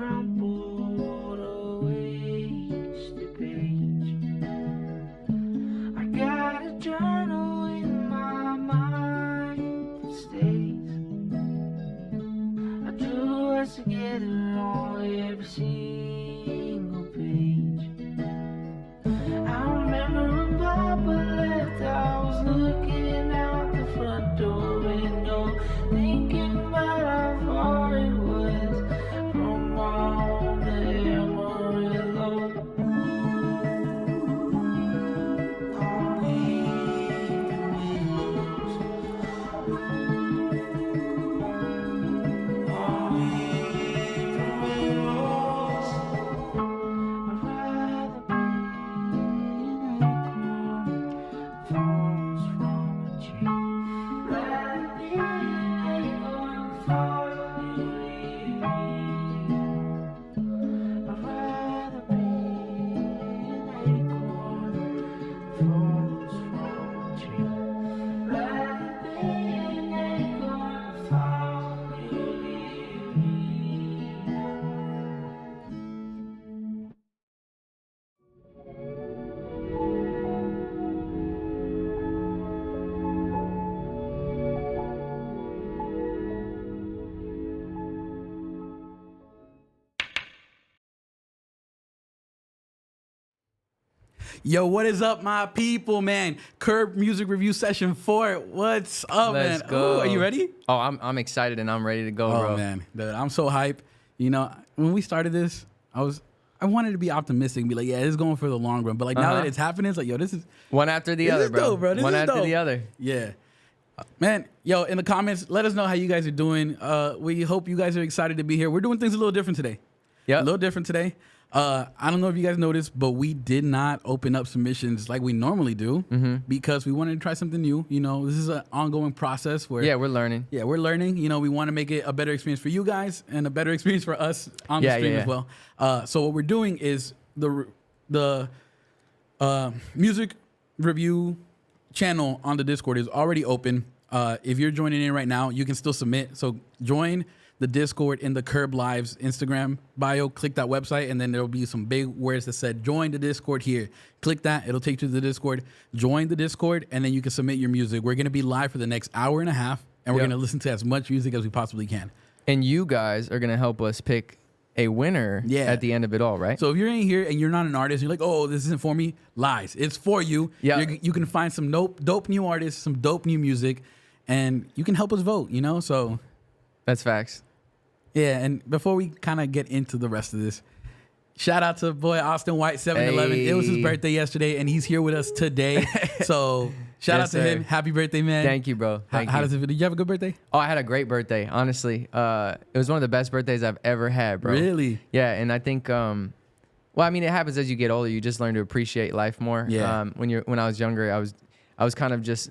crumpled a wasted page. I got a journal in my mind that stays. I drew us together on every single page. I remember when Papa left, I was looking out the front door window, thinking about how far it was from my home to Amarillo. On weeping willows, on weeping willows. I'd rather be an acorn falls from a tree. Rather be an acorn falling to leave me. I'd rather be an acorn falls from a tree. Rather be an acorn falling to leave me. Yo, what is up, my people, man? Curb Music Review Session 4. What's up, Let's man? go. Ooh, are you ready? Oh, I'm excited and I'm ready to go, Oh, bro. man. Dude, I'm so hype. You know, when we started this, I wanted to be optimistic and be like, yeah, this is going for the long run. But like now that it's happening, it's like, yo, this is One after the this other, is bro. dope, bro. This One is after dope. the other. Yeah. Man, yo, in the comments, let us know how you guys are doing. We hope you guys are excited to be here. We're doing things a little different today. Yep. A little different today. I don't know if you guys noticed, but we did not open up submissions like we normally do because we wanted to try something new. You know, this is an ongoing process where Yeah, we're learning. yeah, we're learning. You know, we want to make it a better experience for you guys and a better experience for us on the Yeah, stream yeah, as well. So what we're doing is the music review channel on the Discord is already open. If you're joining in right now, you can still submit. So join the Discord in the Curb Lives Instagram bio. Click that website, and then there'll be some big words that said "Join the Discord" here. Click that; it'll take you to the Discord. Join the Discord, and then you can submit your music. We're gonna be live for the next hour and a half, and we're Yep. gonna listen to as much music as we possibly can. And you guys are going to help us pick a winner Yeah. at the end of it all, right? So if you're in here and you're not an artist, you're like, oh, this isn't for me. Lies. It's for you. Yeah. You can find some dope new artists, some dope new music, and you can help us vote. You know, so. That's facts. Yeah, and before we kind of get into the rest of this, shout out to boy Austin White 711. It was his Hey. birthday yesterday, and he's here with us today. So shout Yes, out to sir. him. Happy birthday, man. Thank you, bro. Thank How you. does it feel? Did you have a good birthday? Oh, I had a great birthday, honestly. It was one of the best birthdays I've ever had, bro. Really? Yeah, and I think well, I mean, it happens as you get older. You just learn to appreciate life more. Yeah. When I was younger, I was kind of just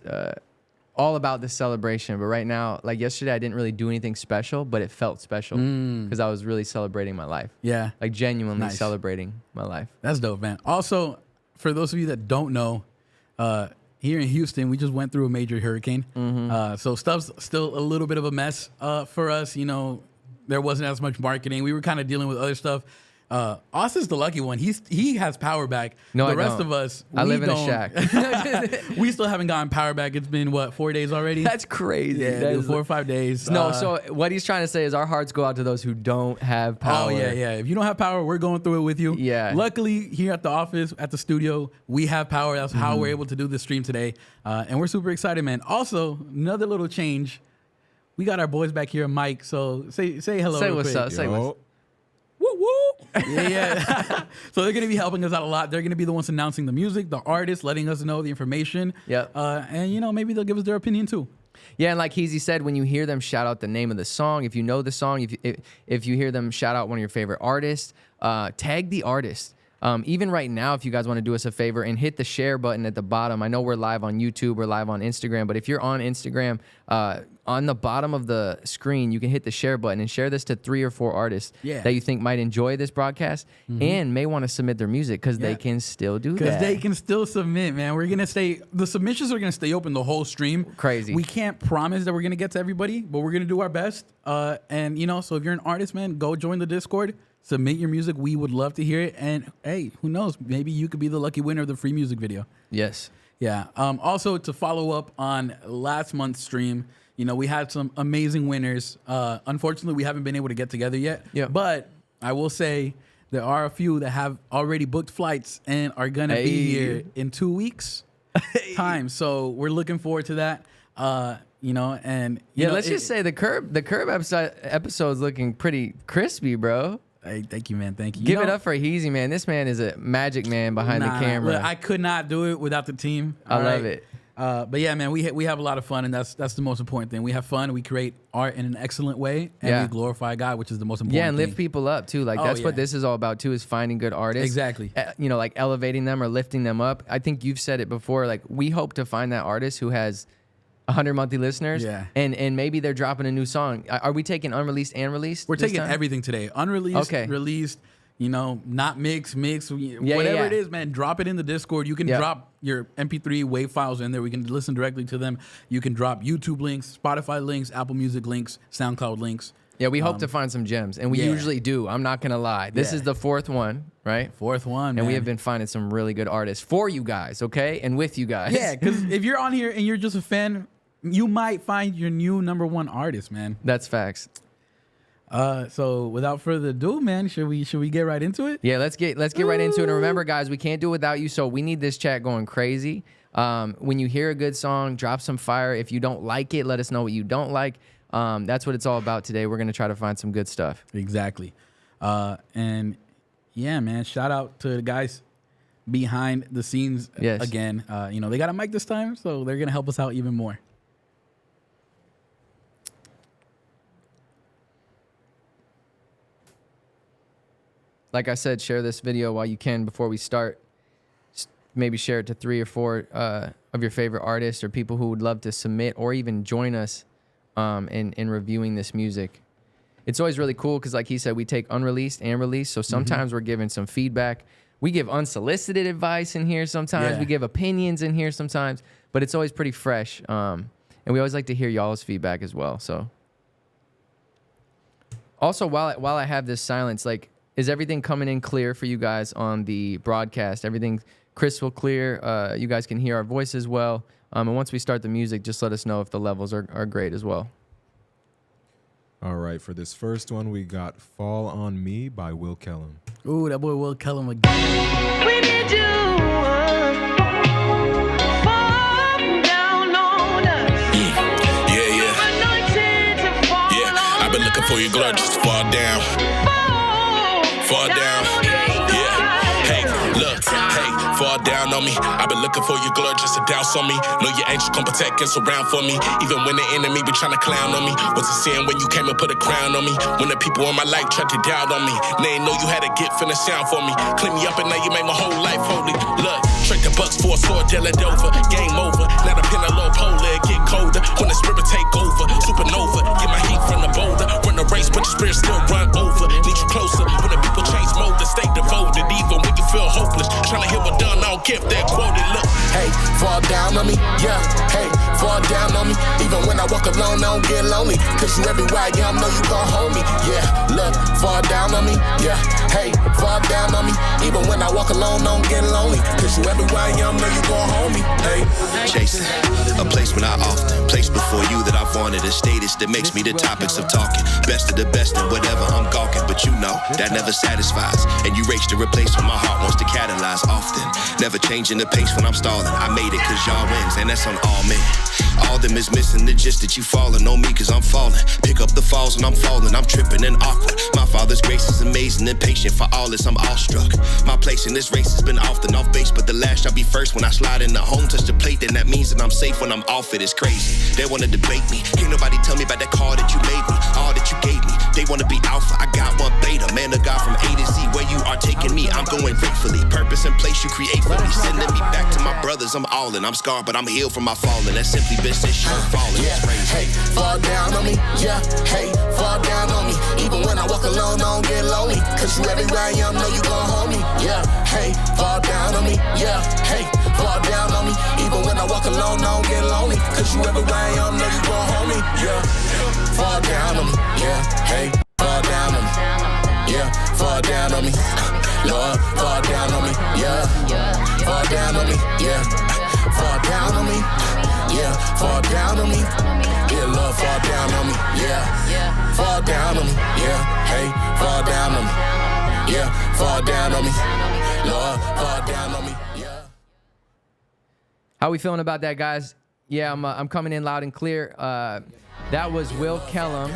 all about the celebration. But right now, like yesterday, I didn't really do anything special, but it felt special because I was really celebrating my life. Yeah, Like genuinely Nice. celebrating my life. that's dope, man. Also, for those of you that don't know, here in Houston, we just went through a major hurricane. So stuff's still a little bit of a mess for us. You know, there wasn't as much marketing. We were kind of dealing with other stuff. Austin's the lucky one. He has power back. No, the I rest don't. of us, I we live in a don't. shack. We still haven't gotten power back. It's been what, 4 days already? That's crazy. yeah, That dude, is- 4 or 5 days. No, so what he's trying to say is our hearts go out to those who don't have power. Oh yeah. If you don't have power, we're going through it with you. Yeah. Luckily, here at the office, at the studio, we have power. That's how we're able to do this stream today, and we're super excited, man. Also, another little change. We got our boys back here, Mike. So say hello. Say real what's quick. up. Say what's Woo woo. Yeah. So they're gonna be helping us out a lot. They're gonna be the ones announcing the music, the artists, letting us know the information. Yep. And you know, maybe they'll give us their opinion too. Yeah, and like Heezy said, when you hear them shout out the name of the song, if you know the song, if you hear them shout out one of your favorite artists, tag the artist. Even right now, if you guys want to do us a favor and hit the share button at the bottom. I know we're live on YouTube, we're live on Instagram, but if you're on Instagram, on the bottom of the screen, you can hit the share button and share this to 3 or 4 artists Yeah. that you think might enjoy this broadcast and may want to submit their music because they Yeah. can still do Because that. they can still submit, man. We're gonna the submissions are gonna stay open the whole stream. Crazy. We can't promise that we're gonna get to everybody, but we're gonna do our best. And so if you're an artist, man, go join the Discord, submit your music. We would love to hear it. And hey, who knows? Maybe you could be the lucky winner of the free music video. Yes. Yeah. Also, to follow up on last month's stream, we had some amazing winners. Unfortunately, we haven't been able to get together yet. Yeah. But I will say there are a few that have already booked flights and are gonna be Hey. here in 2 weeks time. So we're looking forward to that. And Let's just say the curb episode's looking pretty crispy, bro. Hey, thank you, man. Thank you. Give it up for Heezy, man. This man is a magic man behind the camera. Look, I could not do it without the team. I all love right? it. But yeah, man, we have a lot of fun, and that's the most important thing. We have fun. We create art in an excellent way, and Yeah. we glorify God, which is the most important. Yeah, and lift thing. people up too. Like Oh, that's what yeah. this is all about too, is finding good artists. Exactly. Like elevating them or lifting them up. I think you've said it before. Like we hope to find that artist who has 100 monthly listeners. Yeah. And maybe they're dropping a new song. Are we taking unreleased and released? We're this taking time? everything today. Unreleased, Okay. released, not mix, whatever yeah. it is, man. Drop it in the Discord. You can Yeah. drop your MP3 WAV files in there. We can listen directly to them. You can drop YouTube links, Spotify links, Apple Music links, SoundCloud links. Yeah, we hope to find some gems, and we yeah. usually do. I'm not gonna lie. This Yeah. is the 4th one, right? Fourth one, And we man. have been finding some really good artists for you guys, okay, and with you guys. Yeah, because if you're on here and you're just a fan, you might find your new #1 artist, man. That's facts. So without further ado, man, should we get right into it? Yeah, let's get right into it. And remember, guys, we can't do it without you, so we need this chat going crazy. When you hear a good song, drop some fire. If you don't like it, let us know what you don't like. That's what it's all about today. We're gonna try to find some good stuff. Exactly. And yeah, man, shout out to the guys behind the scenes Yes. again. They got a mic this time, so they're gonna help us out even more. Like I said, share this video while you can before we start. Maybe share it to 3 or 4 of your favorite artists or people who would love to submit or even join us in reviewing this music. It's always really cool because, like he said, we take unreleased and released. So sometimes we're giving some feedback. We give unsolicited advice in here sometimes. Yeah. We give opinions in here sometimes. But it's always pretty fresh. And we always like to hear y'all's feedback as well. So also, while I have this silence, like, is everything coming in clear for you guys on the broadcast? Everything crystal clear? You guys can hear our voices well. And once we start the music, just let us know if the levels are great as well. All right, for this first one, we got Fall on Me by Will Kellum. Ooh, that boy Will Kellum again. We need you fall down on us. Yeah. Anointed to fall Yeah, I've been looking for your glory just to fall down. Fall down. Yeah. Hey, look. Hey, fall down on me. I've been looking for your glory just to douse on me. Know your angels come protect and surround for me. Even when the enemy be trying to clown on me. Was it sin when you came and put a crown on me? When the people in my life tried to doubt on me. They ain't know you had a gift and a sound for me. Clean me up and now you make my whole life holy. Look, straight the bucks for a sword, deal it over. Game over. Now the pin a low polar, it get colder. When the spirit take over, supernova. Get my heat from the boulder. Run the race, but your spirit still run over. Need you closer. When the people change mode, they stay devoted. Even when you feel hopeless. Trying to hear what done, I don't care if they're quoted. Look, Hey, fall down on me, yeah. Hey, fall down on me. Even when I walk alone, I don't get lonely. Cause you everywhere I am, know you gon' hold me. Yeah, look, fall down on me, yeah. Hey, fall down on me. Even when I walk alone, I don't get lonely. Cause you everywhere I am, know you gon' hold me. Hey. Chasing a placement I often placed before you that I've wanted, a status that makes me the topics of talking. Best of the best and whatever I'm gawking, but you know that never satisfies. And you race to replace what my heart wants to catalyze often. Never changing the pace when I'm stalling. I made it cause y'all wins, and that's on all men. All them is missing the gist that you falling on me cause I'm falling. Pick up the falls when I'm falling, I'm tripping and awkward. My father's grace is amazing and patient for all this, I'm awestruck. My place in this race has been often off base, but the last shall be first. When I slide in the home, touch the plate, then that means that I'm safe. When I'm off it, it's crazy. They wanna debate me, can't nobody tell me about that call that you made me, all that you gave me. They wanna be alpha, I got one beta. Man of God from A to Z, where you are not taking me, I'm going gratefully. Purpose and place you create for me, sending me back to my brothers. I'm all in, I'm scarred, but I'm healed from my falling. That's simply business, you falling. Yeah, hey, fall down on me. Yeah, hey, fall down on me. Even when I walk alone, I don't get lonely. Cause you everywhere I am, know you gon' hold me. Yeah, hey, fall down on me. Yeah, hey, fall down on me. Even when I walk alone, I don't get lonely. Cause you everywhere I am, know you gon' hold me. Yeah, fall down on me. Yeah, hey, fall down on me. Yeah, fall down on me. Lord, fall down on me. Yeah, fall down on me. Yeah, fall down on me. Yeah, fall down on me. Yeah, Lord, fall down on me. Yeah, fall down on me. Yeah, hey, fall down on me. Yeah, fall down on me. Lord, fall down on me. Yeah. How we feeling about that, guys? Yeah, I'm coming in loud and clear. That was Will Kellum.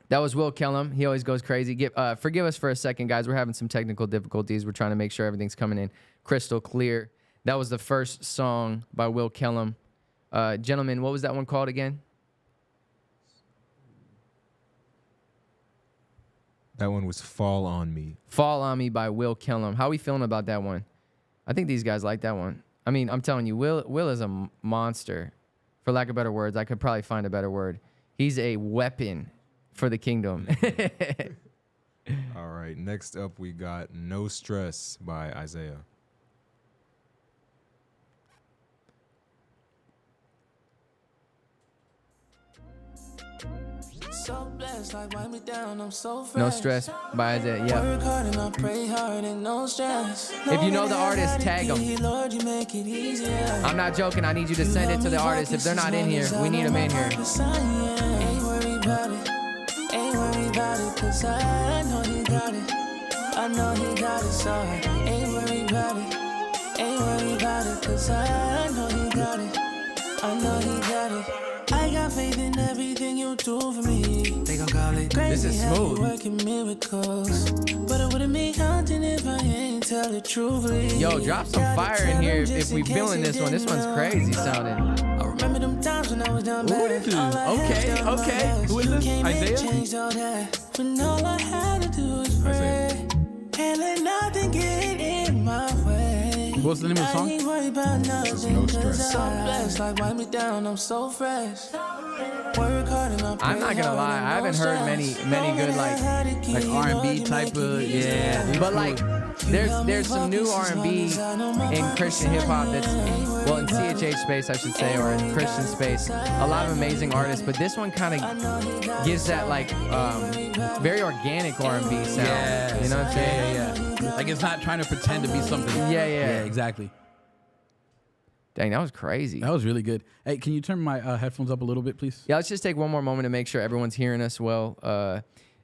That was Will Kellum. He always goes crazy. Forgive us for a second, guys. We're having some technical difficulties. We're trying to make sure everything's coming in crystal clear. That was the first song by Will Kellum. Gentlemen, what was that one called again? That one was Fall on Me. Fall on Me by Will Kellum. How we feeling about that one? I think these guys like that one. I mean, I'm telling you, Will is a monster. For lack of better words, I could probably find a better word. He's a weapon for the kingdom. All right, next up we got No Stress by Isaiah. So blessed, like wipe me down, I'm so fresh. No Stress by Isaiah. Yeah. Work hard and I pray hard and no stress. If you know the artist, tag them. Lord, you make it easier. I'm not joking. I need you to send it to the artist. If they're not in here, we need them in here. Ain't worried about it. Ain't worried about it, cause I know he got it. I know he got it, so I ain't worried about it. Ain't worried about it, cause I know he got it. I know he got it. I got faith in everything you do for me. They gon' call it crazy. This is how smooth. you working miracles. But it wouldn't be counting if I ain't tell it truthfully. Yo, drop some fire in here if we feeling this one. This one's crazy sounding. I remember them times when I was down bad. Okay. Who is this? Isaiah? Changed all that. When all I had to do was pray. And let nothing get in my way. What's the name of the song? I ain't worried about nothing. No Stress. So blessed, like wipe me down, I'm so fresh. Work hard and I pray I'm not gonna hard lie, and I haven't no heard stress. many good like R&B type of, yeah. but like there's some new R&B in Christian hip hop that's well in CHH space I should say, or in Christian space, a lot of amazing artists, but this one kind of gives that like very organic R&B sound. Yeah, You know what I'm saying? Yeah. Like it's not trying to pretend to be something. Yeah. Exactly. Dang, that was crazy. That was really good. Hey, can you turn my headphones up a little bit, please? Yeah, let's just take one more moment to make sure everyone's hearing us well.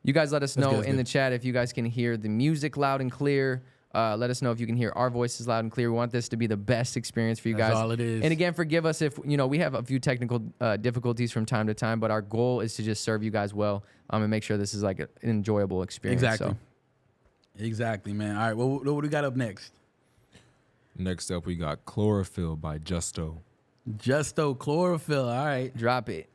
You guys let us know good, that's in the good. chat if you guys can hear the music loud and clear. Let us know if you can hear our voices loud and clear. We want this to be the best experience for you That's guys. all it is. And again, forgive us if we have a few technical difficulties from time to time, but our goal is to just serve you guys well and make sure this is like an enjoyable experience. Exactly. So. Exactly, man. All right, well, what do we got up next? Next up we got Chlorophyll by Justo. Justo Chlorophyll. All right. Drop it.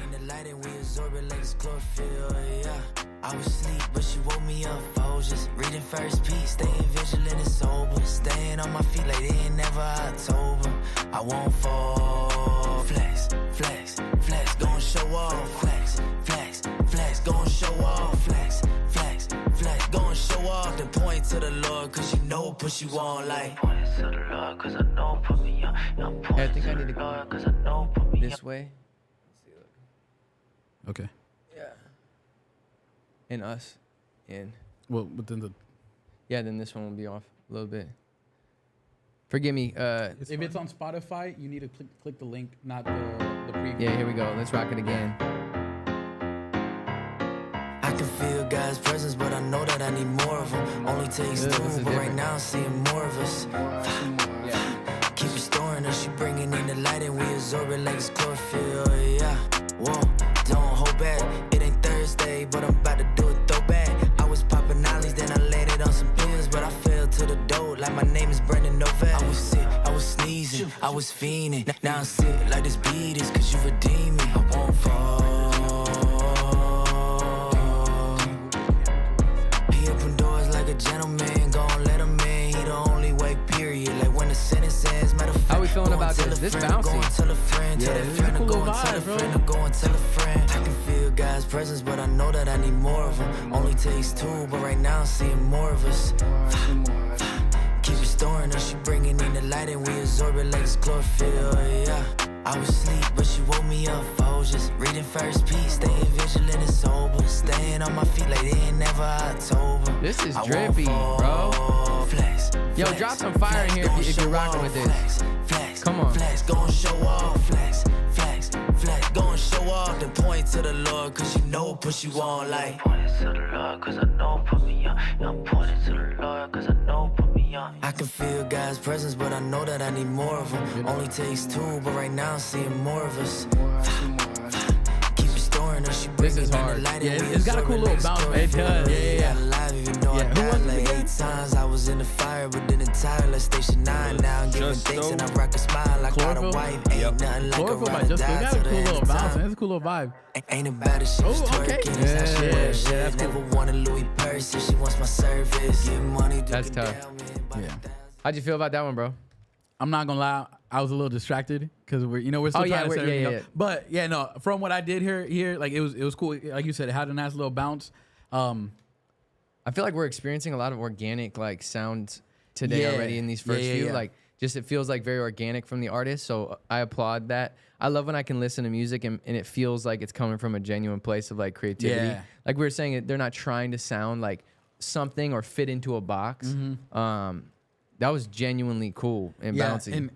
In the light and we absorb it like it's chlorophyll, yeah. I was asleep, but she woke me up. I was just reading First Peace, staying vigilant and sober. Staying on my feet like it ain't never October. I won't fall. Flex, flex, flex, gon' show off. Flex, flex, flex, gon' show off. Flex, flex, flex, gon' show off. Then point to the Lord, cause you know push you on like. Point to the Lord, cause I know put me on. I think I need to go cause I know put me this way. Okay. And us. And Well, but then yeah, then this one will be off a little bit. Forgive me. if it's on Spotify, you need to click the link, not the preview. Yeah, here we go. Let's rock it again. I can feel God's presence, but I know that I need more of him. Only takes This two, is but right different. now I'm seeing more of us. Keep restoring us, she bringing in the light and we absorb it like it's chlorophyll, yeah. Whoa, don't hold back, it ain't Thursday, but I'm about to do it throwback. I was popping ollies, then I landed on some pills, but I fell to the dope like my name is Brendan Novak. I was sick, I was sneezing, I was fiending. Now I'm sick like this beat is cause you redeemed me. I won't fall. He up and presents, but I know that I need more of them. Only takes two, but right now I'm seeing more of us. Keep restoring her, she bringing in the light and we absorb it like it's chlorophyll, yeah. I was asleep, but she woke me up. I was just reading first piece, staying vigilant and sober, staying on my feet like it ain't never October. This is I won't drippy, bro. fall. Flex, Yo, flex, drop some fire in here flex, if you're go rocking and with show this. off. Flex, Come on. flex, go and show off. Flex, flex, flex, go and show off. Then point to the Lord, cause you know it push you on like. Pointing to the Lord, cause I know it put me on. I'm pointing to the Lord, cause I know it put me on. I can feel God's presence, but I know that I need more of him. Only takes two, but right now I'm seeing more of us. Keep restoring her, she This is bringing in hard. the light Yeah, and we it's got a absorb cool it little like bounce. chlorophyll. It does. Yeah. Alive, even though I Yeah. Who died was it like again? 8 times. I was in the fire, but didn't tire. Let's station 9 now. I'm giving Just thanks and I Dope. rock a smile. I got a Chlorophyll? wife. Ain't nothing like a Chlorophyll by ride or Just die got a till cool the end little of bounce, time. man. It's a cool little vibe. Ain't about it, she was Oh, okay. twerking. It's how she Yeah, wears yeah, shit. that's Never cool. want a Louis purse if she wants my service. Get money, That's duke it tough. down, man, by Yeah. the thousand. How'd you feel about that one, bro? I'm not gonna lie, I was a little distracted because we're still Oh, yeah, trying to we're- set everything yeah. up. But yeah, no, from what I did here, like it was cool. Like you said, it had a nice little bounce. I feel like we're experiencing a lot of organic like sound today Yeah. already in these first Yeah, few. yeah. Like just it feels like very organic from the artist. So I applaud that. I love when I can listen to music and it feels like it's coming from a genuine place of like creativity. Yeah. Like we were saying, they're not trying to sound like something or fit into a box. That was genuinely cool and bouncy. And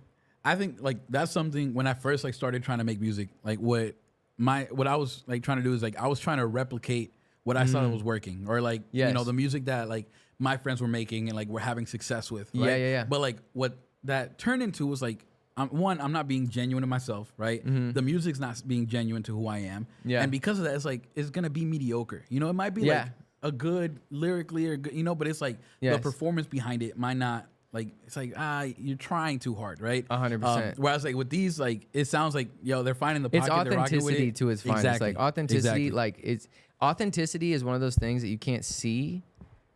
I think like that's something when I first like started trying to make music, like what I was like trying to do is like I was trying to replicate what I saw that was working, or like you know Yes. the music that like my friends were making and like were having success with. Yeah, Right? yeah. But like what that turned into was like I'm not being genuine to myself, right? The music's not being genuine to who I am. Yeah. And because of that, it's like it's gonna be mediocre. You know, it might be Yeah. like a good lyrically or good, you know, but it's like Yes. the performance behind it might not. Like it's like you're trying too hard, right? 100%. Whereas like with these, like it sounds like they're finding the It's pocket, they're rocking with authenticity it. to its finest. Exactly. Like authenticity, Exactly. authenticity is one of those things that you can't see,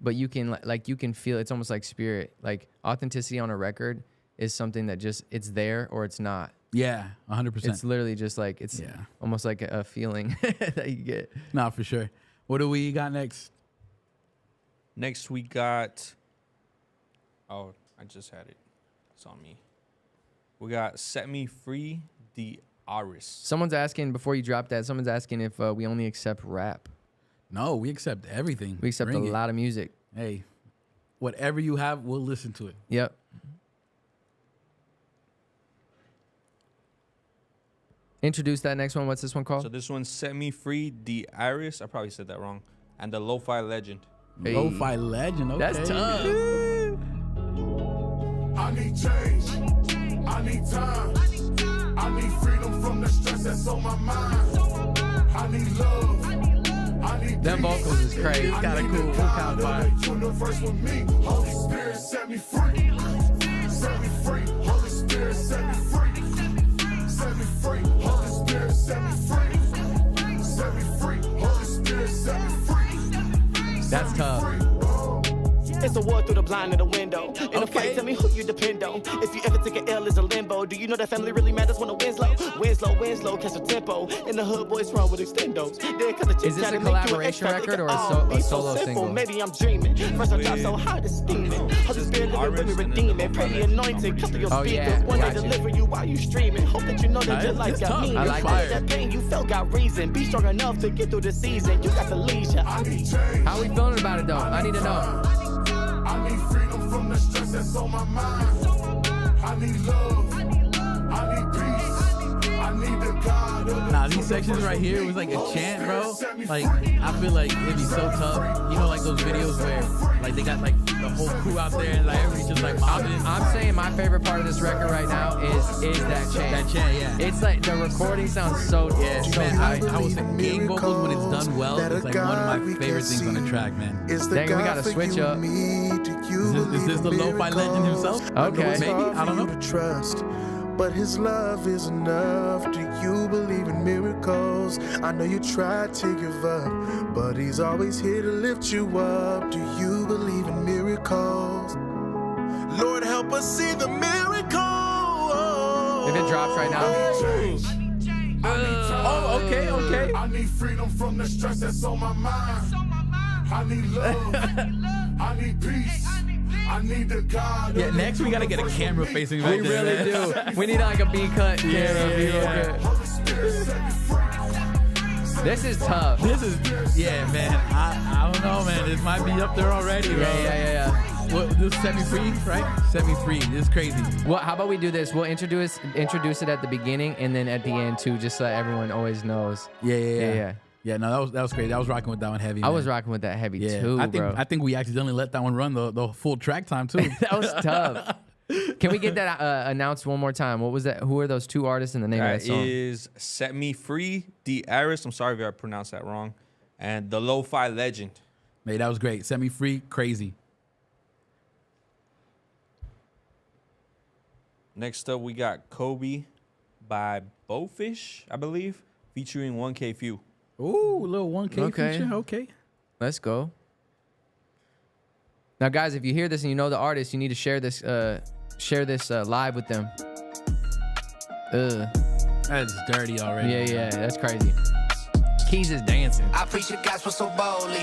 but you can like you can feel. It's almost like spirit. Like authenticity on a record is something that just it's there or it's not. Yeah, 100%. It's literally just like it's Yeah. almost like a feeling that you get. Nah, for sure. What do we got next? Next we got. Oh, I just had it. It's on me. We got Set Me Free, the Aris. Someone's asking before you drop that. Someone's asking if we only accept rap. No, we accept everything. We accept Bring a it. lot of music. Hey, whatever you have, we'll listen to it. Yep. Introduce that next one. What's this one called? So this one's Set Me Free, the Iris. I probably said that wrong. And the Lo-Fi Legend. Hey. Lo-fi legend. Okay. That's tough. I need change. I need time. I need freedom from the stress that's on my mind. I need love. I need Them peace. vocals is crazy. It's got a I need cool the kind of God vibe. the universe with me. Holy Spirit set me free. Set me free. Holy Spirit set me free. Set me free. Holy Spirit set me free. Set me free. Holy Spirit set me free. That's tough. It's a war through the blind of the window. In a Okay. fight, tell me who you depend on. If you ever take an L, is a limbo. Do you know that family really matters when the wind's low? Wind's low, catch the tempo. In the hood, boys run with extendos. They cut the Is this a collaboration record or a solo single? Maybe I'm dreaming. First I drop so hard it's steaming. Holy Spirit living with me, redeeming. Pray the anointing, come through your Oh, speakers. yeah, One day gotcha. deliver you while you streaming. Hope that you know that your That's life got tough. meaning. I like All that. that pain you felt got reason. Be strong enough to get through the season. You got the leisure. I need change. How we feeling about it though? I need to know. I need freedom from the stress that's on my mind. I need love. I need peace. I need the God of the Nah, these sections right here was like a chant, bro. Like I feel like it'd be so tough. You know, like those videos where like they got like the whole crew out there and like everybody's just like mobbing. I'm saying my favorite part of this record right now is that chant. That chant, yeah. It's like the recording sounds so so Man, tight. I was saying gang vocals when it's done well is like one of my favorite things on the track, man. Is the Dang it, we God gotta for switch you up. and me? Do you Is this believe the in lo-fi legend miracles? himself? I know Okay. it's Maybe? hard I don't for you know. to trust, but his love is enough. Do you believe in miracles? I know you tried to give up, but he's always here to lift you up. Do you believe in miracles? Lord, help us see the miracle. If it drops right now. Okay. I need freedom from the stress that's on my mind. I need love. I need peace. I need the God. Yeah, next we gotta get a camera facing right We there. really man. do. We need like a B-cut camera. Yeah. Holy Spirit set me free. This is tough. This is, yeah, man. I don't know, man. This might be up there already, bro. Yeah. What, this Set Me Free, right? Set Me Free. This is crazy. Well, how about we do this? We'll introduce it at the beginning and then at the end too, just so everyone always knows. Yeah. Yeah, no, that was crazy. I was rocking with that one heavy. I was man. rocking with that heavy Yeah, too, bro. I think we accidentally let that one run the full track time too. That was tough. Can we get that announced one more time? What was that? Who are those two artists and the name of that That song? is Set Me Free, D. Aris. I'm sorry if I pronounced that wrong. And The Lo-Fi Legend. Man, that was great. Set Me Free, crazy. Next up, we got Kobe by Bowfish, I believe, featuring 1K Few. Ooh, a little 1K Okay. feature. Okay. Let's go. Now, guys, if you hear this and you know the artist, you need to share this live with them. Ugh. That's dirty already. Yeah, that's crazy. Keys is dancing. I preach the gospel so boldly.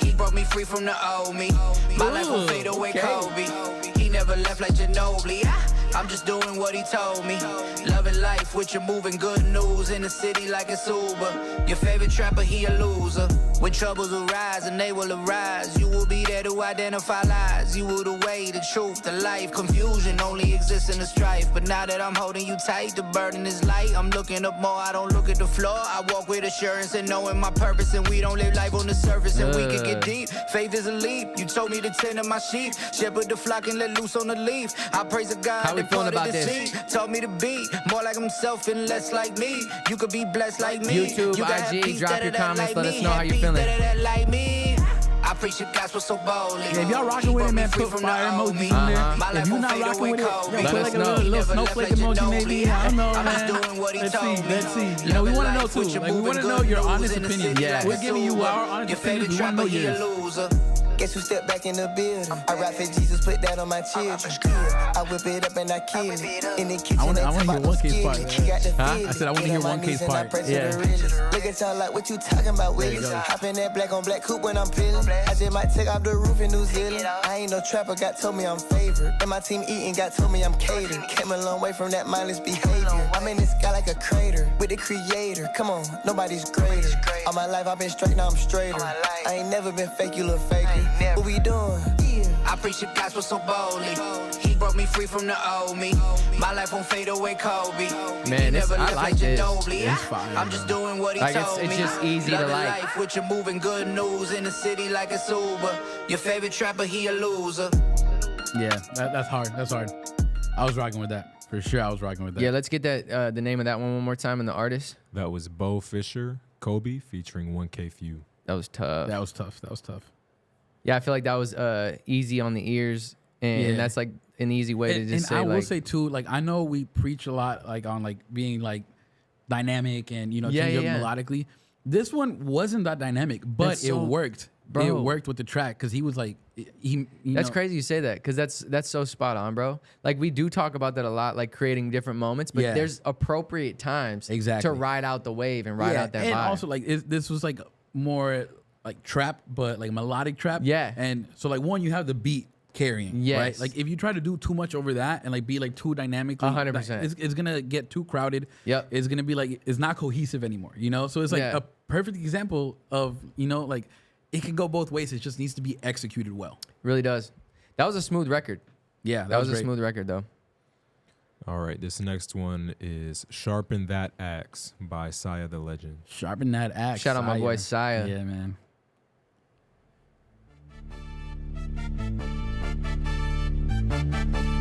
He broke me free from the old me. My life will fade away, okay. Kobe. He never left like Ginobili. I'm just doing what he told me. Loving life with your moving good news in the city like it's Uber. Your favorite trapper, he a loser. When troubles arise and they will arise, you will be there to identify lies. You will the way, the truth, the life. Confusion only exists in the strife. But now that I'm holding you tight, the burden is light. I'm looking up more, I don't look at the floor. I walk with assurance and knowing my purpose. And we don't live life on the surface. And we can get deep. Faith is a leap. You told me to tend to my sheep. Shepherd the flock and let loose on the leaf. I praise the God. How we feeling about this? Told me to be more like himself and less like me. You could be blessed like me. YouTube, You gotta have IG, peace drop that your that comments, like let us me. know how Have you peace feeling. that that like me. I preach the gospel so boldly. Yeah, if y'all rocking with it, man, put fire emojis in there. If you're not rocking with it, yo, put Let like us a know. little snowflake emoji maybe. I don't know, I'm just man. doing what he Let's told see, me. let's see. You know, we want to know too. Like, we want to know your honest opinion. Yeah. We're giving you our honest opinion. We want to know yours. Guess who stepped back in the building? I rap for Jesus, put that on my children. I whip it up and I kill it. In the kitchen, I wanna they hear talk about 1K's part. skillet. Got the Huh? feeling. I said I wanna hear Get on my 1K's knees and I part. pray to Yeah. the realest. Look at y'all like what you talking about, Willie. Hop in that black on black coupe when I'm peeling. I just might take off the roof in New Zealand. I ain't no trapper, got told me I'm favored. And my team eating, got told me I'm catered. Came a long way from that mindless behavior. I'm in the sky like a crater with the creator. Come on, nobody's greater. All my life I've been straight, now I'm straighter. I ain't never been fake, you little faker. What we doing? I preach the gospel so boldly. He broke me free from the old me. My life won't fade away, Kobe. Man, this, I like this. It's fire, I'm just doing what he Like, told me. it's just easy to Loving like. life with your moving good news in the city like it's Uber. Your favorite trapper, he a loser. Yeah, that's hard. That's hard. I was rocking with that. For sure, I was rocking with that. Yeah, let's get that the name of that one more time and the artist. That was Bo Fisher, Kobe, featuring 1K Few. That was tough. That was tough. That was tough. Yeah, I feel like that was easy on the ears, and Yeah. that's like an easy way to just say. I will like, say too, like I know we preach a lot, like on like being like dynamic and change up melodically. This one wasn't that dynamic, but That's so- it worked. Bro. It worked with the track because he was like, That's crazy you say that because that's so spot on, bro. Like we do talk about that a lot, like creating different moments, but Yeah. there's appropriate times Exactly. to ride out the wave and ride out that and vibe. also like this was like more like trap, but like melodic trap. Yeah. And so like one, you have the beat carrying. Yes. Right. Like if you try to do too much over that and like be like too dynamically, 100%. it's gonna get too crowded. Yep. It's gonna be like it's not cohesive anymore. So it's like Yeah. a perfect example of like it can go both ways. It just needs to be executed well. Really does. That was a smooth record. Yeah, That was a great. smooth record though. All right, this next one is Sharpen That Axe by Saya the Legend. Sharpen that axe. Shout out my boy Saya. Yeah, man.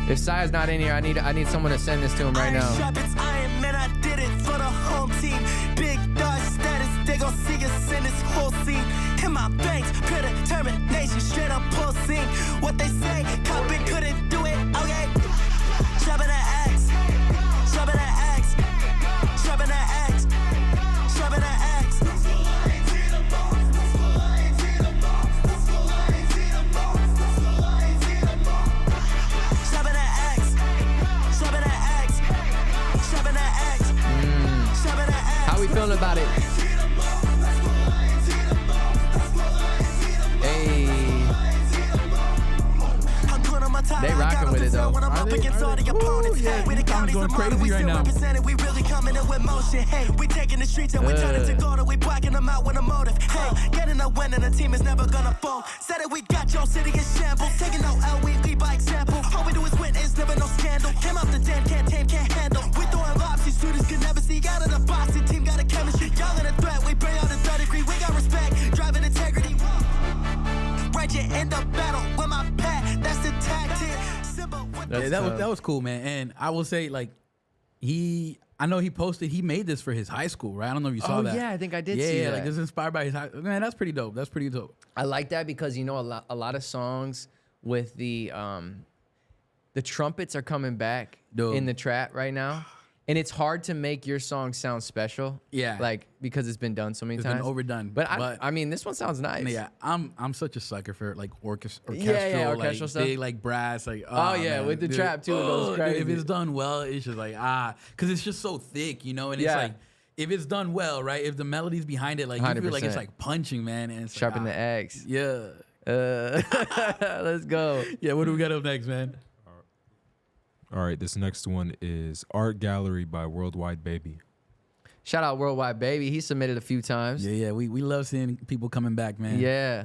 If Saya's not in here, I need someone to send this to him right now. Sharp as iron, man, I did it for the home team. Big dog status, they gon' see us in this whole scene. In my banks, pure determination, straight up pulsing. What they say, copy couldn't do it, okay? Sharpen that axe, sharpen that axe, sharpen that axe, sharpen that axe. Sharpen that axe, sharpen that axe, sharpen against all the opponents. Hey, we the counties going of murder, crazy we right still now. represented. We really coming in with motion. Hey, we taking the streets and we turning to gold. We blacking them out with a motive. Hey, getting a win and the team is never gonna fall. Said it, we got your city in shambles. Taking no L, we lead by example. All we do is win, it's never no scandal. Came out the den, can't tame, can't handle. We throwing lobs, these students can never see out of the box. The team got a chemistry, y'all in a threat. We bring out the third degree, we got respect, driving integrity. Right, you end up battle with my pad. That's the tactic. Simple with Yeah, that was cool, man. And I will say, like, I know he posted, he made this for his high school, right? I don't know if you saw Oh, that. yeah, I think I did yeah, see yeah, that. like this is inspired by his high. Man, that's pretty dope. That's pretty dope. I like that because you know a lot of songs with the trumpets are coming back Dude. in the trap right now, and it's hard to make your song sound special. Yeah. like because it's been done so many It's times. been overdone. But I mean, this one sounds nice. Yeah, I'm such a sucker for like orchestral, orchestral like, stuff. big like brass, like Oh, yeah, man, with the dude. trap, too, it goes Dude, crazy. if it's done well, it's just like because it's just so thick, you know, and it's Yeah. like if it's done well, right? If the melodies behind it, like you feel like it's 100%. like punching, man, and it's Sharpen like, the X. Yeah, Let's go. yeah. What do we got up next, man? All right, this next one is Art Gallery by Worldwide Baby. Shout out Worldwide Baby. He submitted a few times. Yeah, we love seeing people coming back, man. Yeah.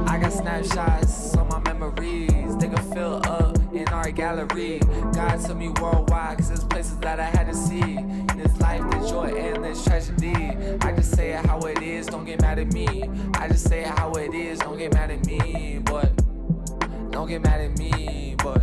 I got snapshots on my memories. They can fill up in our gallery. God took me worldwide, cause there's places that I had to see. In this life, there's joy and there's tragedy. I just say it how it is, don't get mad at me. I just say it how it is, don't get mad at me. But don't get mad at me, but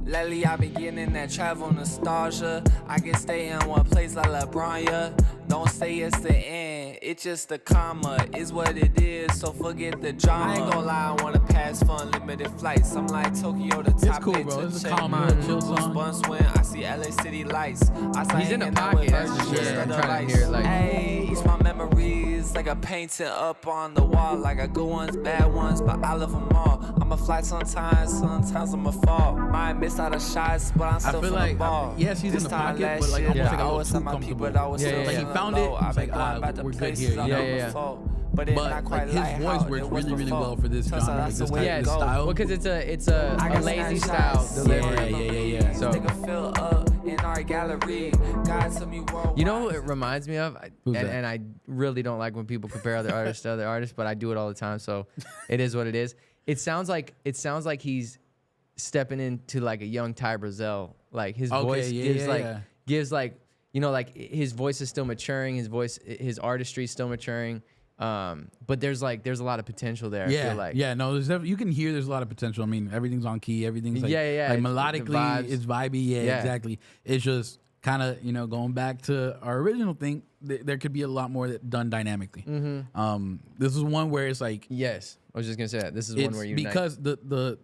lately I've been getting in that travel nostalgia. I can stay in one place like LeBron, yeah. Don't say it's the end, it's just the comma, is what it is, so forget the drama. I ain't gonna lie, I wanna pass for unlimited flights. I'm like Tokyo, the top cool, eight bro. to This is a check calm, my chill song. goosebumps when I see LA City lights. I start He's in the hanging out with pocket, that's virgins for sure. instead I'm of trying to lights. hear it, like- Hey, it's my memories, like a painting up on the wall. Like a good ones, bad ones, but I love them all. I'ma fly sometimes I'ma fall. Might miss out of shots, but I'm still feel from like the ball. yes, he's in This the time pocket, last but like year, almost like a I little was too on my peak, comfortable. but I was Yeah, still yeah, yeah. feeling He found it, low. it's I've been like, going back to we're good places here, I you know? never Yeah, yeah. felt. But it's But not quite like his like voice how works it was really, really before. well for this So genre, that's this the type way Yeah, it of goes. style. Well, because it's I a got lazy snapshots. style delivery. Yeah. So They can fill up in our gallery. God took me worldwide. you know what it reminds me of? Who's that? And I really don't like when people compare other artists to other artists, but I do it all the time, so it is what it is. It sounds like he's stepping into like a young Ty Brazil. Like his Okay, voice yeah. gives like, you know, like his voice is still maturing, his artistry is still maturing. But there's a lot of potential there. I feel like. No, you can hear there's a lot of potential. I mean, everything's on key, everything's like, Yeah. like It's- melodically, the vibes. it's vibey. Yeah, exactly. It's just kind of, you know, going back to our original thing, there could be a lot more that done dynamically. This is one where it's like, Yes, I was just gonna say that. This is one it's where you because the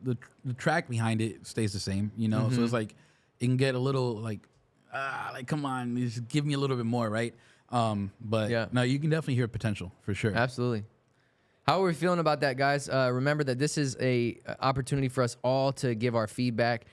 track behind it stays the same, you know. So it's like it can get a little like come on, just give me a little bit more, right? But Yeah. no, you can definitely hear potential for sure. Absolutely. How are we feeling about that, guys? Remember that this is a opportunity for us all to give our feedback.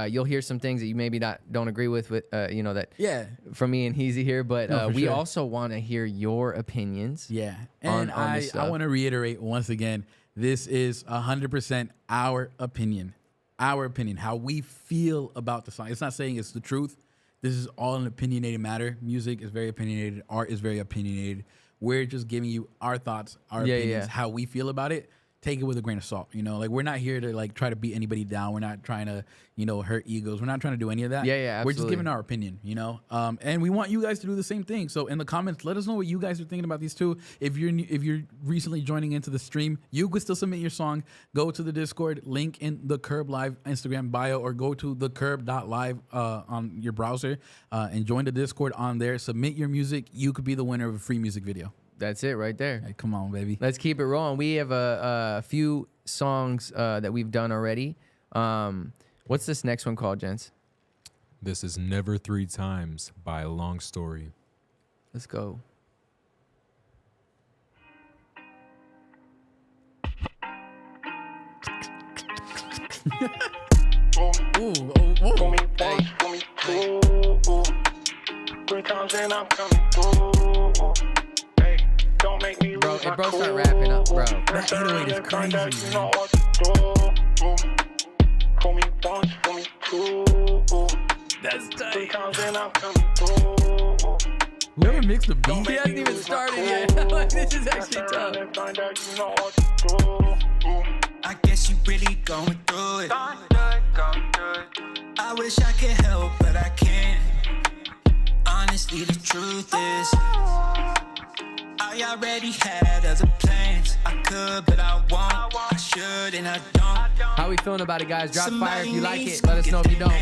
You'll hear some things that you maybe don't agree with you know, that Yeah. from me and Heezy here, but No, for we sure. also want to hear your opinions. Yeah. on And this I stuff. want to reiterate once again, this is 100% our opinion. Our opinion, how we feel about the song. It's not saying it's the truth. This is all an opinionated matter. Music is very opinionated. Art is very opinionated. We're just giving you our thoughts, our Yeah, opinions, yeah. how we feel about it. Take it with a grain of salt, you know. Like we're not here to like try to beat anybody down. We're not trying to, you know, hurt egos. We're not trying to do any of that. Yeah, We're just absolutely. giving our opinion, you know. And we want you guys to do the same thing. So in the comments, let us know what you guys are thinking about these two. If you're recently joining into the stream, you could still submit your song. Go to the Discord, link in the Curb Live Instagram bio, or go to thecurb.live on your browser and join the Discord on there. Submit your music. You could be the winner of a free music video. That's it right there. Hey, come on, baby. Let's keep it rolling. We have a few songs that we've done already. What's this next one called, gents? This is Never Three Times by Long Story. Let's go. Three times and I'm coming through. Hey, Bro, if bro start rapping up, bro. That 808 is crazy, man. That's tight. Whoever mixed the beat, He hasn't even started yet. Like, this is actually tough. I guess you really going through it. I wish I could help, but I can't. Honestly, the truth is, I already had other plans. I could, but I won't. I should, and I don't. How we feeling about it, guys? Drop fire if you like it. Let us know if you don't.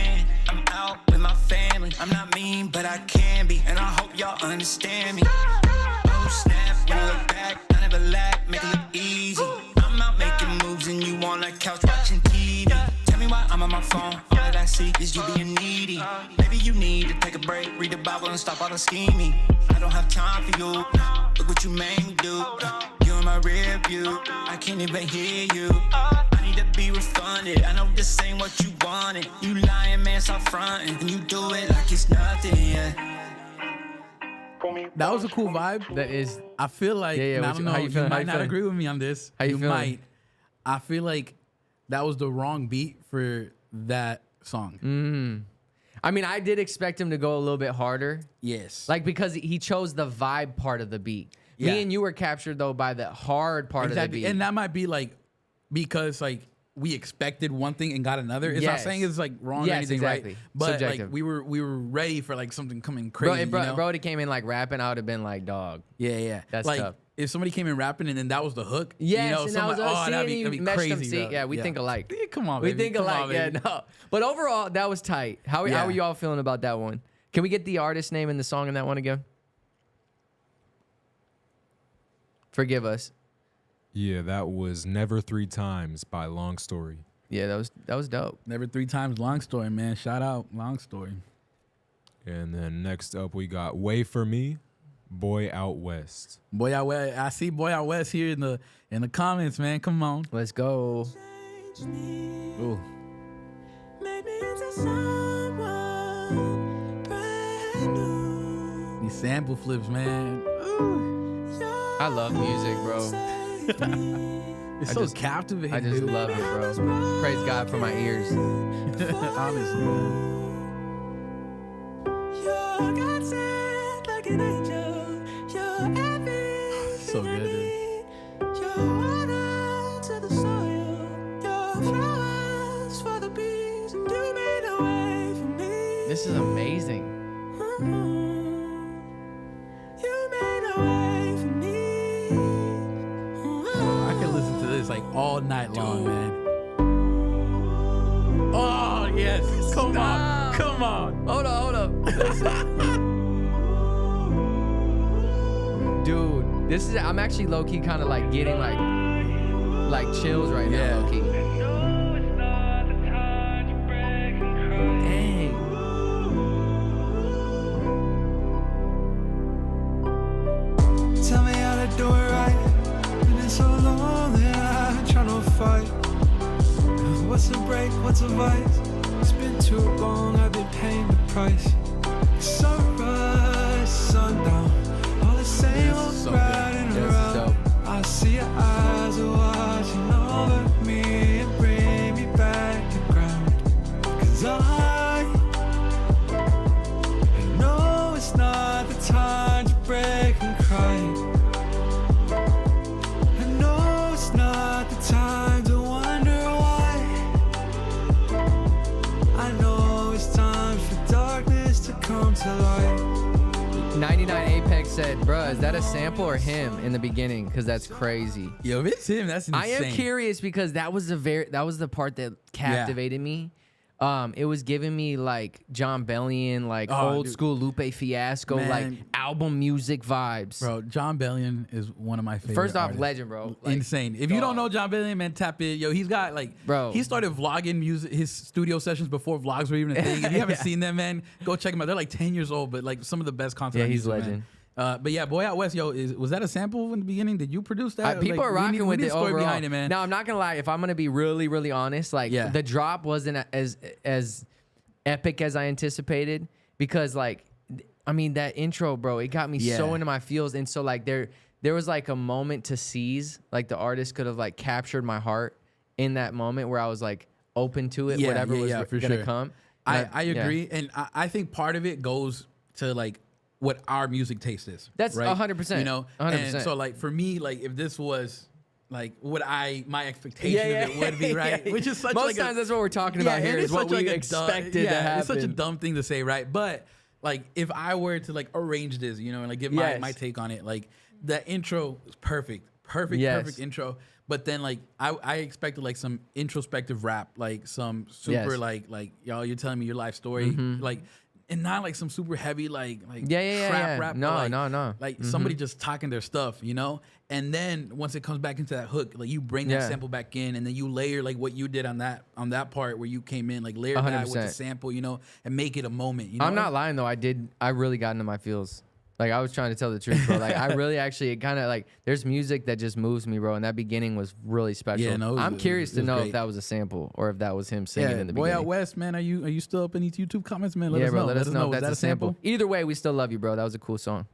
I'm out with my family. I'm not mean, but I can be, and I hope y'all understand me. Oh snap, when I look back, I never lack, make it look easy. I'm out making moves, and you on the couch watching TV. Tell me why I'm on my phone. All that I see is you being needy. Maybe you need to take a break, read the Bible, and stop all the scheming. I don't have time for you. Look what you made me do. You're in my rear view. I can't even hear you. I need to be refunded. I know this ain't what you wanted. You lying, man, stop fronting. And you do it like it's nothing, yeah. That was a cool vibe. That is. I feel like, Yeah, and I what don't you- know, how you you feeling? How might you not feeling? agree with me on this. How you feeling? might. I feel like that was the wrong beat for that song. I mean, I did expect him to go a little bit harder. Yes. Like, because he chose the vibe part of the beat. Yeah. Me and you were captured, though, by the hard part of the beat. And that might be like, because like we expected one thing and got another. It's not Yes. saying it's like wrong or Yes, anything, exactly. right? But Subjective. like we were ready for like something coming Bro, crazy. if bro, you know? bro, he came in like rapping, I would have been like, dog. Yeah. That's like, tough. If somebody came in rapping and then that was the hook, Yes, you know, and that was somebody, us. See, that'd and be, you that'd be meshed them. crazy. See, though. yeah, we think alike. Yeah, come on, We baby. think Come alike. on, Yeah, baby. no. But overall, that was tight. How Yeah. are y'all feeling about that one? Can we get the artist name and the song in that one again? Forgive us. Yeah, that was Never Three Times by Long Story. Yeah, that was dope. Never 3 times. Long Story, man. Shout out, Long Story. And then next up, we got Way For Me, Boy Out West. Boy Out West. I see Boy Out West here in the comments, man. Come on. Let's go. Ooh. These sample flips, man. I love music, bro. It's I so just- captivating. I just dude. love it, bro. Praise God for my ears. Honestly, man. So good, dude. This is amazing. I could listen to this like all night long, man. Oh yes, come on, come on. Hold up. Dude, this is I'm actually low key kind of like getting like chills right Yeah. now, low key. Dang. Tell me how to do it right. Been so long that I'm trying to fight. What's a break? What's a vice? It's been too long, I've been paying the price. Sunrise, sundown, all the same old so crowd good. in a This is row. dope. I see your eyes are watching over me and bring me back to ground. 'Cause I know it's not the time to break and cry. I know it's not the time to wonder why. I know it's time for darkness to come to light. 99 Apex said, bruh, is that a sample or him in the beginning? Because that's crazy. Yo, if it's him, that's insane. I am curious because that was the part that captivated me. It was giving me like John Bellion, like Oh, old dude. school Lupe Fiasco, like Man. album music vibes. Bro, John Bellion is one of my favorite. First off, artists. legend, bro. Like, Insane. If you don't know dog. John Bellion, man, tap in. Yo, he's got like, Bro. he started vlogging music, his studio sessions before vlogs were even a thing. If you haven't Yeah. seen them, man, go check them out. They're like 10 years old, but like some of the best content. Yeah, on he's YouTube, man. legend. But yeah, Boy Out West, yo, was that a sample in the beginning? Did you produce that? People Like, are we rocking need- we with need it a story overall. behind it, man. Now, I'm not gonna lie. If I'm gonna be really, really honest, like Yeah. the drop wasn't as epic as I anticipated because, like, I mean, that intro, bro, it got me Yeah. so into my feels, and so like there was like a moment to seize. Like the artist could have like captured my heart in that moment where I was like open to it, whatever was gonna come. I agree, and I think part of it goes to like what our music taste is. That's right? 100%. You know, 100%. and so like for me, like if this was like what my expectation of it would be, right? Which is such most like times that's what we're talking about here and is it's what such we like a expected dumb, to happen. It's such a dumb thing to say, right? But like if I were to like arrange this, you know, and like give my take on it, like the intro is perfect intro. But then like I expected like some introspective rap, like some super like y'all, you're telling me your life story, like, and not like some super heavy like trap rap. No, but, no. Like somebody just talking their stuff, you know. And then once it comes back into that hook, like you bring that sample back in, and then you layer like what you did on that part where you came in, like layer 100%. that with the sample, you know, and make it a moment. You know? I'm not lying though. I really got into my feels. Like I was trying to tell the truth, bro. Like I really actually, it kind of like there's music that just moves me, bro. And that beginning was really special. Yeah, no, I'm curious to know great. if that was a sample or if that was him singing in the beginning. Boy Out West, man, are you still up in these YouTube comments, man? Let us know if Was that's that a sample. Either way, we still love you, bro. That was a cool song.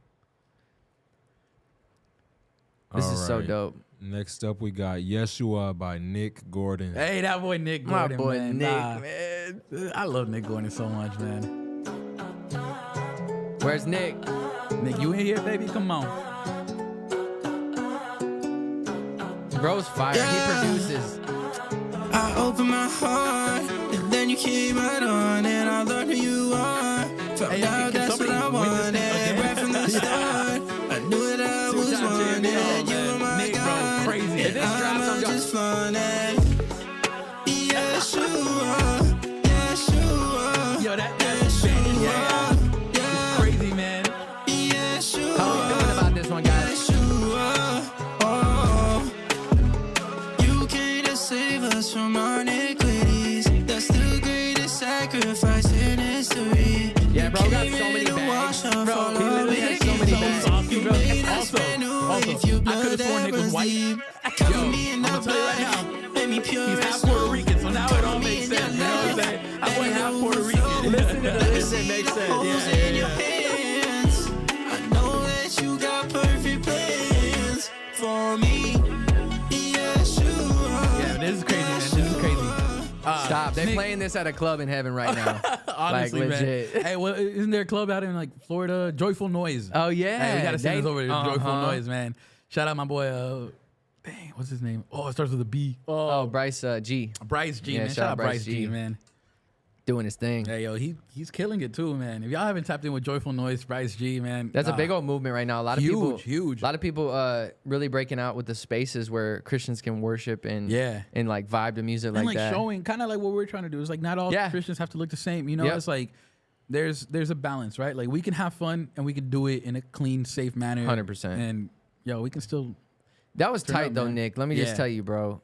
This is so dope. Next up, we got Yeshua by Nick Gordon. Hey, that boy Nick My Gordon, boy man. Nick, man. I love Nick Gordon so much, man. Where's Nick? Nick, you in here, baby? Come on. Bro's fire. He produces. I opened my heart, and then you came right on, and I learned who you are. Found out that's what I wanted right from the start. I knew that I was wanted. You were my God, crazy. and I'm just funny. Yeshua, Yeshua, Yo, that's Yeshua, it's crazy, man. Yeshua. How are we feeling about this one, guys? You came to save us from our iniquities. That's the greatest sacrifice in history. Yeah, bro, got so many bags. Bro, he literally has so many bags. Also, I could have sworn Nick was white. Yo, I'm gonna tell you right now, he's half Puerto Rican, so now it all makes sense. You know what I'm saying? I went half Puerto Rican. Listen to this, it makes sense. I know that you got perfect plans for me. Yeshua. Yeah, this is crazy, man. This is crazy. Stop. They're Nick- playing this at a club in heaven right now. Honestly, like, legit. man. Hey, well, isn't there a club out in like Florida? Joyful Noise. Oh, yeah. Hey, we gotta send this over to Joyful Uh-huh. Noise, man. Shout out my boy. Dang, what's his name? Oh, it starts with a B. Oh, Bryce G. Bryce G, Yeah, man. Shout out Bryce G, man. Doing his thing. Hey, yo, he's killing it too, man. If y'all haven't tapped in with Joyful Noise, Bryce G, man. That's a big old movement right now. A lot of people, huge. A lot of people really breaking out with the spaces where Christians can worship and and like vibe to music and like that. showing kind of like what we're trying to do. It's like not all Christians have to look the same. You know, Yep. it's like there's a balance, right? Like we can have fun and we can do it in a clean, safe manner. 100%. And yo, we can still. That was turn tight up, though, man. Nick. Let me just tell you, bro.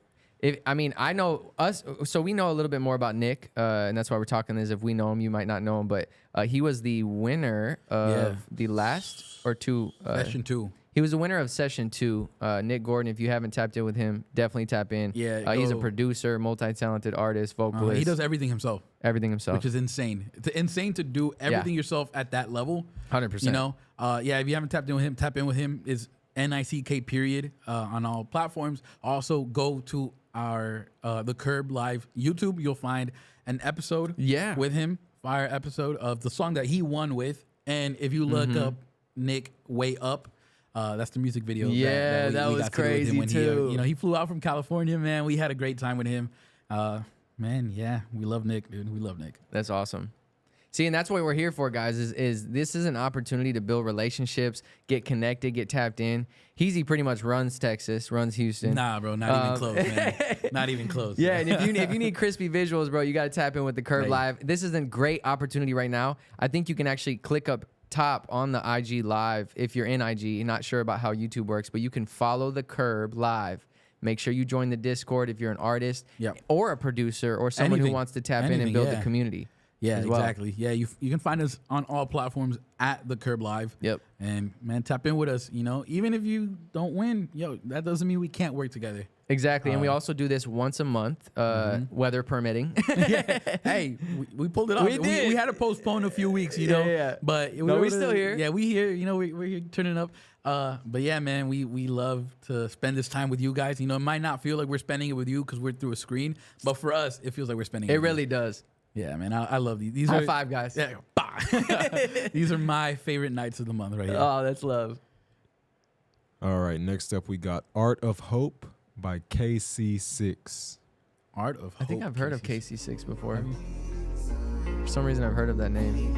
I know us, so we know a little bit more about Nick, and that's why we're talking this. If we know him, you might not know him, but he was the winner of the last or two. Session 2. He was the winner of Session 2. Nick Gordon, if you haven't tapped in with him, definitely tap in. Yeah, he's a go. producer, multi-talented artist, vocalist. He does everything himself. Everything himself. Which is insane. It's insane to do everything yourself at that level. 100%. You know? If you haven't tapped in with him, tap in with him. Is NICK period on all platforms. Also go to our the Curb Live YouTube. You'll find an episode with him, fire episode of the song that he won with. And if you look up Nick Way Up, that's the music video. Yeah, that we was got to do with him crazy when too. He flew out from California, man. We had a great time with him. Man, yeah, we love Nick, dude. We love Nick. That's awesome. See, and that's what we're here for, guys, is this is an opportunity to build relationships, get connected, get tapped in. Heezy pretty much runs Texas, runs Houston. Nah, bro, not even close, man. Not even close. Yeah, and if you need crispy visuals, bro, you got to tap in with the Curb Live. This is a great opportunity right now. I think you can actually click up top on the IG Live if you're in IG. You're not sure about how YouTube works, but you can follow the Curb Live. Make sure you join the Discord if you're an artist or a producer or someone who wants to tap in and build the community. Yeah, as well. exactly. Yeah, you can find us on all platforms at the Curb Live. Yep. And man, tap in with us. You know, even if you don't win, yo, that doesn't mean we can't work together. Exactly, and we also do this once a month, weather permitting. Hey, we pulled it off. We did. We had to postpone a few weeks, you know. Yeah. But we're still here. Yeah, we here. You know, we're here turning up. But yeah, man, we love to spend this time with you guys. You know, it might not feel like we're spending it with you because we're through a screen, but for us, it feels like we're spending it. It with really you. does. Yeah, man, I love these. These High are five, guys. Yeah, bah. These are my favorite nights of the month right here. Oh, that's love. All right, next up we got Art of Hope by KC6. Art of Hope. I think I've heard of KC6 before. For some reason, I've heard of that name.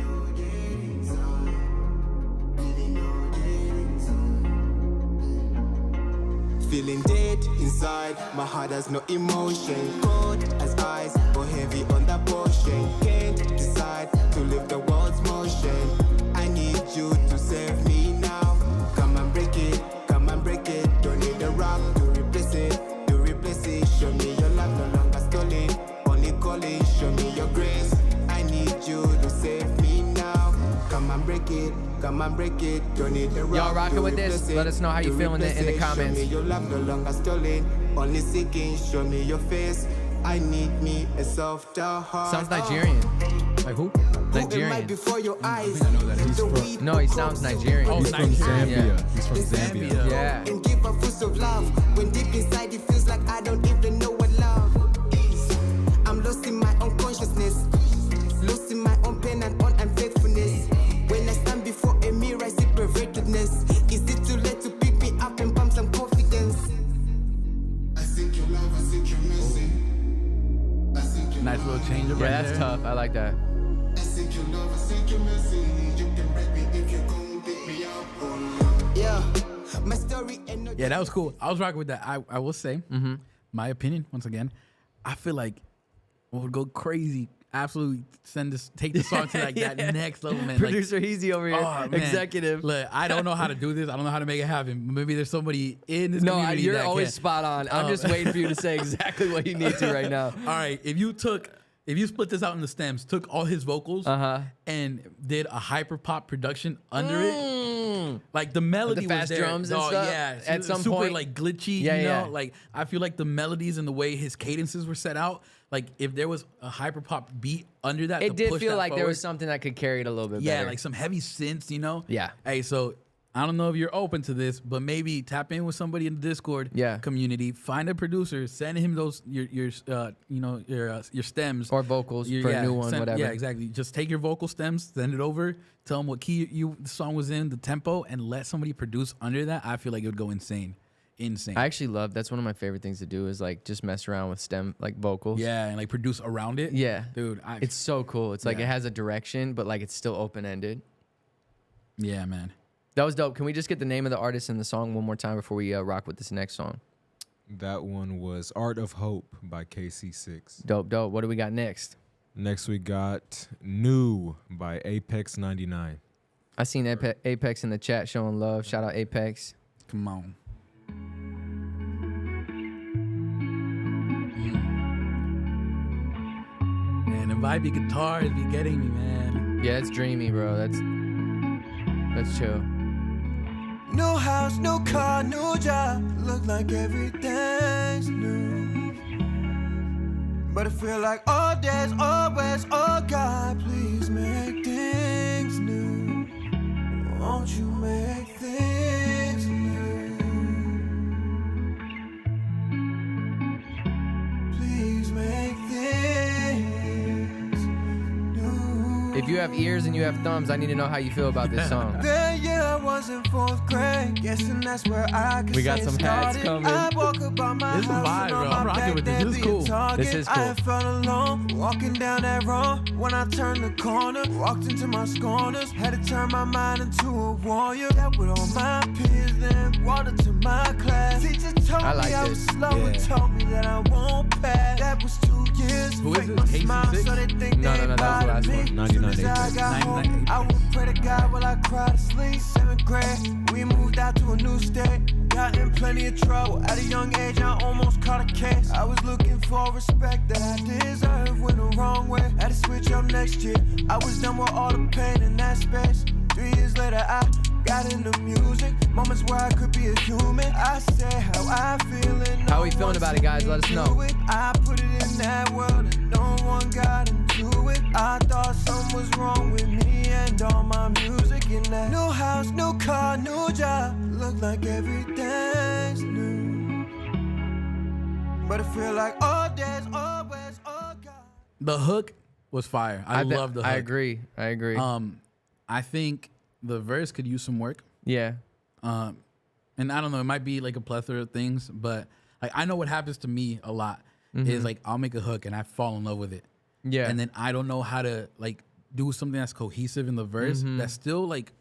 Feeling dead inside, my heart has no emotion. Cold as ice, but heavy on the potion. Can't decide to live the world's motion. I need you to save me now. Come and break it, come and break it. Don't need a rock to replace it, to replace it. Show me your love, no longer stolen. Only calling, show me your grace. I need you to save me now. Come and break it. Come and break it, don't need the rock. Y'all rocking with this? Let us know how you feeling in the comments. Show me your love, no longer stolen. Only seeking, show me your face. I need me a softer heart. Sounds Nigerian. Like who? Nigerian. Before your eyes. No, he sounds Nigerian. Oh, He's from Zambia. Yeah. He's from Zambia. Yeah. And give a fist of love. When deep inside it feels like I don't even know what love is. I'm lost in my own consciousness. Lost in my own pain and own unfaithfulness. When I stand before a mirror, I see pervertedness. Is it too late to pick me up and pump some confidence? I seek your love, I seek your mercy. I seek your Nice little change up Yeah, right that's there. tough. I like that. I seek your love, I seek your mercy. You can break me if you come pick me up. Yeah, my story and no. Yeah, that was cool. I was rocking with that. I will say, my opinion, once again, I feel like we would go crazy. Absolutely take the song to like that next level, man. Producer Heezy over here, oh, man. executive. Look, I don't know how to do this. I don't know how to make it happen. Maybe there's somebody in this No, community you're that always can. spot on. I'm just waiting for you to say exactly what you need to right now. All right, if you split this out in the stems, took all his vocals and did a hyper pop production under it, like the melody the fast was there. drums and stuff? Yeah, At some super point? like glitchy. Yeah, you know, yeah. like I feel like the melodies and the way his cadences were set out. Like if there was a hyper pop beat under that, It to did push feel that like there forward. was something that could carry it a little bit Yeah, better. like some heavy synths, you know? Yeah. Hey, so I don't know if you're open to this, but maybe tap in with somebody in the Discord community. Find a producer, send him those your stems or vocals for a new one, whatever. Yeah, exactly. Just take your vocal stems, send it over, tell them what key the song was in, the tempo, and let somebody produce under that. I feel like it would go insane. I actually love that's one of my favorite things to do is like just mess around with stem like vocals. Yeah, and like produce around it. Yeah, dude, it's so cool. It's like it has a direction, but like it's still open ended. Yeah, man. That was dope. Can we just get the name of the artist and the song one more time before we rock with this next song? That one was Art of Hope by KC6. Dope. What do we got next? Next we got New by Apex 99. I seen Apex in the chat showing love. Shout out Apex. Come on. Man, the vibey guitars be getting me, man. Yeah, it's dreamy, bro. That's chill. No house, no car, no job. Look like everything's new. But I feel like all days, always, oh God, please make things new. Won't you make things new? Please make things new. If you have ears and you have thumbs, I need to know how you feel about this song. That year I was in 4th grade, guessing that's where I could We got say some it hats started. coming. I walk about my This is house vibe, and bro. on I'm my rocking back with this. there This is being cool. target. This is I cool. had felt alone, walking down that road. When I turned the corner, walked into my scorners, had to turn my mind into a warrior. That with all my peers, then walked into my class. Teacher told I like me I was this. slow and told me that I won't pass. That was 2 years. Who is Fake this? my KC6? smile so they think No, they no, no, that was the last bothered me. one. 99 Soon as I Apex. got home, 99 I would pray to God while I cried to sleep. 7th grade, we moved out to a new state. Got in plenty of trouble. At a young age, I almost caught a case. I was looking for respect that I deserved. Went the wrong way. Had to switch up next year. I was done with all the pain in that space. 3 years later, I got into music. Moments where I could be a human. I say how I feel and How we feeling about it, guys? Let us know. I put it in that world and no one got into it. I thought something was wrong with me and all my music in that. New house, new car, new job. Look like everything's new. But I feel like all days, always, all God. The hook was fire. I love the hook. I agree. I think the verse could use some work. Yeah. And I don't know, it might be like a plethora of things, but like I know what happens to me a lot is like I'll make a hook and I fall in love with it. Yeah. And then I don't know how to like do something that's cohesive in the verse that still like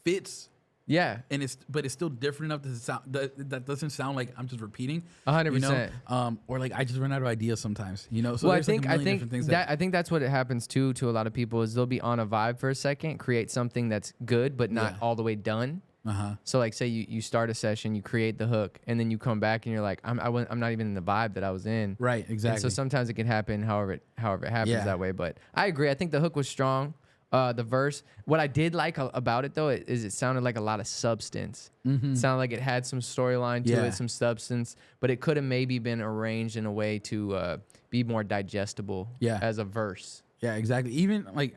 fits. Yeah. And it's still different enough to sound that doesn't sound like I'm just repeating. 100%. You know? Or like I just run out of ideas sometimes, you know? So Well, there's like a million different things I think that's what it happens to a lot of people is they'll be on a vibe for a second, create something that's good but not all the way done. So like say you start a session, you create the hook, and then you come back and you're like, I'm not even in the vibe that I was in. Right, exactly. And so sometimes it can happen however it happens that way. But I agree. I think the hook was strong. The verse. What I did like about it though is it sounded like a lot of substance. It sounded like it had some storyline to it, some substance, but it could have maybe been arranged in a way to be more digestible as a verse. Yeah, exactly. Even like,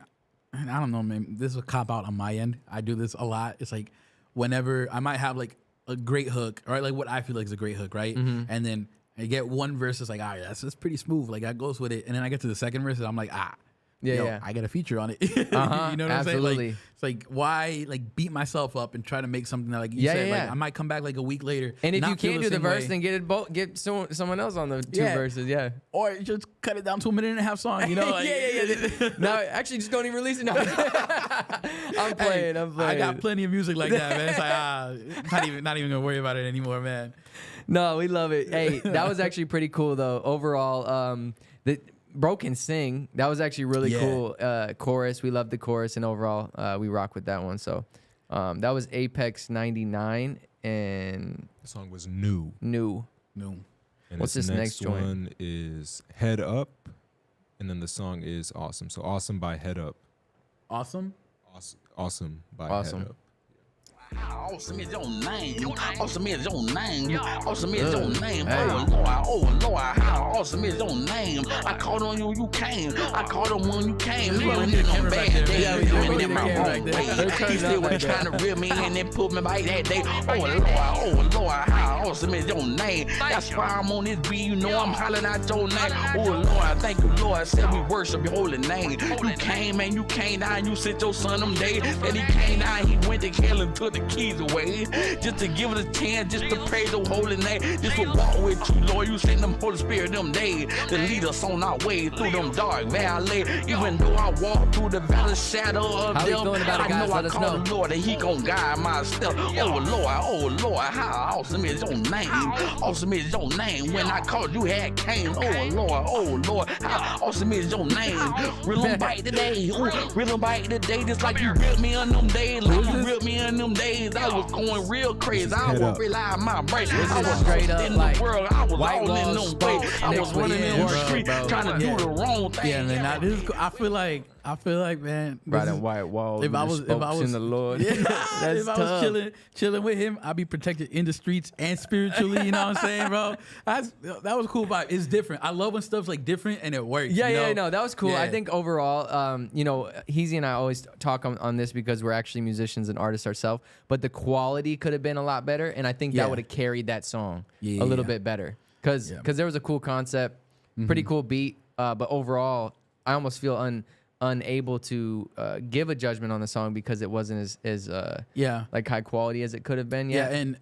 I don't know, man, this is a cop out on my end. I do this a lot. It's like whenever I might have like a great hook, or like what I feel like is a great hook, right? And then I get one verse that's like, all right, that's pretty smooth. Like that goes with it. And then I get to the second verse and I'm like, I got a feature on it. You know what I'm saying? Like, it's like, why like beat myself up and try to make something that like you said, like I might come back like a week later. And if not you can't feel do the verse, way. then get someone else on the two verses, Or just cut it down to a 1.5-minute song, you know? Like, No, actually, just don't even release it now. I'm playing. I got plenty of music like that, man. It's like, not even gonna worry about it anymore, man. No, we love it. Hey, that was actually pretty cool though. Overall, the Bro Can Sing, that was actually really cool. Chorus, we love the chorus, and overall, we rock with that one. So that was Apex 99, and the song was New. And What's this next joint? One is Head Up, and then the song is Awesome. So Awesome by Head Up. Awesome? Awesome by Head Up. Awesome is your name. Awesome is your name. Awesome is your name. Oh Lord, how awesome is your name? I called on you, you came. I called on when you came. Even in them bad days, even in my wrong way. He still was trying to reel me in and put me by that day. Oh Lord, how awesome is your name? That's why I'm on this beat. You know I'm hollering out your name. Oh Lord, thank you, Lord. Said we worship your holy name. You came and you came down. You sent your son them days. And he came down. He went to hell and took the keys away, just to give it a chance, just to praise your holy name, just to walk with you, Lord. You send them Holy Spirit them days to lead us on our way through them dark valley. Even though I walk through the valley shadow of death, I know I call the Lord and He gon' guide my step. Oh Lord, how awesome is your name? Awesome is your name. When I called, you had came. Oh Lord, how awesome is your name? Real on bite today, real on bite today, just like you ripped me on them days, like you ripped me on them days. I was going real crazy. I was rely on my brain. I was straight up in the world. I was all in them way. I was running in the street trying to do the wrong thing. Yeah, man. Now, this is, I feel like, man. Right on white walls. If I was in the Lord, if I was chilling with him, I'd be protected in the streets and spiritually. You know what I'm saying, bro? That was a cool vibe. It's different. I love when stuff's like different and it works. No, that was cool. I think overall, you know, Heezy and I always talk on this because we're actually musicians and artists ourselves. But the quality could have been a lot better, and I think that would have carried that song a little bit better. Because there was a cool concept, pretty cool beat, but overall, I almost feel unable to give a judgment on the song because it wasn't as like high quality as it could have been. Yeah, and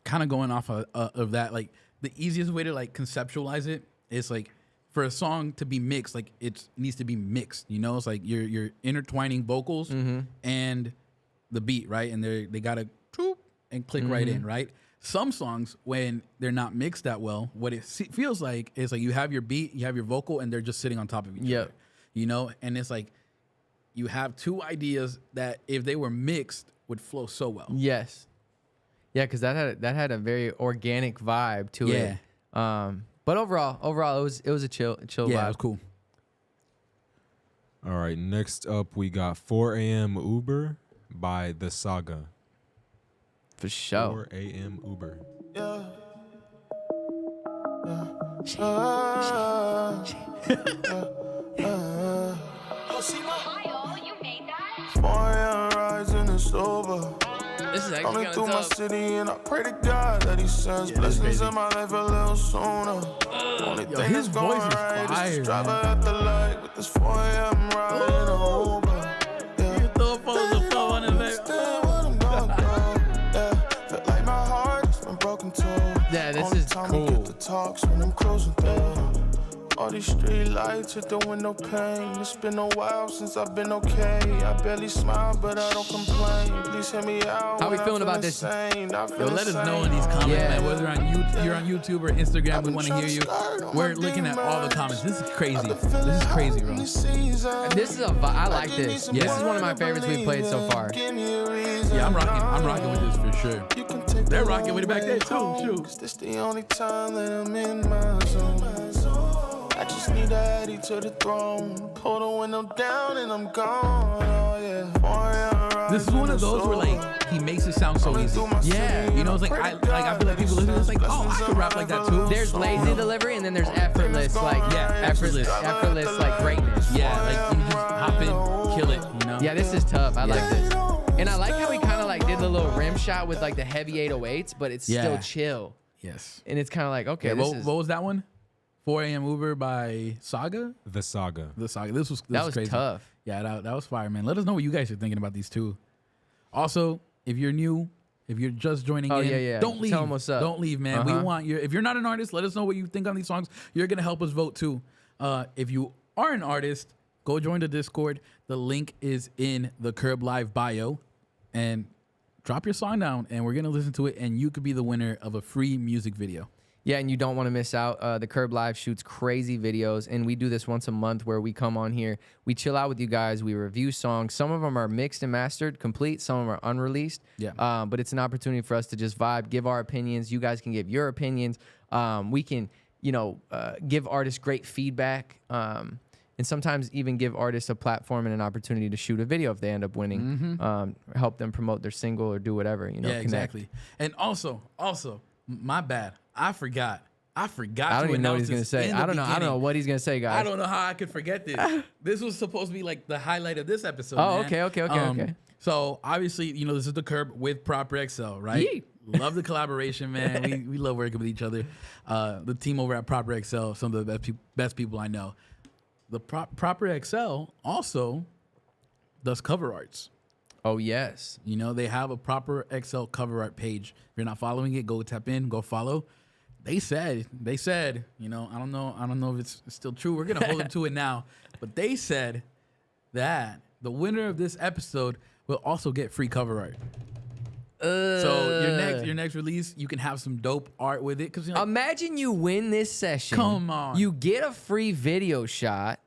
kind of going off of that, like the easiest way to like conceptualize it is like for a song to be mixed, like it needs to be mixed. You know, it's like you're intertwining vocals and the beat, right? And they gotta and click right in, right? Some songs, when they're not mixed that well, what it feels like is like you have your beat, you have your vocal, and they're just sitting on top of each other. You know, and it's like you have two ideas that if they were mixed would flow so well. Yes. Yeah, because that had a very organic vibe to it. But overall, it was a chill vibe. Yeah, it was cool. All right, next up we got 4 a.m. Uber by The Saga. For sure. 4 a.m. Uber. Yeah. Rising and sober. This is actually Coming kind through of my tough. city and I pray to God that He sends blessings in my life a little sooner. Only Yo, thing his that's going voice is right fire, is this driver man. at the light with this 4 a.m. riding in a Uber. Yeah. Throw a photo of the flow on his Understand what I'm going through. Yeah. Feel like my heart has been broken too. Yeah, this Only is time cool. I get the talks when I'm cruising through. All these street lights hit the window pane. It's been a while since I've been okay. I barely smile, but I don't complain. Please hear me out. How we when I feeling feel about this? insane. I Yo, feel let us know in insane. these comments, Yeah. man. Whether you're on YouTube or Instagram, we want to hear you. We're looking at all the comments. This is crazy. This is crazy, bro. This is I like this. Yeah. This is one of my favorites we've played so far. Yeah, I'm rocking with this for sure. They're rocking with it back there too. Shoot. This the only time that I'm in my zone. I just need a Eddie to the throne. Pull the window down and I'm gone. Oh yeah. This is one of those where like he makes it sound so easy. Yeah. You know, it's like I feel like people listen to this like, oh, I could rap like that too. There's lazy delivery and then there's effortless, like effortless like greatness. Yeah, like you just hop in, kill it. You know. Yeah, this is tough. I like this, and I like how he kind of like did the little rim shot with like the heavy 808s, but it's still chill. Yes. And it's kind of like okay, Yeah, this what, is what was that one? 4 a.m. Uber by Saga. The Saga. The Saga. This was crazy. tough. Yeah, that was fire, man. Let us know what you guys are thinking about these two. Also, if you're new, if you're just joining in, yeah. don't leave. Tell 'em what's up. Don't leave, man. We want your. If you're not an artist, let us know what you think on these songs. You're gonna help us vote too. If you are an artist, go join the Discord. The link is in the Curb Live bio, and drop your song down, and we're gonna listen to it, and you could be the winner of a free music video. Yeah, and you don't want to miss out. The Curb Live shoots crazy videos, and we do this once a month where we come on here, we chill out with you guys, we review songs. Some of them are mixed and mastered, complete. Some of them are unreleased. Yeah. But it's an opportunity for us to just vibe, give our opinions. You guys can give your opinions. We can, give artists great feedback. And sometimes even give artists a platform and an opportunity to shoot a video if they end up winning. Help them promote their single or do whatever. Yeah, connect. exactly. And also, my bad. I forgot. I don't even know what he's gonna say. I don't know what he's gonna say, guys. I don't know how I could forget this. This was supposed to be like the highlight of this episode. Oh, man. okay. So obviously, this is the Curb with Proper XL, right? Yee. Love the collaboration, man. we love working with each other. The team over at Proper XL, some of the best people I know. The Proper XL also does cover arts. Oh yes. They have a Proper XL cover art page. If you're not following it, go tap in, go follow. They said, I don't know if it's still true. We're gonna hold them to it now, but they said that the winner of this episode will also get free cover art. So your next release, you can have some dope art with it. Cause imagine you win this session. Come on. You get a free video shot.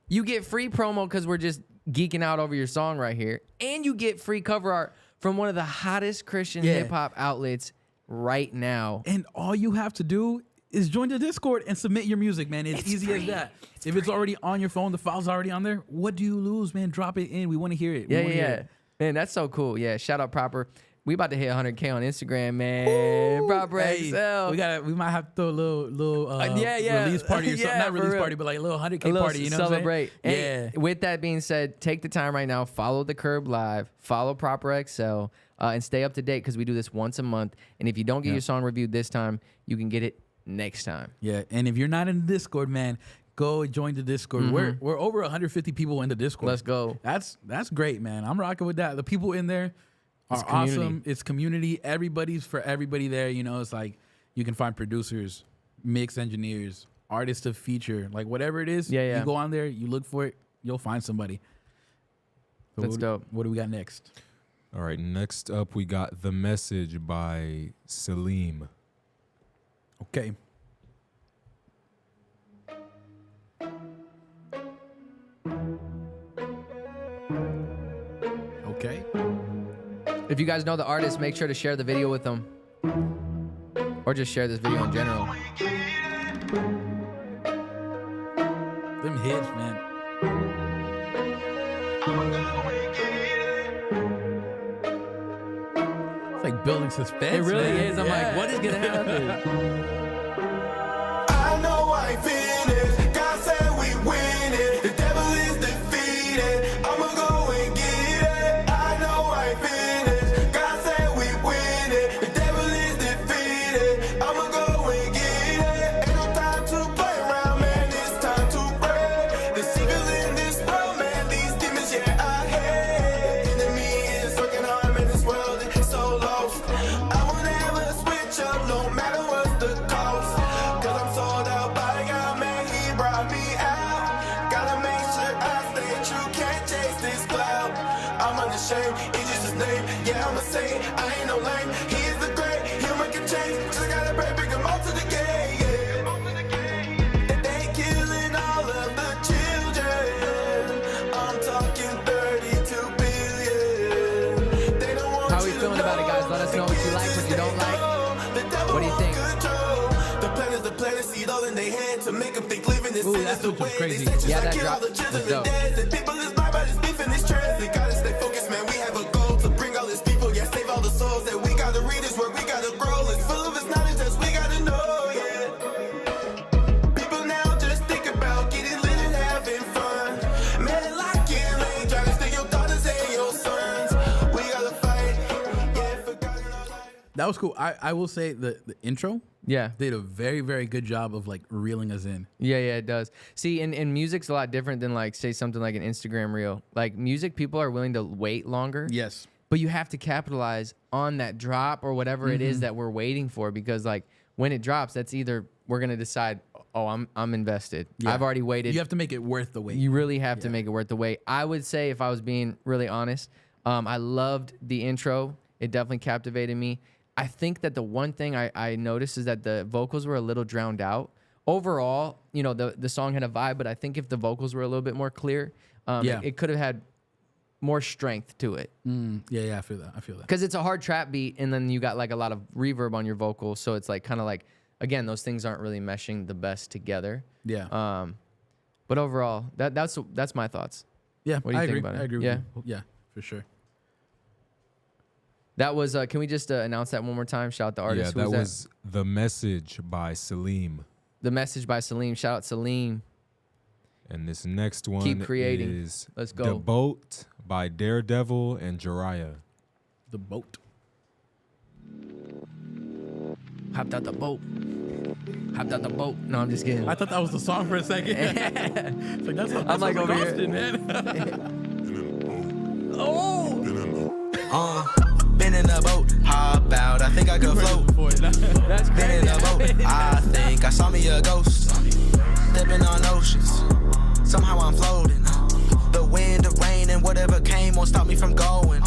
You get free promo because we're just geeking out over your song right here, and you get free cover art from one of the hottest Christian hip hop outlets right now. And all you have to do is join the Discord and submit your music, man. It's easy free. as that. If it's already on your phone, the file's already on there. What do you lose, man? Drop it in. We want to hear it. Yeah. Man, that's so cool. Yeah, shout out Proper. We about to hit 100K on Instagram, man. Proper XL. We might have to throw a little release party or something. Not release party, but like a little 100K party. You know celebrate. What I'm saying? And with that being said, take the time right now. Follow the Curb Live. Follow Proper XL. And stay up to date because we do this once a month. And if you don't get your song reviewed this time, you can get it next time. Yeah. And if you're not in the Discord, man, go join the Discord. We're over 150 people in the Discord. Let's go. That's great, man. I'm rocking with that. The people in there are awesome. It's community. Everybody's for everybody there. It's like you can find producers, mix engineers, artists to feature, like whatever it is. Yeah. You go on there, you look for it, you'll find somebody. So That's dope. What do we got next? All right, next up we got The Message by Salim. Okay. Okay. If you guys know the artist, make sure to share the video with them. Or just share this video in general. Them hits, man. It's like building suspense. It really man. is. I'm like, what is gonna happen? I know I finished. God said we win it. The devil is defeated. I'ma go and get it. I know I finished. God said we win it. The devil is defeated. I'ma go and get it. Ain't no time to play around, man. It's time to break. There's evil in this world, man. These demons, yeah, I hate. Enemy is working hard, man. This world is so lost. I will never switch up, no matter what the cost. Cause I'm sold out by God, man, he brought me out. Gotta make sure I stay true, can't chase this cloud. I'm unashamed, it's just his name. Yeah, I'm a saint, I ain't no lame. He is the great, he'll make a change. Just gotta pray, bring him out to the gate, yeah. And they killing all of the children. I'm talking 32 billion. They don't want How are we you to feeling about it, guys? Let us know what you like, what you don't like. What do you think? The planet seed all in their hand to make them think living is Ooh, sin that is the switch was way. crazy. They say Yeah, just that kill all drop the was children dope. and dead. And people is blind by this beef and this trend. They gotta stay focused, man. We have a goal to bring all these people, yeah, save all the souls that we gotta read is where we gotta grow. It's full of its knowledge that we gotta know, yeah. People now just think about getting lit and having fun. Man, like it ain't trying to steal your daughters and your sons. We gotta fight, yeah, forgotten our life. That was cool. I will say the intro Yeah. did a very, very good job of like reeling us in. Yeah, it does. See, and music's a lot different than like say something like an Instagram reel. Like music, people are willing to wait longer. Yes. But you have to capitalize on that drop or whatever it is that we're waiting for, because like when it drops, that's either we're gonna decide, oh, I'm invested. Yeah. I've already waited. You have to make it worth the wait. You really have to make it worth the wait. I would say, if I was being really honest, I loved the intro. It definitely captivated me. I think that the one thing I noticed is that the vocals were a little drowned out. Overall, you know, the song had a vibe, but I think if the vocals were a little bit more clear, it could have had more strength to it. Yeah, I feel that. Because it's a hard trap beat, and then you got like a lot of reverb on your vocals, so it's like kind of like, again, those things aren't really meshing the best together. Yeah. But overall, that's my thoughts. Yeah, What do you I think agree. about it? I agree Yeah. with you. Yeah, for sure. That was. Can we just announce that one more time? Shout out the artist. Yeah, Who that was The Message by Salim. The Message by Salim. Shout out Salim. And this next one Keep creating. is Let's go. The Boat by Daredevil and Jiraiya. The Boat. Hopped out the boat. Hopped out the boat. No, I'm just kidding. I thought that was the song for a second. It's like, that's I'm like over here. Austin, man. Been in a boat, hop out, I think I could float. That's Been in a boat, I think I saw me a ghost. Stepping on oceans, somehow I'm floating. The wind, the rain, and whatever came won't stop me from going.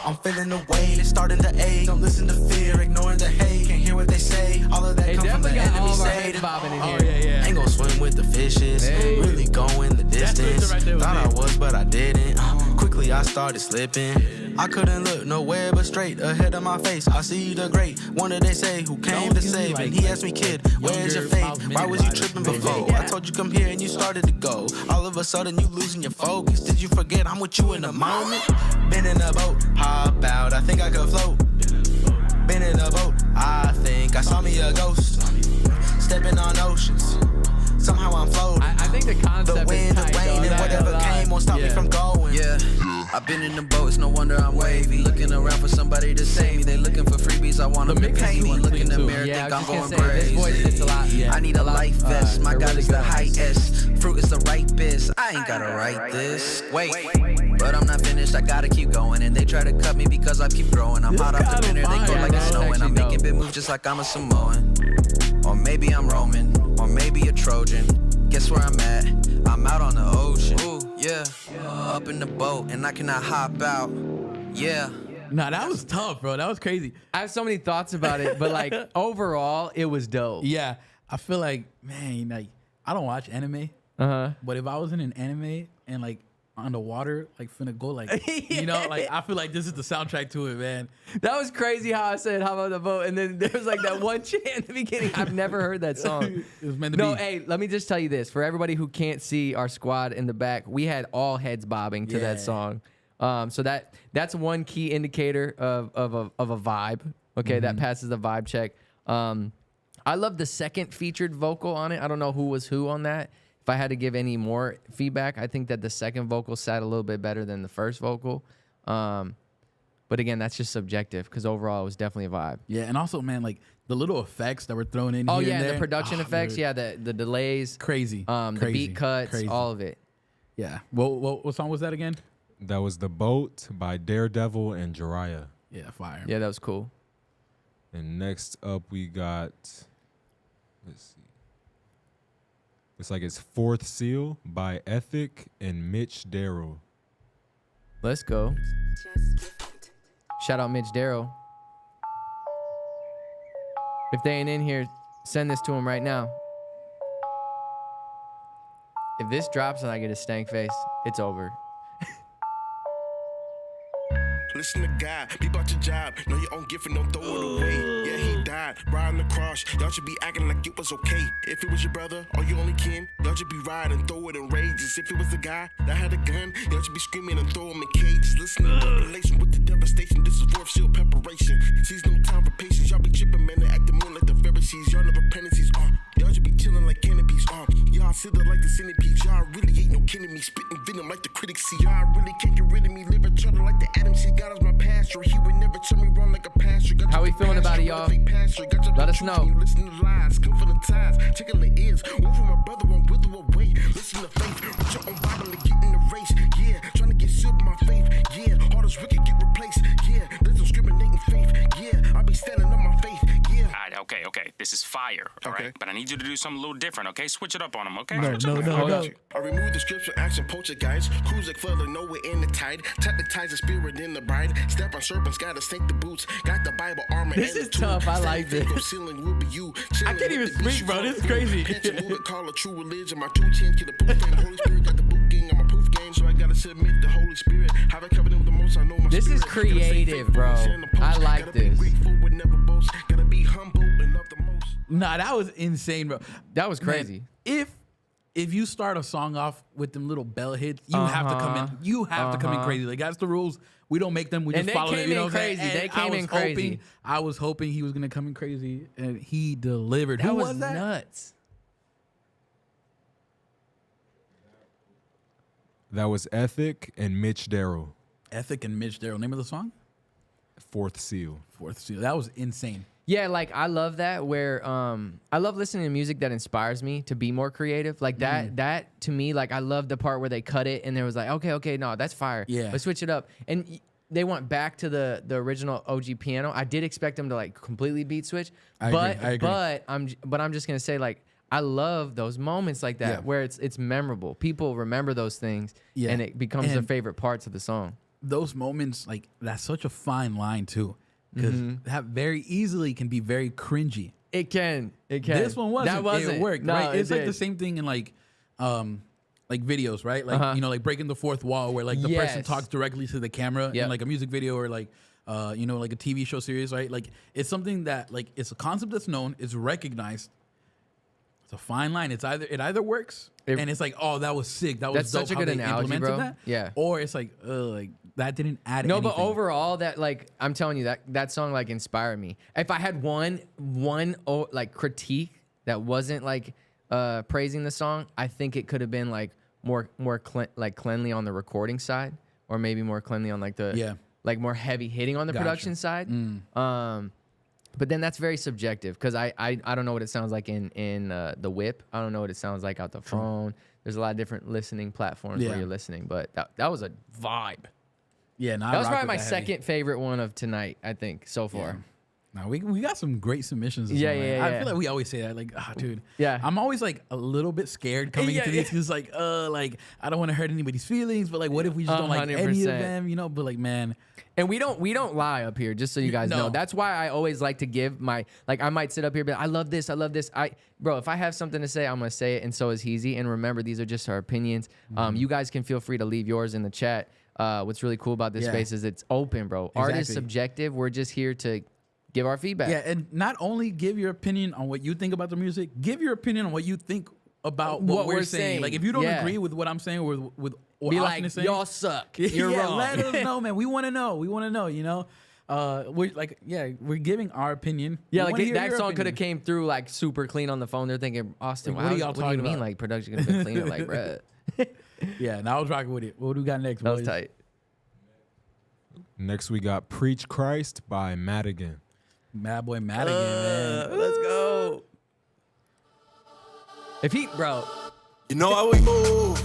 I'm feeling the weight, it's starting to ache. Don't listen to fear, ignoring the hate. Can't hear what they say, all of that They come from the definitely got all enemy of our side. heads bobbing in Oh, here. yeah. Ain't gon' swim with the fishes, really going the distance. right there with Thought I me. was, but I didn't. Quickly I started slipping. I couldn't look nowhere but straight ahead of my face. I see the great one that they say who came to save me. He asked me, kid, where's your faith? Why was you tripping before? I told you come here and you started to go. All of a sudden you losing your focus. Did you forget I'm with you in the moment? Been in a boat, hop out, I think I could float. Been in a boat, I think I saw me a ghost. Stepping on oceans, somehow I'm floating. I think the concept The wind, is the tight, rain, though. and whatever came won't stop me from going. Yeah, I've been in the boats, no wonder I'm wavy. Looking around for somebody to save me. They looking for freebies, I want them to pay me. Look in the mirror, Yeah, think I I'm was going just gonna say, this voice crazy. fits a lot. I need a life vest, my they're God really is the good ones. highest. Fruit is the ripest, I ain't gotta write this. Wait, but I'm not finished, I gotta keep going. And they try to cut me because I keep growing. I'm hot off the printer, they go fire, like it's bro. snowing. I'm Actually making big moves just like I'm a Samoan. Or maybe I'm Roman, or maybe a Trojan. Guess where I'm at? I'm out on the ocean. Ooh, yeah. Up in the boat, and I cannot hop out. Yeah. Nah, that was tough, bro. That was crazy. I have so many thoughts about it, but like overall, it was dope. Yeah, I feel like, man, like I don't watch anime, but if I was in an anime and like on the water, like finna go, like you know, like I feel like this is the soundtrack to it, man. That was crazy how I said, how about the boat? And then there was like that one chant in the beginning. I've never heard that song. It was meant to No, be. hey, let me just tell you this. For everybody who can't see our squad in the back, we had all heads bobbing to that Yeah. song. So that's one key indicator of a vibe. Okay, that passes the vibe check. I love the second featured vocal on it. I don't know who was who on that. If I had to give any more feedback, I think that the second vocal sat a little bit better than the first vocal. But again, that's just subjective because overall it was definitely a vibe. Yeah, and also, man, like the little effects that were thrown in. Oh here yeah, and the there. production effects. Dude. Yeah, the delays. Crazy. The beat cuts. All of it. Yeah. What song was that again? That was The Boat by Daredevil and Jiraiya. Yeah, fire. Yeah, that was cool. And next up we got, let's see. It's like it's Fourth Seal by Ethic and Mitch Darrow. Let's go. Shout out Mitch Darrow. If they ain't in here, send this to him right now. If this drops and I get a stank face, it's over. Listen to God, be about your job. Know your own gift and don't throw it away. Yeah, he died, riding the cross. Y'all should be acting like it was okay. If it was your brother or your only kin, y'all should be riding and throw it in rages. If it was the guy that had a gun, y'all should be screaming and throw him in cages. Listen to the relation with the devastation. This is Fourth Seal preparation. Sees no time for patience. Y'all be tripping, man, and acting more like the Pharisees. Y'all never penances. Y'all should be chilling like canopies. Y'all sit there like the centipedes. Y'all really ain't no kidding me. Spitting venom like the critics see. Y'all really can't get rid of me. Live each other like the Adam see. God is my pastor. He would never tell me wrong like a pastor. How we feeling about it, y'all? Let us know. You listen to lies, come for the ties, tickle the ears. One from my brother, one wither away. Listen to faith, reach your own Bible and get in the race. Yeah, trying to get sealed by my faith. Yeah, all this wicked get replaced. Yeah, there's discriminating faith. Yeah, I'll be standing on my faith. Yeah. Okay. This is fire. All right, but I need you to do something a little different. Okay, switch it up on them. Okay. No. I remove the scripture, action, poacher guys. Cruise like further, nowhere in the tide. Tap the ties, the spirit in the bride. Step on serpents, gotta stink the boots. Got the Bible armor. This and is the tool. tough. I like this. Ceiling will be you. I can't even speak, bro. This is crazy. Call a true religion. My 2 chin to the proof thing. The Holy Spirit got the boot gang. I'm a proof game, so I gotta submit the Holy Spirit. Have I covered with the most? I know my This spirit. is creative, bro. I like this. Gotta be humble and love the most. Nah, that was insane, bro. That was crazy. Man, if you start a song off with them little bell hits, you have to come in. You have to come in crazy. Like that's the rules. We don't make them. We just follow them. You know what I'm saying? They came in crazy. I was hoping he was gonna come in crazy, and he delivered. That Who was that? nuts. That was Ethic and Mitch Darrow. Ethic and Mitch Darrow. Name of the song? Fourth Seal. Fourth Seal. That was insane. Yeah, like I love that where I love listening to music that inspires me to be more creative. Like that to me, like I love the part where they cut it and there was like, okay, no, that's fire. Yeah. Let's switch it up. And they went back to the original OG piano. I did expect them to like completely beat switch. I agree. But I'm just gonna say like I love those moments like that where it's memorable. People remember those things and it becomes their favorite parts of the song. Those moments, like that's such a fine line too. Because that very easily can be very cringy. It can. This one wasn't. That wasn't. It worked, No, right? It's it like did. the same thing in like videos, right? Like you know, like breaking the fourth wall, where like the person talks directly to the camera in like a music video or like you know, like a TV show series, right? Like it's something that like it's a concept that's known, it's recognized. It's a fine line. It either works and it's like, oh, that was sick. That was such dope a good how they analogy, implemented bro. that. Yeah. Or it's like that didn't add No, anything. but overall, that like I'm telling you that song like inspired me. If I had one like critique that wasn't like praising the song, I think it could have been like more cleanly on the recording side, or maybe more cleanly on like the like more heavy hitting on the production side. But then that's very subjective because I don't know what it sounds like in the whip. I don't know what it sounds like out the phone. There's a lot of different listening platforms where you're listening, but that was a vibe. Yeah, that was probably my second favorite one of tonight, I think, so far. Yeah. Now we got some great submissions. Yeah. I feel like we always say that, like, dude. Yeah. I'm always like a little bit scared coming into these because like I don't want to hurt anybody's feelings, but like, what if we just don't like any of them, you know? But like, man. And we don't lie up here, just so you guys know. That's why I always like to give my I might sit up here and be like, I love this. Bro, if I have something to say, I'm gonna say it, and so is Heezy. And remember, these are just our opinions. You guys can feel free to leave yours in the chat. What's really cool about this space is it's open, bro. Exactly. Art is subjective. We're just here to give our feedback. Yeah, and not only give your opinion on what you think about the music, give your opinion on what you think about what we're saying. Like if you don't agree with what I'm saying or what Be Austin like, is saying. y'all suck. You're yeah, wrong. let us know, man. We want to know. We want to know. You know, we're giving our opinion. Yeah, We like wanna hear that your song could opinion. have came through like super clean on the phone. They're thinking, Austin, Like, what are y'all what do talking you mean about? like production could have been cleaner? Like, bruh. Yeah, now I was rocking with it. What do we got next? That was boys? tight. Next we got Preach Christ by Madigan. Mad Boy Madigan, man. Let's go. If he, bro. You know how we move.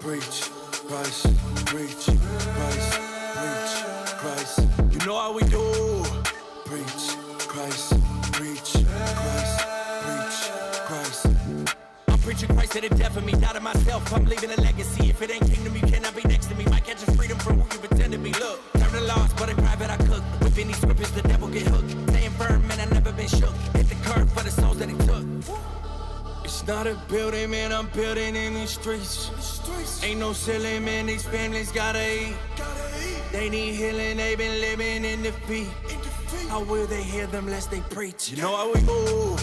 Preach Christ, preach Christ, preach Christ. You know how we do. Preach Christ, preach Christ, preach Christ. I'm preaching Christ to the death of me, die to myself. I'm leaving a legacy. If it ain't kingdom, you cannot be next to me. Might catch a freedom from who you pretend to be. Look, turn the lost, but in private I cook. Within these scriptures, the devil get hooked. Staying firm, man, I never been shook. Hit the curve for the souls that he took. It's not a building, man, I'm building in these streets. Ain't no ceiling, man, these families gotta eat. They need healing, they been living in defeat. How will they hear them lest they preach? You know how we move.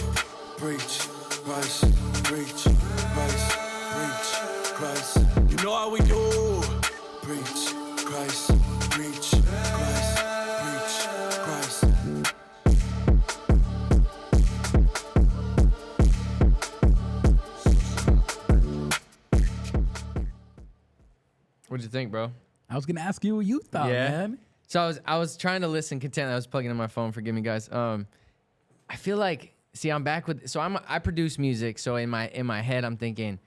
Preach Christ, preach Christ, preach Christ. You know how we do. Preach Christ, preach Christ, preach Christ. What'd you think, bro? I was gonna ask you what you thought, man. So I was trying to listen content. I was plugging in my phone. Forgive me, guys. I feel like, see, I'm back with. So I produce music. So in my head, I'm thinking,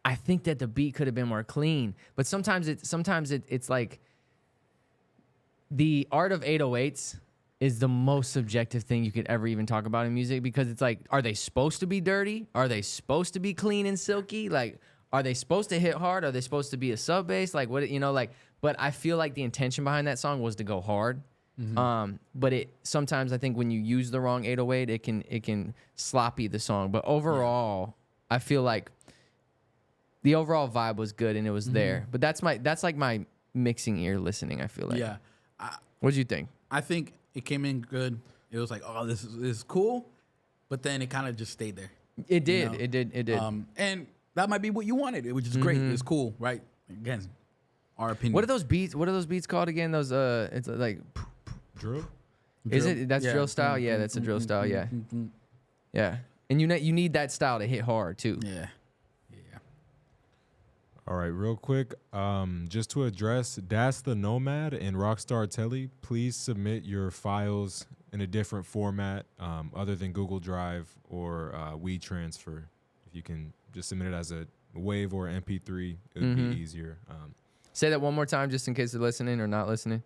I think that the beat could have been more clean. But sometimes it's like the art of 808s is the most subjective thing you could ever even talk about in music, because it's like, are they supposed to be dirty? Are they supposed to be clean and silky? Like, are they supposed to hit hard? Are they supposed to be a sub bass? Like, what, you know, like, but I feel like the intention behind that song was to go hard. But it sometimes, I think when you use the wrong 808, it can sloppy the song. But overall, I feel like the overall vibe was good and it was there. But that's like my mixing ear listening, I feel like. Yeah. What'd you think? I think it came in good. It was like, oh, this is cool. But then it kind of just stayed there. It did. You know? It did. And that might be what you wanted, which is great. It's cool, right? Again, our opinion. What are those beats? What are those beats called again? Those it's like drill. Is it? That's Yeah. drill style. Yeah, that's a drill style. Yeah, yeah. And you need that style to hit hard too. Yeah. All right, real quick, just to address Das the Nomad and Rockstar Telly, please submit your files in a different format other than Google Drive or WeTransfer. If you can just submit it as a WAV or MP3, it would be easier. Say that one more time, just in case they're listening or not listening.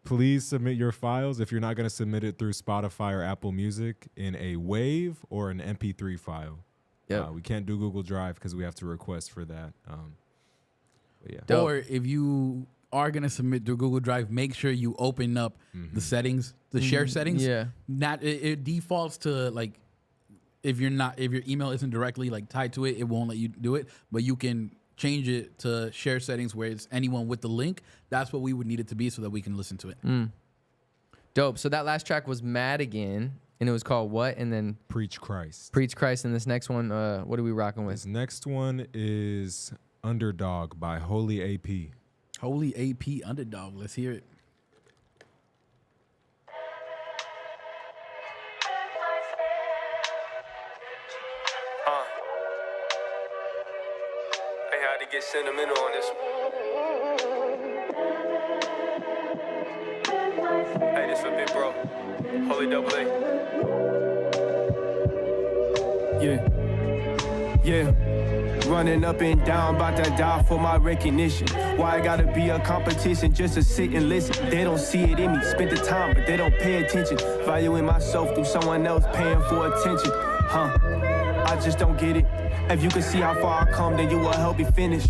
Please submit your files if you're not going to submit it through Spotify or Apple Music in a WAV or an MP3 file. Yeah, we can't do Google Drive because we have to request for that. But yeah. Or if you are gonna submit through Google Drive, make sure you open up the settings, the share settings. Yeah. Not it defaults to like if your email isn't directly like tied to it, it won't let you do it. But you can change it to share settings where it's anyone with the link. That's what we would need it to be so that we can listen to it. Dope. So that last track was Madigan. And it was called what? And then Preach Christ. Preach Christ. And this next one, what are we rocking with? This next one is Underdog by Holy AP. Holy AP Underdog. Let's hear it. I had to get sentimental on this one. Hey, this for Big Bro. Holy double A. Yeah. Running up and down, about to die for my recognition. Why I gotta be a competition just to sit and listen? They don't see it in me, spent the time, but they don't pay attention. Valuing myself through someone else paying for attention. I just don't get it. If you can see how far I come, then you will help me finish.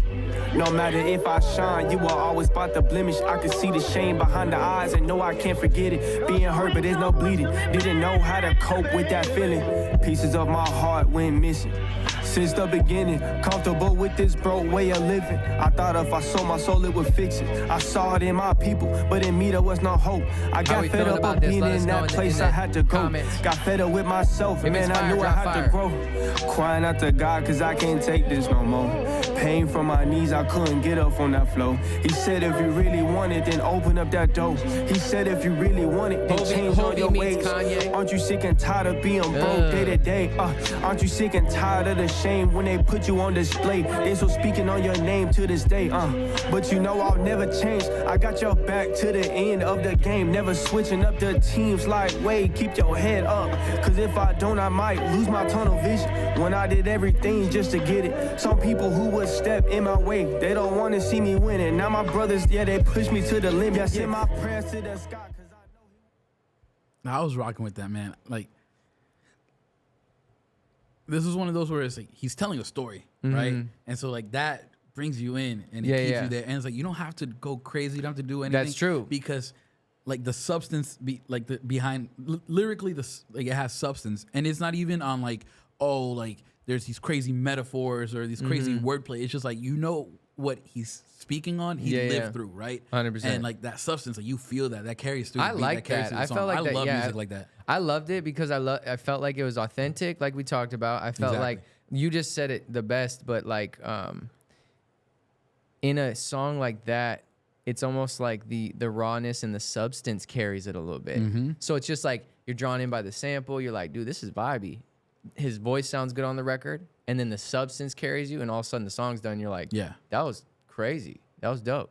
No matter if I shine, you will always spot the blemish. I can see the shame behind the eyes and know I can't forget it. Being hurt, but there's no bleeding. Didn't know how to cope with that feeling. Pieces of my heart went missing. Since the beginning, comfortable with this broke way of living. I thought if I sold my soul, it would fix it. I saw it in my people, but in me there was no hope. I got fed up of being in that place I had to go. Got fed up with myself, man, I knew I had to grow. Crying out to God, cause I can't take this no more. pain from my knees, I couldn't get up on that floor. He said if you really want it, then open up that door. He said if you really want it, then change all your ways. Aren't you sick and tired of being broke day to day? Aren't you sick and tired of the shame when they put you on display? They still speaking on your name to this day, but you know I'll never change. I got your back to the end of the game, never switching up the teams like Wade. Keep your head up, cause if I don't, I might lose my tunnel vision. When I did everything just to get it. Some people who would step in my way, they don't want to see me winning. Now my brothers, yeah, they push me to the limit. I send my prayers to the sky. I was rocking with that, man. Like, this is one of those where it's like he's telling a story, right? And so like that brings you in and it keeps you there. And it's like you don't have to go crazy, you don't have to do anything. That's true. Because like the substance behind lyrically like it has substance. And it's not even on like, oh, like there's these crazy metaphors or these crazy wordplay. It's just like what he's speaking on, he lived through, right? 100%. And like that substance, like you feel that carries through. I like that. I felt like I love music like that. I loved it because I felt like it was authentic, like we talked about. I felt like you just said it the best, but like in a song like that, it's almost like the rawness and the substance carries it a little bit. So it's just like you're drawn in by the sample. You're like, dude, this is vibey. His voice sounds good on the record, and then the substance carries you, and all of a sudden the song's done. You're like, yeah, that was crazy. That was dope.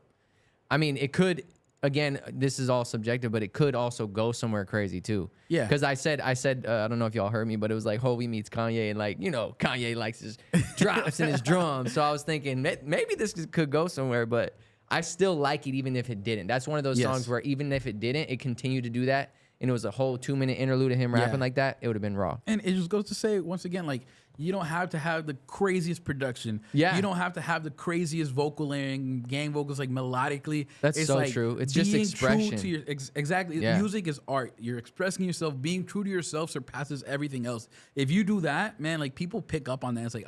I mean, it could, again, this is all subjective, but it could also go somewhere crazy too. Yeah. Because I said, I don't know if y'all heard me, but it was like Hovey meets Kanye, and like, you know, Kanye likes his drops and his drums. So I was thinking maybe this could go somewhere, but I still like it even if it didn't. That's one of those songs where even if it didn't, it continued to do that. And it was a whole 2-minute interlude of him rapping like that, it would have been raw. And it just goes to say, once again, like, you don't have to have the craziest production. Yeah. You don't have to have the craziest vocal and gang vocals, like, melodically. That's it's so like true. It's just expression. True to your, exactly. Yeah. Music is art. You're expressing yourself. Being true to yourself surpasses everything else. If you do that, man, like, people pick up on that. It's like,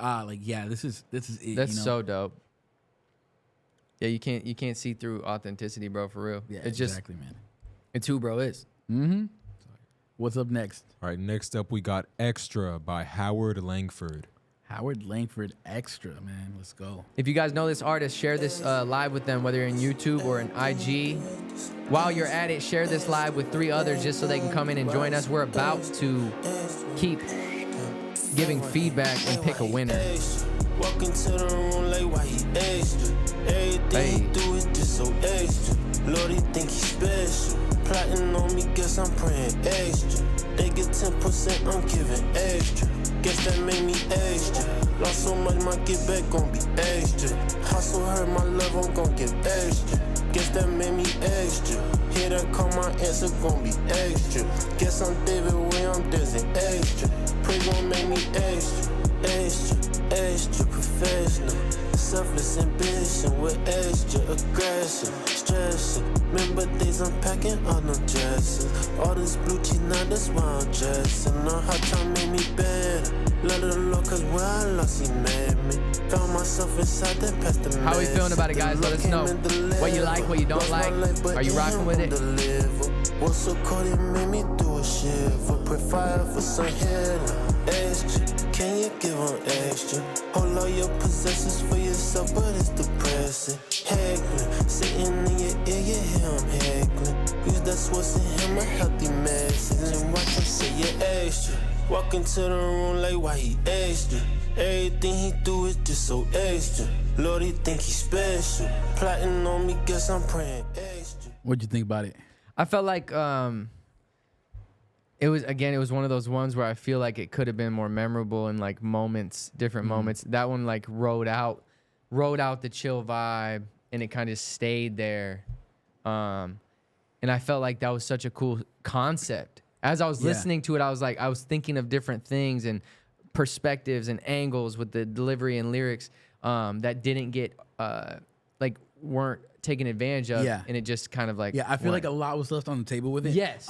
this is it. That's so dope. Yeah, you can't see through authenticity, bro, for real. Yeah, it's exactly, man. It's who bro is. What's up next? All right, next up we got Extra by Howard Langford. Howard Langford, Extra, man. Let's go. If you guys know this artist, share this live with them, whether you're in YouTube or in IG. While you're at it, share this live with 3 others just so they can come in and join us. We're about to keep giving feedback and pick a winner. Walk into the room like why he extra. Everything he do is just so extra. Lord, he think he's special. Plotting on me, guess I'm praying extra. They get 10%, I'm giving extra. Guess that made me extra. Lost so much, my get back gon' be extra. Hustle hurt my love, I'm gon' give extra. Guess that made me extra. Hear that call, my answer gon' be extra. Guess I'm David Williams, there's an extra. Pray gon' make me extra. Extra professional. Selfless ambition with extra aggression. Stressing. Remember days I'm packing all them dresses. All this blue cheese, now that's why I'm dressing. Know how time made me better. Love the Lord, cause where I lost, he made me. Found myself inside that past the How are we feeling about it, guys? Let us know what you like, what you don't like. Are you rocking with it? What's so cold, it made me do a shiver. Pray fire for some healing. Extra, can you give them extra? Hold all your possessions for yourself, but it's depressing. Heckling, sitting in your ear, you hear him heckling. Use that what's in him, a healthy message. And watch him say you're extra. Walk into the room like why he extra. Everything he do is just so extra. Lord, he think he's special. Plotting on me, guess I'm praying extra. What'd you think about it? I felt like it was one of those ones where I feel like it could have been more memorable in like moments, different moments. That one like rode out the chill vibe, and it kind of stayed there. And I felt like that was such a cool concept. As I was listening to it, I was thinking of different things and perspectives and angles with the delivery and lyrics that didn't get weren't taken advantage of. Yeah. And it just kind of like I feel like a lot was left on the table with it. Yes.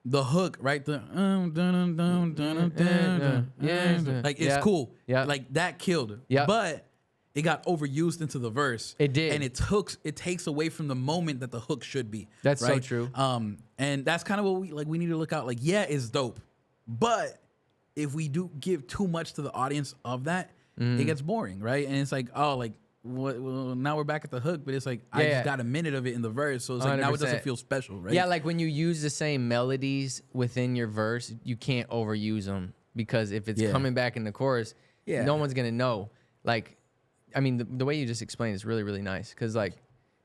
The hook, right? Like it's cool. Yeah. Like that killed. Yeah. But it got overused into the verse. It did. And it takes away from the moment that the hook should be. That's right? so true. And that's kind of what we need to look out. Like, yeah, it's dope. But if we do give too much to the audience of that, it gets boring, right? And it's like, oh, like what? Well, now we're back at the hook, but it's like I just got a minute of it in the verse, so it's like now it doesn't feel special, right? Yeah, like when you use the same melodies within your verse, you can't overuse them because if it's coming back in the chorus, no one's gonna know. Like, I mean, the way you just explained is really, really nice because like.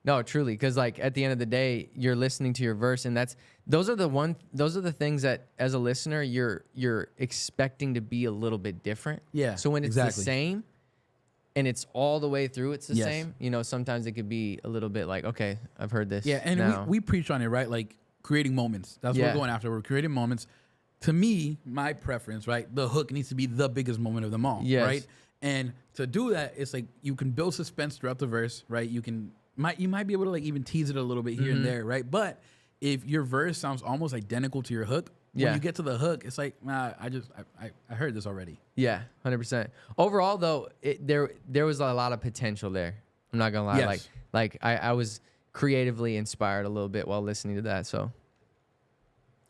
No, truly, because like at the end of the day, you're listening to your verse, and those are the things that as a listener you're expecting to be a little bit different. Yeah. So when it's the same, and it's all the way through, it's the same. You know, sometimes it could be a little bit like, okay, I've heard this. Yeah, and we preach on it, right? Like creating moments. That's what we're going after. We're creating moments. To me, my preference, right? The hook needs to be the biggest moment of them all, right? And to do that, it's like you can build suspense throughout the verse, right? You might be able to like even tease it a little bit here and there, right? But if your verse sounds almost identical to your hook, when you get to the hook, it's like, nah, I heard this already. Yeah, 100%. Overall, though, there was a lot of potential there. I'm not gonna lie. Yes. Like I was creatively inspired a little bit while listening to that. So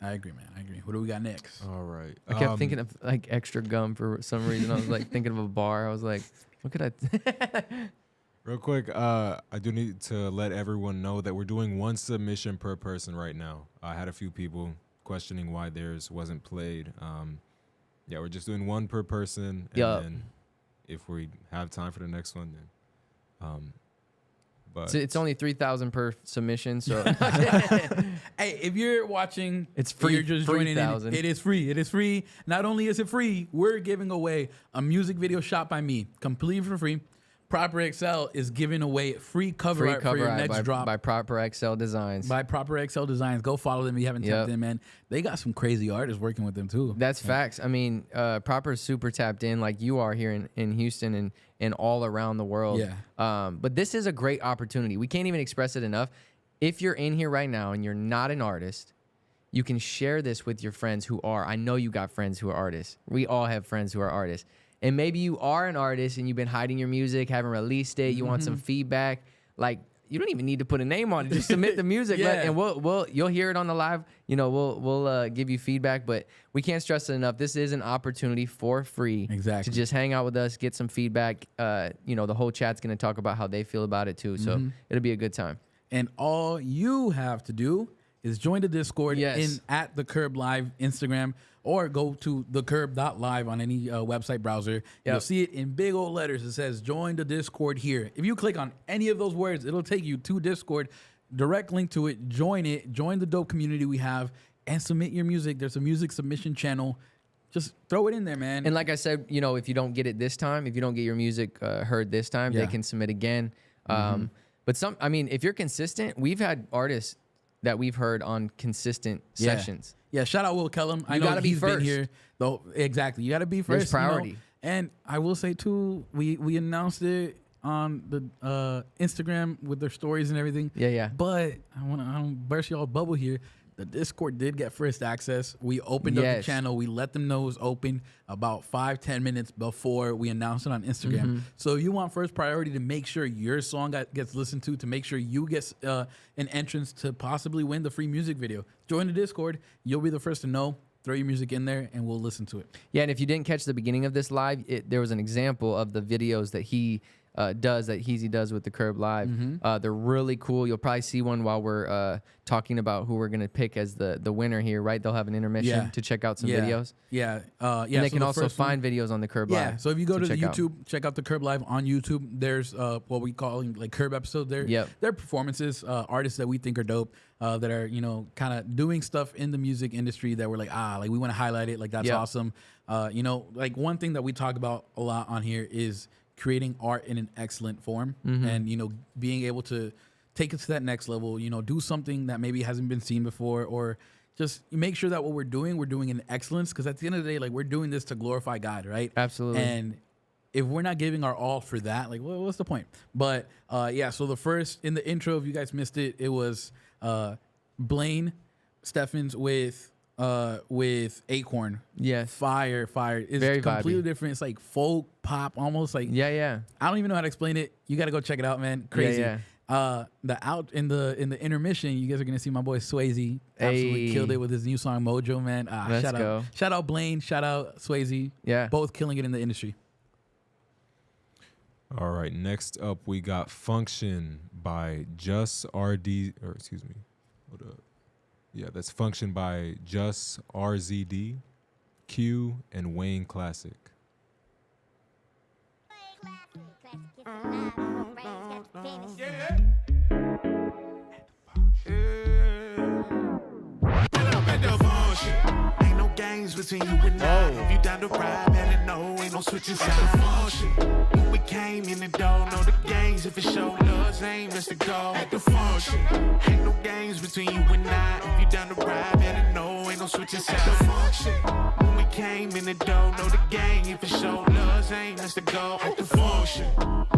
I agree, man. I agree. What do we got next? All right. I kept thinking of like extra gum for some reason. I was like thinking of a bar. I was like, what could I? Real quick, I do need to let everyone know that we're doing one submission per person right now. I had a few people questioning why theirs wasn't played. Yeah, we're just doing one per person, and then if we have time for the next one, then. But so it's only 3,000 per submission. So hey, if you're watching, it's free. You're just joining in. It is free. It is free. Not only is it free, we're giving away a music video shot by me, completely for free. Proper XL is giving away free cover art for your next drop by Proper XL Designs. By Proper XL Designs. Go follow them if you haven't tapped in, man. They got some crazy artists working with them too. That's facts. I mean, Proper is super tapped in like you are here in Houston and all around the world. Yeah. But this is a great opportunity. We can't even express it enough. If you're in here right now and you're not an artist, you can share this with your friends who are. I know you got friends who are artists. We all have friends who are artists. And maybe you are an artist and you've been hiding your music, haven't released it. You want some feedback. Like, you don't even need to put a name on it. Just submit the music, and you'll hear it on the live. You know, we'll give you feedback. But we can't stress it enough. This is an opportunity for free to just hang out with us, get some feedback. You know, the whole chat's gonna talk about how they feel about it too. So it'll be a good time. And all you have to do is join the Discord at the Curb Live Instagram, or go to thecurb.live on any website browser. You'll see it in big old letters. It says join the Discord here. If you click on any of those words, it'll take you to Discord, direct link to it, join the dope community we have, and submit your music. There's a music submission channel. Just throw it in there, man. And like I said, you know, if you don't get it this time, if you don't get your music heard this time, they can submit again. But if you're consistent, we've had artists that we've heard on consistent sessions. Yeah, shout out Will Kellum. I know he's been here. Though exactly, you got to be first. There's priority. You know? And I will say too, we announced it on the Instagram with their stories and everything. Yeah. But I don't burst y'all bubble here. The Discord did get first access. We opened up the channel. We let them know it was open about 5-10 minutes before we announced it on Instagram. So you want first priority to make sure your song gets listened to make sure you get an entrance to possibly win the free music video. Join the Discord. You'll be the first to know. Throw your music in there and we'll listen to it. Yeah, and if you didn't catch the beginning of this live, there was an example of the videos that he does with the Curb Live. They're really cool. You'll probably see one while we're talking about who we're gonna pick as the winner here, right? They'll have an intermission to check out some videos. And they can also find videos on the Curb Live. Yeah, so if you go to the YouTube, check out the Curb Live on YouTube. There's what we call like Curb episode there. They're performances, artists that we think are dope, that are, you know, kind of doing stuff in the music industry that we're like, we want to highlight it. Like, that's awesome. You know, like one thing that we talk about a lot on here is creating art in an excellent form, and, you know, being able to take it to that next level, you know, do something that maybe hasn't been seen before, or just make sure that what we're doing in excellence. Because at the end of the day, like, we're doing this to glorify God, right? Absolutely. And if we're not giving our all for that, like, what's the point? But so the first, in the intro, if you guys missed it, it was Blaine Steffens with Acorn. Yes. Fire. It's very completely vibey. Different. It's like folk pop, almost like. Yeah. I don't even know how to explain it. You got to go check it out, man. Crazy. Yeah. In the intermission, you guys are gonna see my boy Swayze absolutely killed it with his new song Mojo, man. Let's go. Shout out Blaine. Shout out Swayze. Yeah. Both killing it in the industry. All right, next up we got Function by Just RD, or excuse me, hold up. Yeah, that's Function by Just RZD, Q, and Wayne Classic. Ain't no games between you and I. If you down to ride, better know ain't no switching sides. When we came in the door, know the games. If it show love, aim, that's the goal. At the function, ain't no games between you and I. If you down to ride, better know ain't no switching sides. At the function, when we came in the door, know the game. If it show love, aim, that's the goal. At the function.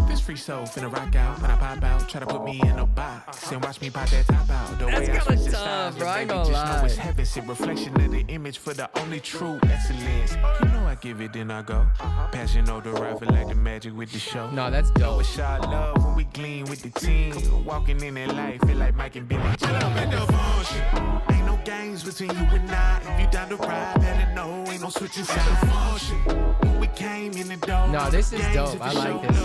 This free soul finna rock out when I pop out. Try to put me in a box and watch me pop that top out. The way I switch the styles, bro. I ain't baby, gonna just know lie. it's heaven. Sit reflection of the image for the only true excellence. You know I give it, then I go. Passion over the rifle like the magic with the show. No, that's dope. It's shot love when we gleam with the team. Walking in that life, feel like Mike and Billy Jean. At the function, ain't no games between you and I. If you down to ride, better know ain't no switching sides. When we came in the door, No, this is dope. I like this.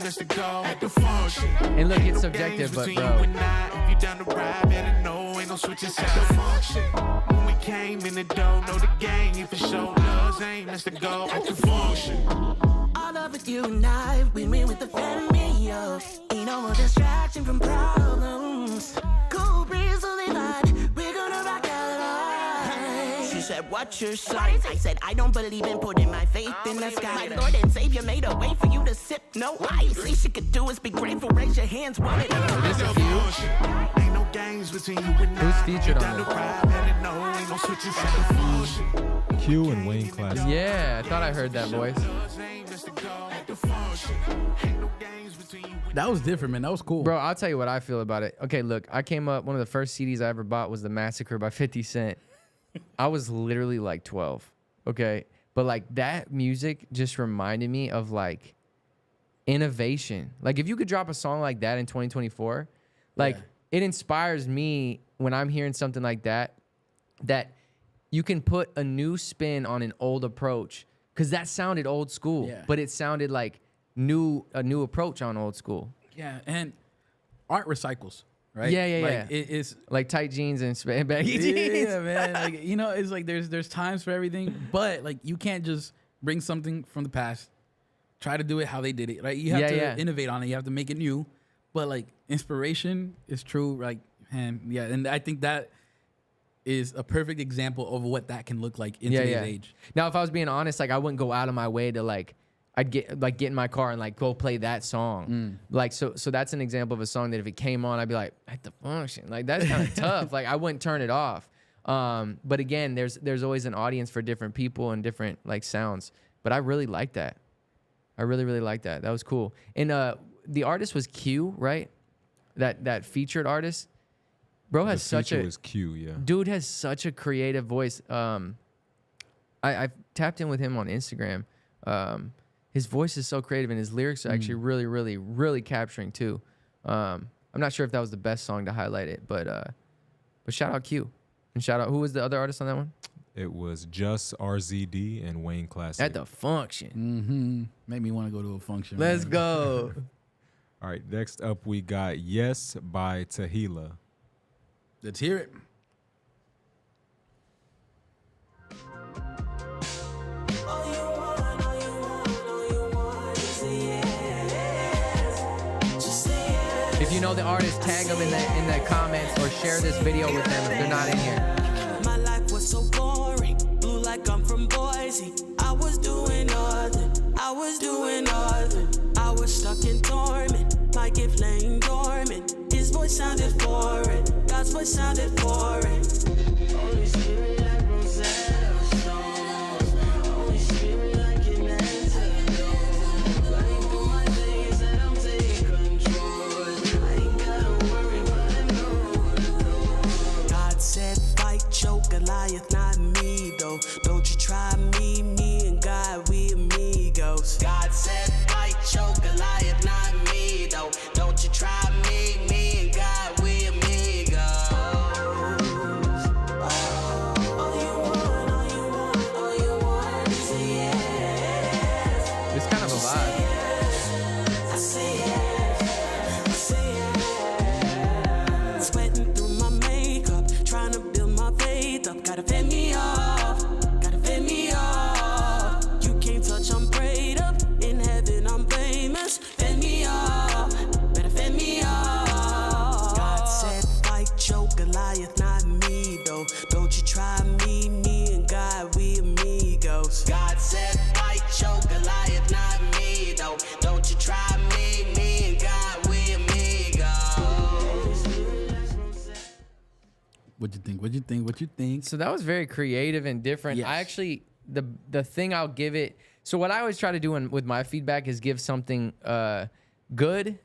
That's the goal. At the function. And look, it's subjective, but bro. If you down to ride, better know ain't no switching sides. At the function. When we came in the door, know the gang. If it show love, aim, that's the goal. At the function. All over you and I, we win with the family, yo. Ain't no more distraction from problems. Cool breeze only vibe, we're gonna rock out life. She said, what's your sign? I said, I don't believe in putting my faith in the sky. My Lord and Savior made a way for you to sip no ice. Least you could do is be grateful, raise your hands, want it. This is you. Ain't no games between you and Who's I. featured on Down it? to ride, better know ain't no switching sides. Q and Wayne Classic. Yeah, I thought I heard that voice. That was different, man. That was cool. Bro, I'll tell you what I feel about it. Okay, look, I came up, one of the first CDs I ever bought was The Massacre by 50 Cent. I was literally like 12, okay? But like that music just reminded me of like innovation. Like if you could drop a song like that in 2024, like it inspires me when I'm hearing something like that, that you can put a new spin on an old approach. Cause that sounded old school, but it sounded like a new approach on old school. Yeah, and art recycles, right? Yeah, yeah, like, yeah. It's like tight jeans and baggy jeans. Yeah, man. Like, you know, it's like there's times for everything, but like you can't just bring something from the past, try to do it how they did it, right? You have to innovate on it. You have to make it new, but like inspiration is true, like, and yeah, and I think that is a perfect example of what that can look like in today's age. Now, if I was being honest, like I wouldn't go out of my way to like, I'd get in my car and like go play that song. Like, so that's an example of a song that if it came on, I'd be like, at the function. Like that's kind of tough. Like I wouldn't turn it off. But again, there's always an audience for different people and different like sounds. But I really like that. I really, really like that. That was cool. And the artist was Q, right? That featured artist. Bro has such a was Q, yeah. Dude has such a creative voice. I've tapped in with him on Instagram. His voice is so creative, and his lyrics are actually really, really, really capturing too. I'm not sure if that was the best song to highlight it, but shout out Q, and shout out, who was the other artist on that one? It was Just RZD and Wayne Classic. At the function. Mm-hmm. Made me want to go to a function. Let's man. go. All right, next up we got Yes by Tahila. Let's hear it. If you know the artist, tag them in the comments or share this video with them if they're not in here. My life was so boring, blue like I'm from Boise. I was doing nothing, I was doing nothing. I was stuck in torment, my gift laying dormant. His voice sounded foreign, God's voice sounded foreign. Holy Spirit like Rosetta Stone. Holy Spirit like an antidote. Running through my veins and I'm taking control. I ain't gotta worry, but I know. God said fight, choke Goliath, not me though. Don't you try me and God, we amigos. God said fight, choke Goliath, not me though. Don't you try me and God, we amigos. amigo. Don't you try me and God, we amigos. God said, fight your Goliath, not me, though. Don't you try me and God, we amigos. What'd you think? So that was very creative and different. Yes. I actually, the thing I'll give it, so what I always try to do with my feedback is give something good,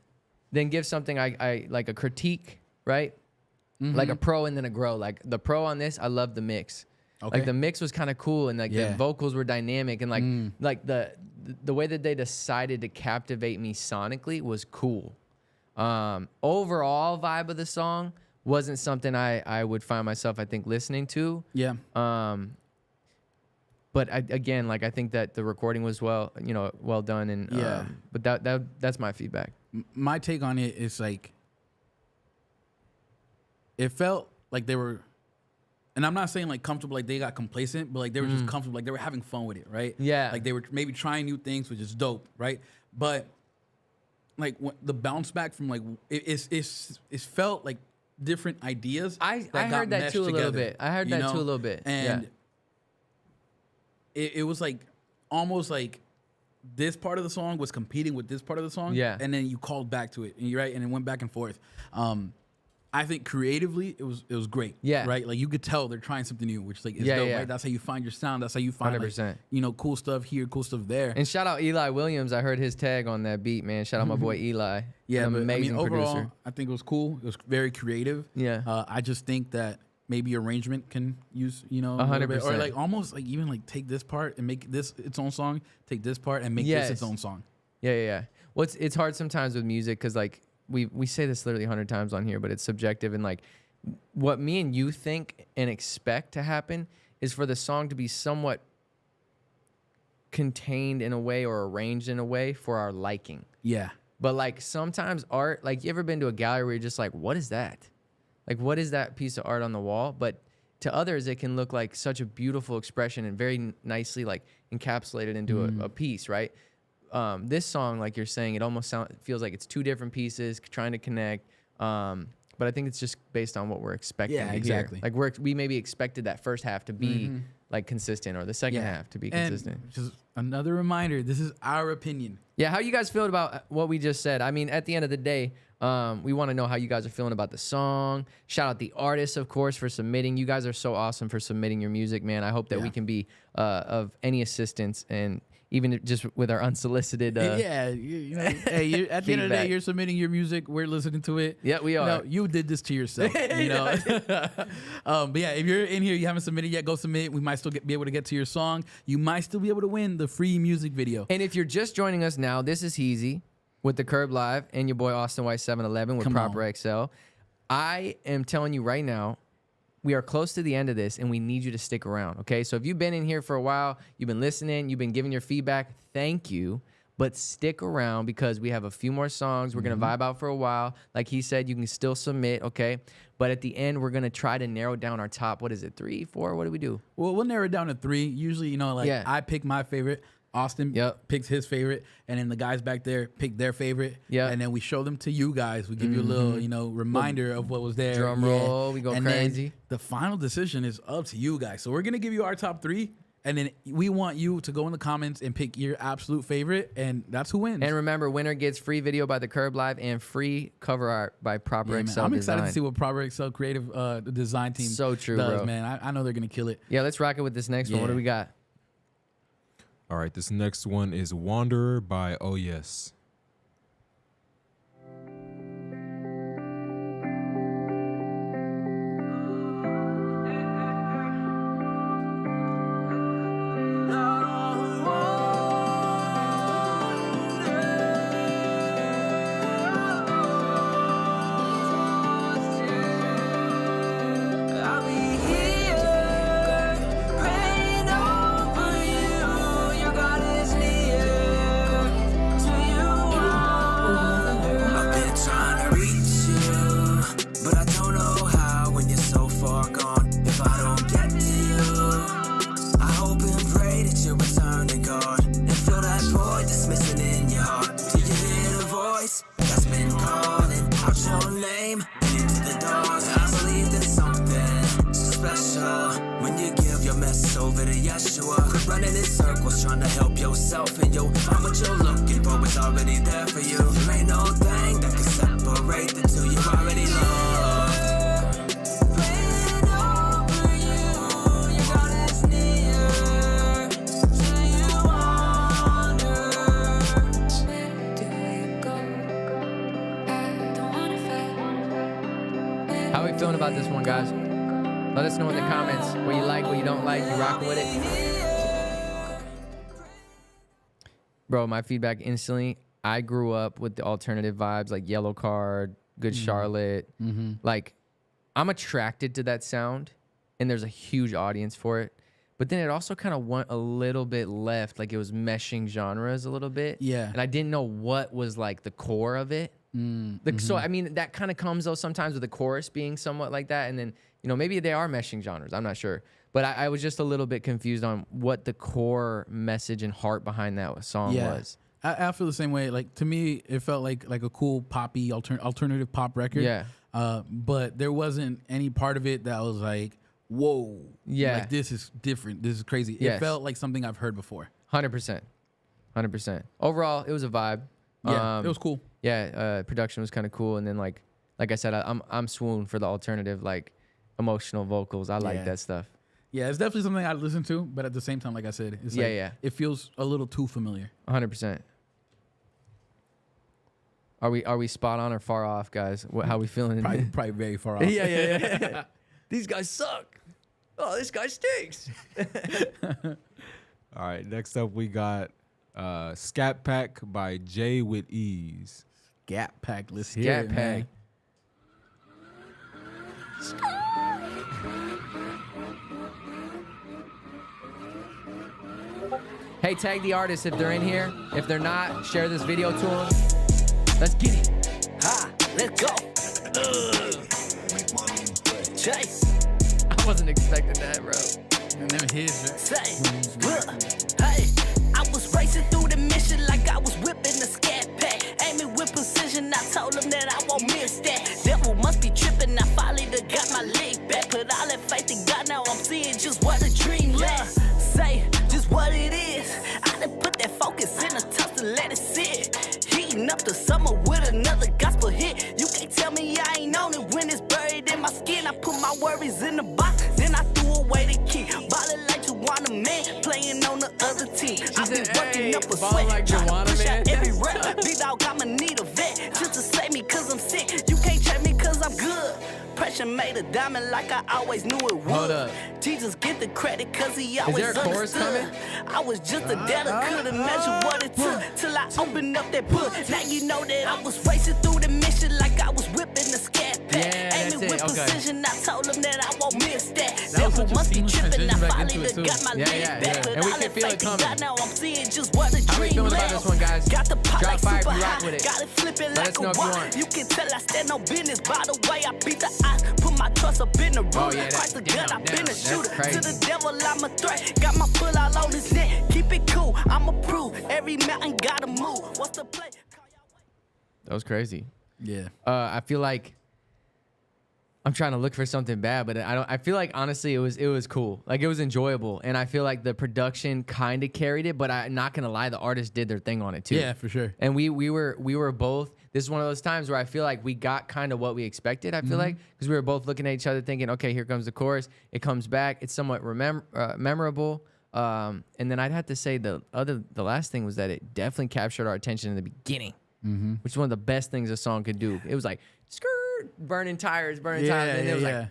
then give something I like a critique, right? Like a pro and then a grow. Like the pro on this, I love the mix. Okay. Like the mix was kind of cool and like the vocals were dynamic and like the way that they decided to captivate me sonically was cool. Overall vibe of the song wasn't something I would find myself, I think, listening to. Yeah. But again, like I think that the recording was well done and but that's my feedback. My take on it is like, it felt like they were, and I'm not saying like comfortable, like they got complacent, but like they were just comfortable, like they were having fun with it, right? Yeah. Like they were maybe trying new things, which is dope, right? But like the bounce back from like it felt like different ideas. I heard that too a little bit. I heard that too a little bit. And it was like almost like this part of the song was competing with this part of the song. Yeah. And then you called back to it, and you're right, and it went back and forth. I think creatively it was great. Yeah. Right? Like you could tell they're trying something new, which like is dope, right? That's how you find your sound. That's how you find 100%. Like, cool stuff here, cool stuff there. And shout out Eli Williams. I heard his tag on that beat, man. Shout out my boy Eli. Yeah, An but amazing overall, producer. I think it was cool. It was very creative. Yeah. I just think that maybe arrangement can use, a little 100%. bit, or like almost like even like take this part and make this its own song, take this part and make this its own song. Yeah. Well, it's hard sometimes with music because like we say this literally 100 times on here, but it's subjective and like what me and you think and expect to happen is for the song to be somewhat contained in a way or arranged in a way for our liking. Yeah. But like sometimes art, like you ever been to a gallery where you're just like, what is that? Like, what is that piece of art on the wall? But to others, it can look like such a beautiful expression and very nicely like encapsulated into a piece, right? This song, like you're saying, it almost feels like it's two different pieces trying to connect. But I think it's just based on what we're expecting. Yeah, to exactly. Hear. Like we maybe expected that first half to be like consistent, or the second half to be consistent. And just another reminder: this is our opinion. Yeah, how you guys feel about what we just said? I mean, at the end of the day, we want to know how you guys are feeling about the song. Shout out the artists, of course, for submitting. You guys are so awesome for submitting your music, man. I hope that we can be of any assistance, and even just with our unsolicited hey, at the end of the day, you're submitting your music. We're listening to it. Yeah, we are. You did this to yourself. But yeah, if you're in here, you haven't submitted yet, go submit. We might still be able to get to your song. You might still be able to win the free music video. And if you're just joining us now, this is Heezy with the Curb Live and your boy Austin White 711 with Proper XL. I am telling you right now, we are close to the end of this, and we need you to stick around, okay? So if you've been in here for a while, you've been listening, you've been giving your feedback, thank you. But stick around because we have a few more songs. We're going to vibe out for a while. Like he said, you can still submit, okay? But at the end, we're going to try to narrow down our top, what is it, 3, 4? What do we do? Well, we'll narrow it down to 3. Usually, I pick my favorite. Austin picks his favorite, and then the guys back there pick their favorite. Yeah. And then we show them to you guys. We give you a little, reminder of what was there. Drum roll, we go crazy. Then the final decision is up to you guys. So we're gonna give you our top 3, and then we want you to go in the comments and pick your absolute favorite, and that's who wins. And remember, winner gets free video by the Curb Live and free cover art by Proper XL I'm excited Design. to see what Proper XL creative design team so true, does, bro. man. I know they're gonna kill it. Yeah, let's rock it with this next one. What do we got? All right, this next one is Wanderer by Oh Yes. To you running in circles, trying to help yourself, and you'll find what you're looking for is already there for you. There ain't no thing that can separate the two. You already love. How are we feeling about this one, guys? Let us know in the comments what you like, what you don't like. You rocking with it? Bro, my feedback instantly. I grew up with the alternative vibes like Yellow Card, Good Charlotte. Like, I'm attracted to that sound, and there's a huge audience for it. But then it also kind of went a little bit left, like it was meshing genres a little bit. Yeah. And I didn't know what was like the core of it. So, I mean, that kind of comes though sometimes with the chorus being somewhat like that. And then, you know, maybe they are meshing genres. I'm not sure. But I was just a little bit confused on what the core message and heart behind that song was. I feel the same way. Like, to me, it felt like a cool poppy alternative pop record. Yeah. But there wasn't any part of it that was like, whoa. Yeah. Like, this is different. This is crazy. Yes. It felt like something I've heard before. 100%. 100%. Overall, it was a vibe. Yeah, it was cool. Yeah, production was kind of cool. And then, like I said, I'm swooned for the alternative, like, emotional vocals. I like that stuff. Yeah, it's definitely something I listen to, but at the same time, like I said, it's it feels a little too familiar. 100%. Are we spot on or far off, guys? How we feeling? Probably very far off. Yeah. These guys suck. Oh, this guy stinks. All right, next up we got Scat Pack by Jay with Ease. Scat Pack, let's hear it, man. Hey, tag the artists if they're in here. If they're not, share this video to them. Let's get it. Let's go. Chase. I wasn't expecting that, bro. And them hits, Say, look, hey, I was racing through the mission like I was whipping the Scat Pack. Aiming with precision, I told them that I won't miss that. Devil must be tripping, I finally done got my leg back. Put all that faith in God, now I'm seeing just what a dream lasts. Say, just what it is. I done put that focus in a tough to let it sit. Heating up the summer with another gospel hit. You can't tell me I ain't on it when it's buried in my skin. I put my worries in the box, then I threw away the key. Ballin' like Juwanna Man, playing on the other team. I've been working up a sweat, like trying to Juwanna push Man? out every rep. Big dog, I'ma need a vet just to save me cause I'm sick. You can't check me cause I'm good. Pressure made a diamond like I always knew it would. Hold up. Jesus get the credit cause he always there a chorus understood. coming? I was just a debtor, couldn't measure what it took till I opened up that book. Now you know that I was racing through the mission like I was whipping the Scat Pack. Yeah, that's Aiming it. with Okay. precision, I told them that I won't miss that. was Devil such a must be seamless tripping, I transition back finally into it, done too. got my Yeah, legs yeah, back. yeah. But And we all can that feel it faith in coming. God, now I'm seeing just what a How we dream feeling about lasts. this one, guys? Got the pot Drop like fire if super you rock hot. with it. Got it flipping Let like us know a if you rock. want. You can tell I stand on business by the way I beat the odds. Put my trust up in the room. Oh, yeah, Christ the damn, God, I've been a that's shooter. crazy. To the devil, I'm a threat. Got my foot all on his neck. Keep it cool, I'm a prove. Every mountain gotta move. What's the play? That was crazy. Yeah. I feel like I'm trying to look for something bad, but I feel like honestly it was cool. Like it was enjoyable, and I feel like the production kind of carried it. But I'm not gonna lie, the artists did their thing on it too. Yeah, for sure. And we were both. This is one of those times where I feel like we got kind of what we expected. I feel like because we were both looking at each other, thinking, okay, here comes the chorus. It comes back. It's somewhat memorable. And then I'd have to say the last thing was that it definitely captured our attention in the beginning, which is one of the best things a song could do. It was like skirt, burning tires, and then it was like.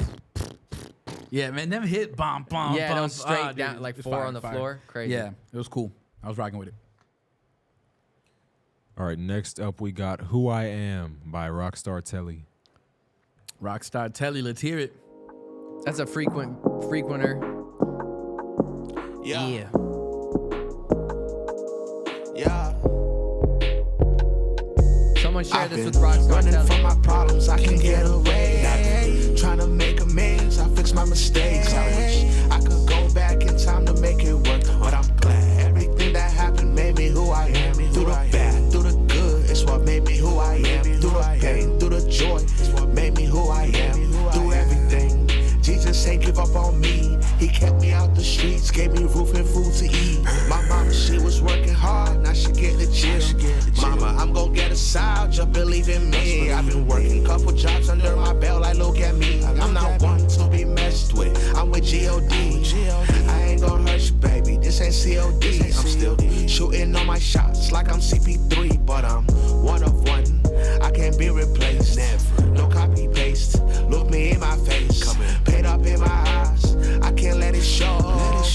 Yeah, man, them hit bomb. Yeah, it was straight Ah, down, dude, like it's 4 fire, on the fire. floor. Crazy. Yeah, it was cool. I was rocking with it. All right, next up we got Who I Am by Rockstar Telly. Rockstar Telly, let's hear it. That's a frequenter. Yeah. Someone share I've this been with Rockstar running Telly. from my problems, I can get away. Trying to make amends, I fix my mistakes. I wish I could go back in time to make it work, but I'm glad everything that happened made me who I am. Through the bad, through the good, it's what made me who I am. Through the pain, through the joy, it's what made me who I am. Through everything, Jesus ain't give up on me. He kept me out the streets, gave me roof and food to eat. My mama, she was working hard, now she get the gym. Mama, I'm gon' get a side, just believe in me. I've been working couple jobs under my belt, like look at me. I'm not one to be messed with, I'm with G.O.D. I ain't gon' hurt you, baby, this ain't C.O.D. I'm still shooting on my shots like I'm CP3, but I'm one of one. I can't be replaced, never. No copy paste. Look me in my face, paid up in my eyes. I can't let it show.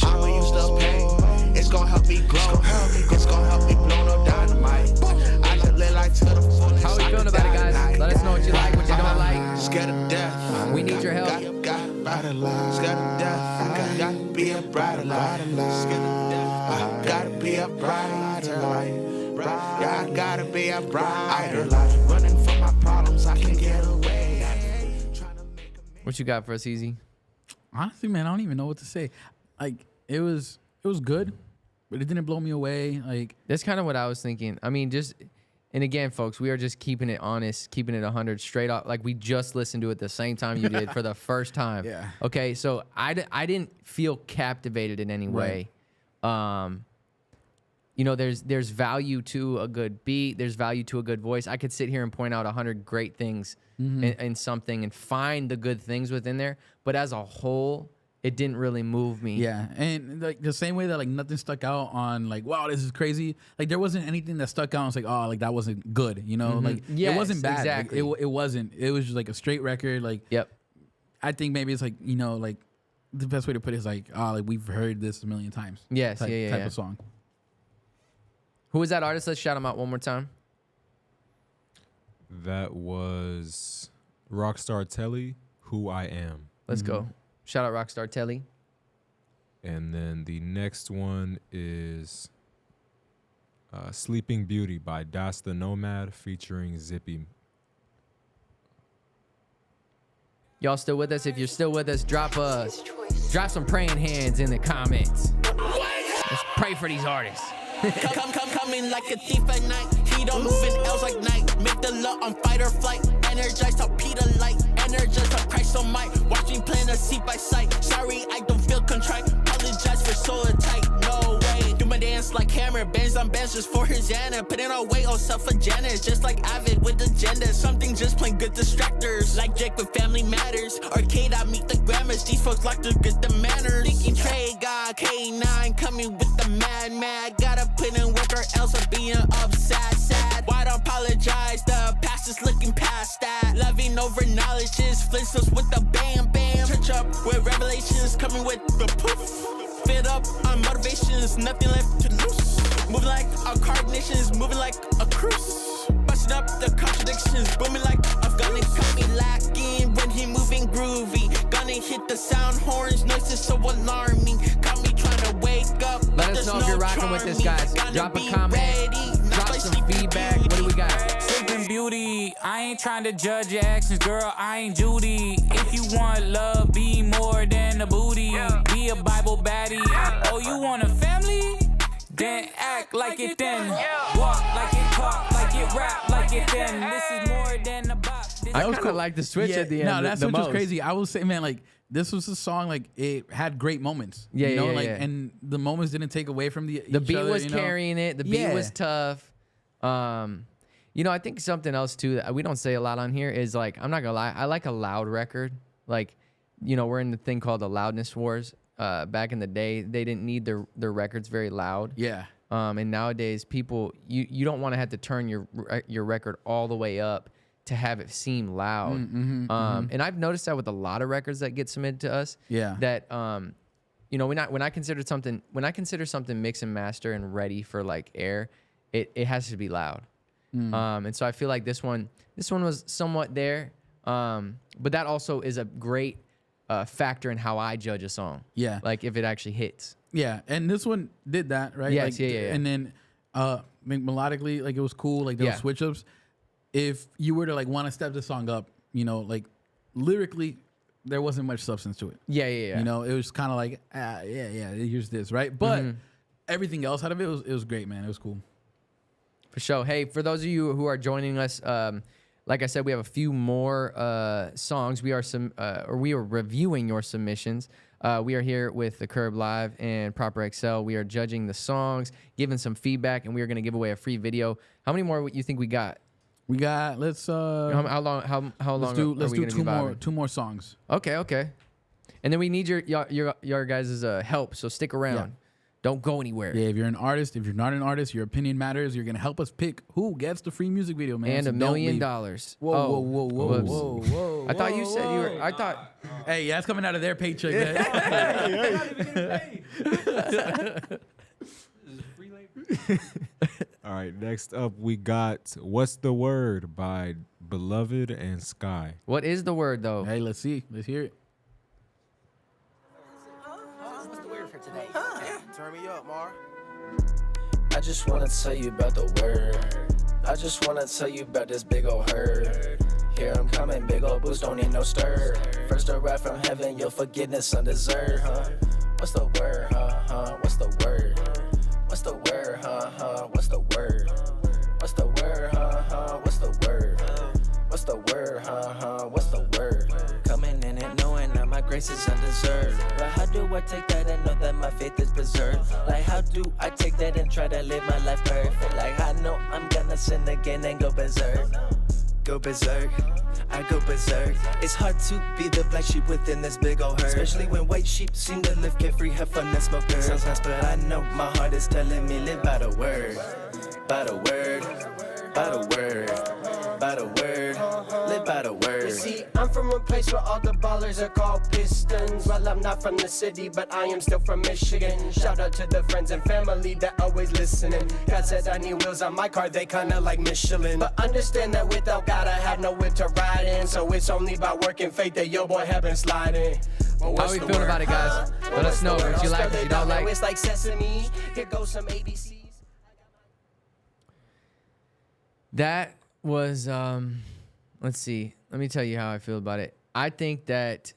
I'ma use the pain. It's gonna help me glow. It's gonna help me blow no dynamite. I just live like to the fullest. How are we feeling about it, guys? Let us know what you like, what you don't like. Scared of death. We need your help. Scared of death. I gotta be a brighter light. Scared of death. I gotta be a brighter light. Yeah, I gotta be a brighter light. Running from my problems, I can get away. What you got for us, Easy? Honestly, man, I don't even know what to say. Like, it was good, but it didn't blow me away. Like, that's kind of what I was thinking. I mean, and again, folks, we are just keeping it honest, keeping it 100 straight up. Like, we just listened to it the same time you did for the first time. Yeah. Okay, so I didn't feel captivated in any way. You know, there's value to a good beat. There's value to a good voice. I could sit here and point out 100 great things in something and find the good things within there. But as a whole, it didn't really move me. Yeah, and like the same way that like nothing stuck out on like, wow, this is crazy. Like there wasn't anything that stuck out. And was like, oh, like that wasn't good. You know, like it wasn't bad. Exactly. Like, it wasn't. It was just like a straight record. Like, yep. I think maybe it's like, you know, like the best way to put it is like, oh, like we've heard this a million times. Yes, type of song. Who was that artist? Let's shout him out one more time. That was Rockstar Telly, Who I Am. Let's go. Shout out Rockstar Telly. And then the next one is Sleeping Beauty by Das the Nomad featuring Zippy. Y'all still with us? If you're still with us, drop some praying hands in the comments. Let's pray for these artists. Come in like a thief at night. He don't move in L's like night. Make the law on fight or flight. Energized to Peter light. Energized to Christ on might. Watch me plan a seat by sight. Sorry, I don't feel contrite. Apologize for so tight. No way. Do my dance like Hammer. Bands on bands just for his Anna. Putting away all self-agendas. Just like Avid with agenda. Something just plain good distractors. Like Jake with Family Matters. Arcade, I meet the grammars. These folks like to get the manners. Thinking Trey God, K9 coming with the mad. Gotta put in work or else I'm being up sad. Why don't apologize? The past is looking past that. Loving over knowledge is Flintstones with the bam. Church up with revelations coming with the poof. Fit up on motivations, nothing left to lose. Moving like a cognitions, moving like a cruise. Busting up the contradictions, booming like Afghanistan. Caught me lacking when he moving groovy. Gonna hit the sound horns, noises so alarming. Got me trying to wake up. Let us know if you're rocking with this, guys. Drop a comment, drop some feedback. What do we got? Sleeping Beauty, I ain't trying to judge your actions, girl. I ain't Judy. If you want love, be more than a booty. Be a Bible baddie. Oh, you want a family? Then act like it then. Walk like it, talk like it, rap like it then. This is more than a bop. I kind of like the switch at the end. No, that the switch was most. crazy. I will say, man, like this was a song like it had great moments. Yeah, you know, yeah, like yeah. and the moments didn't take away from the beat other, was you know? carrying it. The beat was tough. You know, I think something else too that we don't say a lot on here is like, I'm not gonna lie, I like a loud record. Like, you know, we're in the thing called the loudness wars. Back in the day, they didn't need their records very loud. Yeah. And nowadays, people, you don't want to have to turn your record all the way up to have it seem loud. And I've noticed that with a lot of records that get submitted to us. Yeah. That you know, when I consider something mix and master and ready for like air, it has to be loud. And so I feel like this one was somewhat there. But that also is a great factor in how I judge a song. Yeah. Like if it actually hits. Yeah, and this one did that, right? Yes, like, yeah. And then melodically, like it was cool. Like there were switch ups. If you were to like want to step the song up, you know, like lyrically, there wasn't much substance to it. Yeah. You know, it was kind of like, here's this, right? But everything else out of it was great, man. It was cool. For sure. Hey, for those of you who are joining us, like I said, we have a few more songs. We are reviewing your submissions. We are here with the Curb Live and Proper XL. We are judging the songs, giving some feedback, and we are going to give away a free video. How many more you think we got? We got. Let's. How long? How long? Let's do two more songs. Okay. And then we need your guys' help. So stick around. Yeah. Don't go anywhere. Yeah, if you're an artist, if you're not an artist, your opinion matters. You're gonna help us pick who gets the free music video, man. And So $1 don't million. leave. Whoa. Whoa. I thought you said you were. I thought. Hey, yeah, that's coming out of their paycheck, man. All right, next up we got What's the Word by Beloved and Sky. What is the word though? Hey, let's see. Let's hear it. What's the word for today? Turn me up, Mar. I just wanna tell you about the word. I just wanna tell you about this big old herd. Here I'm coming, big old boost, don't need no stir. First a rap from heaven, your forgiveness undeserved, huh? What's the word, huh? What's the word? What's the word, huh? What's the word? What's the word, huh? What's the word? What's the word, huh? What's the word? Coming in and knowing that my grace is undeserved. But how do I take that and know that my faith is preserved? Like how do I take that and try to live my life perfect? Like I know I'm gonna sin again and go berserk. Go berserk, I go berserk. It's hard to be the black sheep within this big old herd, especially when white sheep seem to live carefree, have fun and smoke dirt. Sometimes, but I know my heart is telling me live by the word, by the word, by the word, by the word, live by the word. You see, I'm from a place where all the ballers are called Pistons. Well, I'm not from the city, but I am still from Michigan. Shout out to the friends and family that always listening. God said I need wheels on my car, they kinda like Michelin. But understand that without God, I have no whip to ride in. So it's only by working faith that your boy have been sliding. Well, How we feeling about it, guys? Let us know what you like, what you don't like. It's like sesame. Here goes some ABCs. That was let's see. Let me tell you how I feel about it. I think that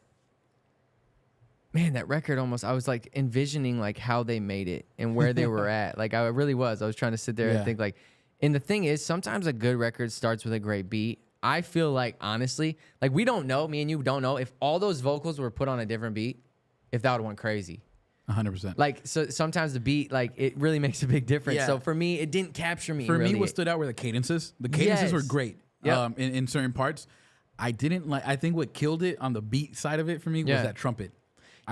man, that record almost I was like envisioning like how they made it and where they were at. Like I really was. I was trying to sit there and think like, and the thing is sometimes a good record starts with a great beat. I feel like honestly, like we don't know, me and you don't know if all those vocals were put on a different beat, if that would have went crazy. 100%. Like so sometimes the beat like it really makes a big difference. Yeah. So for me it didn't capture me. For really. me, what stood out were the cadences. The cadences were Yes. great Yep. in certain parts. I didn't like. I think what killed it on the beat side of it for me was that trumpet.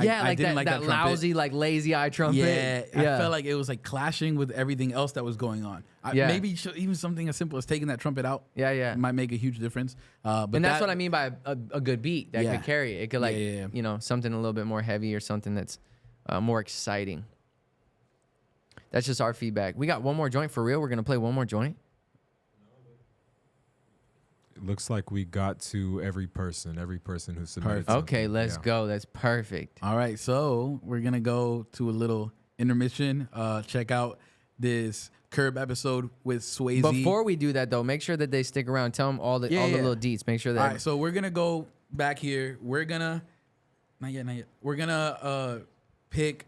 Yeah, I like didn't that, like that trumpet. lousy, like lazy eye trumpet. Yeah, I felt like it was like clashing with everything else that was going on. Maybe even something as simple as taking that trumpet out. Might make a huge difference. But and that's what I mean by a good beat that could carry it. It could like you know something a little bit more heavy or something that's more exciting. That's just our feedback. We got one more joint for real. We're gonna play one more joint. It looks like we got to every person who submitted. Perfect. Okay, let's go. That's perfect. All right, so we're gonna go to a little intermission. Check out this Curb episode with Swayze. Before we do that though, make sure that they stick around. Tell them all the little deets. Make sure that. All right, so we're gonna go back here. We're gonna not yet. We're gonna pick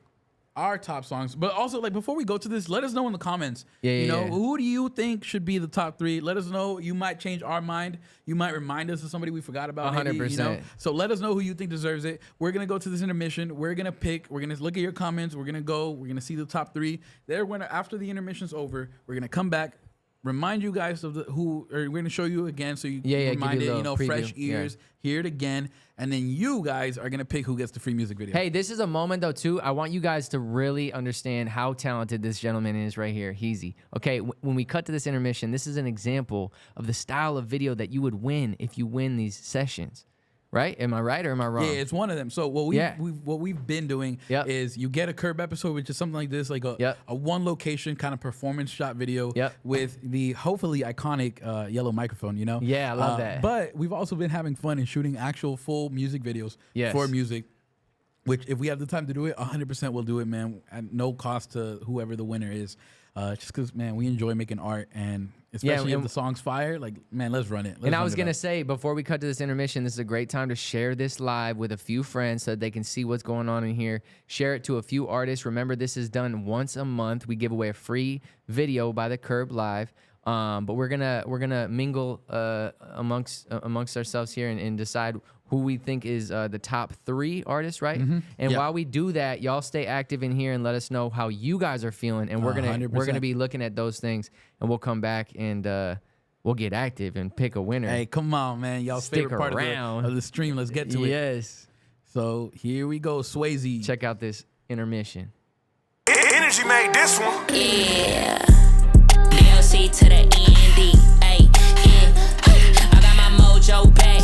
our top songs, but also like before we go to this, let us know in the comments. Who do you think should be the top 3? Let us know. You might change our mind. You might remind us of somebody we forgot about. 100%. You know? So let us know who you think deserves it. We're gonna go to this intermission. We're gonna pick. We're gonna look at your comments. We're gonna go. We're gonna see the top 3. After the intermission's over, we're gonna come back. Remind you guys of we're gonna show you again, so you remind it. Fresh ears, hear it again, and then you guys are gonna pick who gets the free music video. Hey, this is a moment though too. I want you guys to really understand how talented this gentleman is right here, Heezy. Okay, when we cut to this intermission, this is an example of the style of video that you would win if you win these sessions. Right? Am I right or am I wrong? Yeah, it's one of them. So what we've been doing is you get a Curb episode, which is something like this, like a one location kind of performance shot video with the hopefully iconic yellow microphone, you know? Yeah, I love that. But we've also been having fun and shooting actual full music videos for music, which if we have the time to do it, 100% we'll do it, man, at no cost to whoever the winner is. Just because, man, we enjoy making art, and especially if the song's fire, like, man, let's run it. And I was going to say, before we cut to this intermission, this is a great time to share this live with a few friends so that they can see what's going on in here. Share it to a few artists. Remember, this is done once a month. We give away a free video by the Curb Live. But we're gonna mingle amongst ourselves here and decide who we think is the top 3 artists, right? Mhm. And Yeah. while we do that, y'all stay active in here and let us know how you guys are feeling. And we're gonna 100%. be looking at those things, and we'll come back and we'll get active and pick a winner. Hey, come on, man. Y'all's Stick favorite part of the stream. Let's get to it. Yes. So here we go, Swayze. Check out this intermission. Energy made this one. Yeah. DLC to the END. Ay, yeah. I got my mojo back.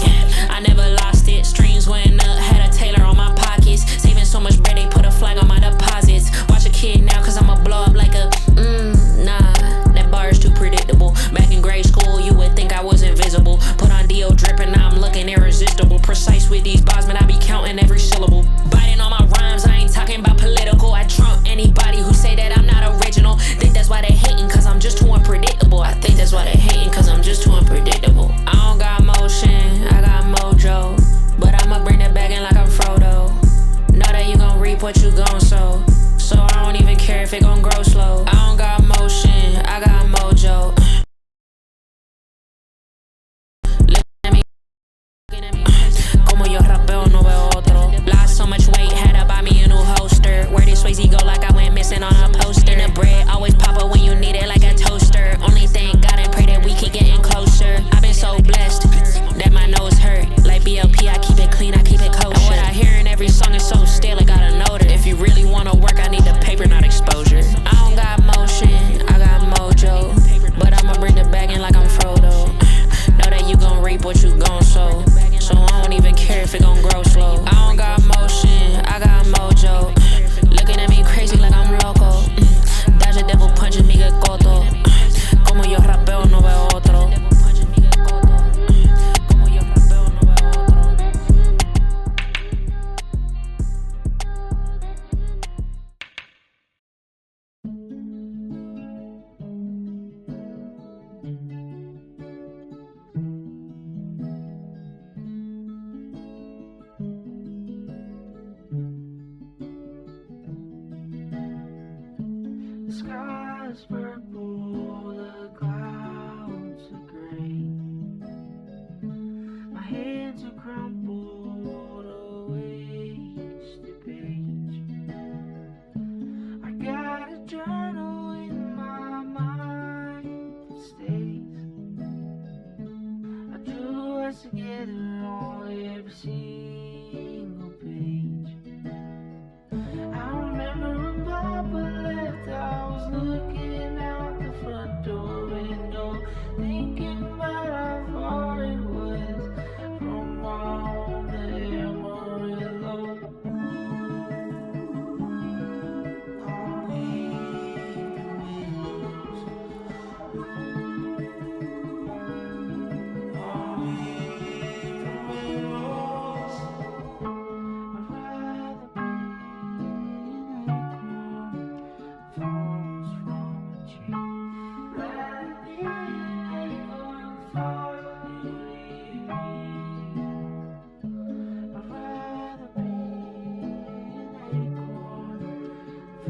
I never lost it. Streams went up. Had a Taylor on my pockets. Saving so much bread, they put a flag on my deposits. Watch a kid now, cause I'ma blow up like a nah. That bar is too predictable. Back in grade school, you would think I was invisible. Put on Dio dripping, now I'm looking irresistible. Precise with these bars, man, I be counting every syllable. Biting on my rhymes, I ain't talking about political. I trump anybody who say that I'm not original. Think that's why they hating, cause I'm just too unpredictable. I think that's why they hating, cause I'm just too unpredictable. I don't got motion, I got mojo. But I'ma bring that back in like I'm Frodo. Know that you gon' reap what you gon' sow. So I don't even care if it gon' grow slow. I don't got motion, I got mojo. Como yo rapeo, no veo otro. Lost so much weight, had to buy me a new holster. Where did Swayze go like I went missing on a poster? And the bread always pop up when you need it like a toaster. Only thank God and pray that we keep getting closer. I've been so blessed that my nose hurt. Like BLP, I keep it clean, I keep it kosher. And what I hear in every song is so still, I gotta know that. If you really wanna work, I need the paper, not exposure. I don't got motion, I got mojo. But I'ma bring the bag in like I'm Frodo. Know that you gon' reap what you gon' sow. So I don't even care if it gon' grow slow. I don't got motion, I got mojo. Looking at me crazy like I'm loco. Dash a devil punching me get coto. Como yo rapeo, no veo otro. The sky's purple, the clouds are gray. My hands are crumpled, a wasted page. I got a journal in my mind that stays. I drew us together on every single page. I remember when Papa left, I was looking out the front door window, thinking about how far it was from my home to Amarillo. Long live the winds. Long live the winds. I'd rather falls from a tree. Let the acorn fall to me. I'd rather be an acorn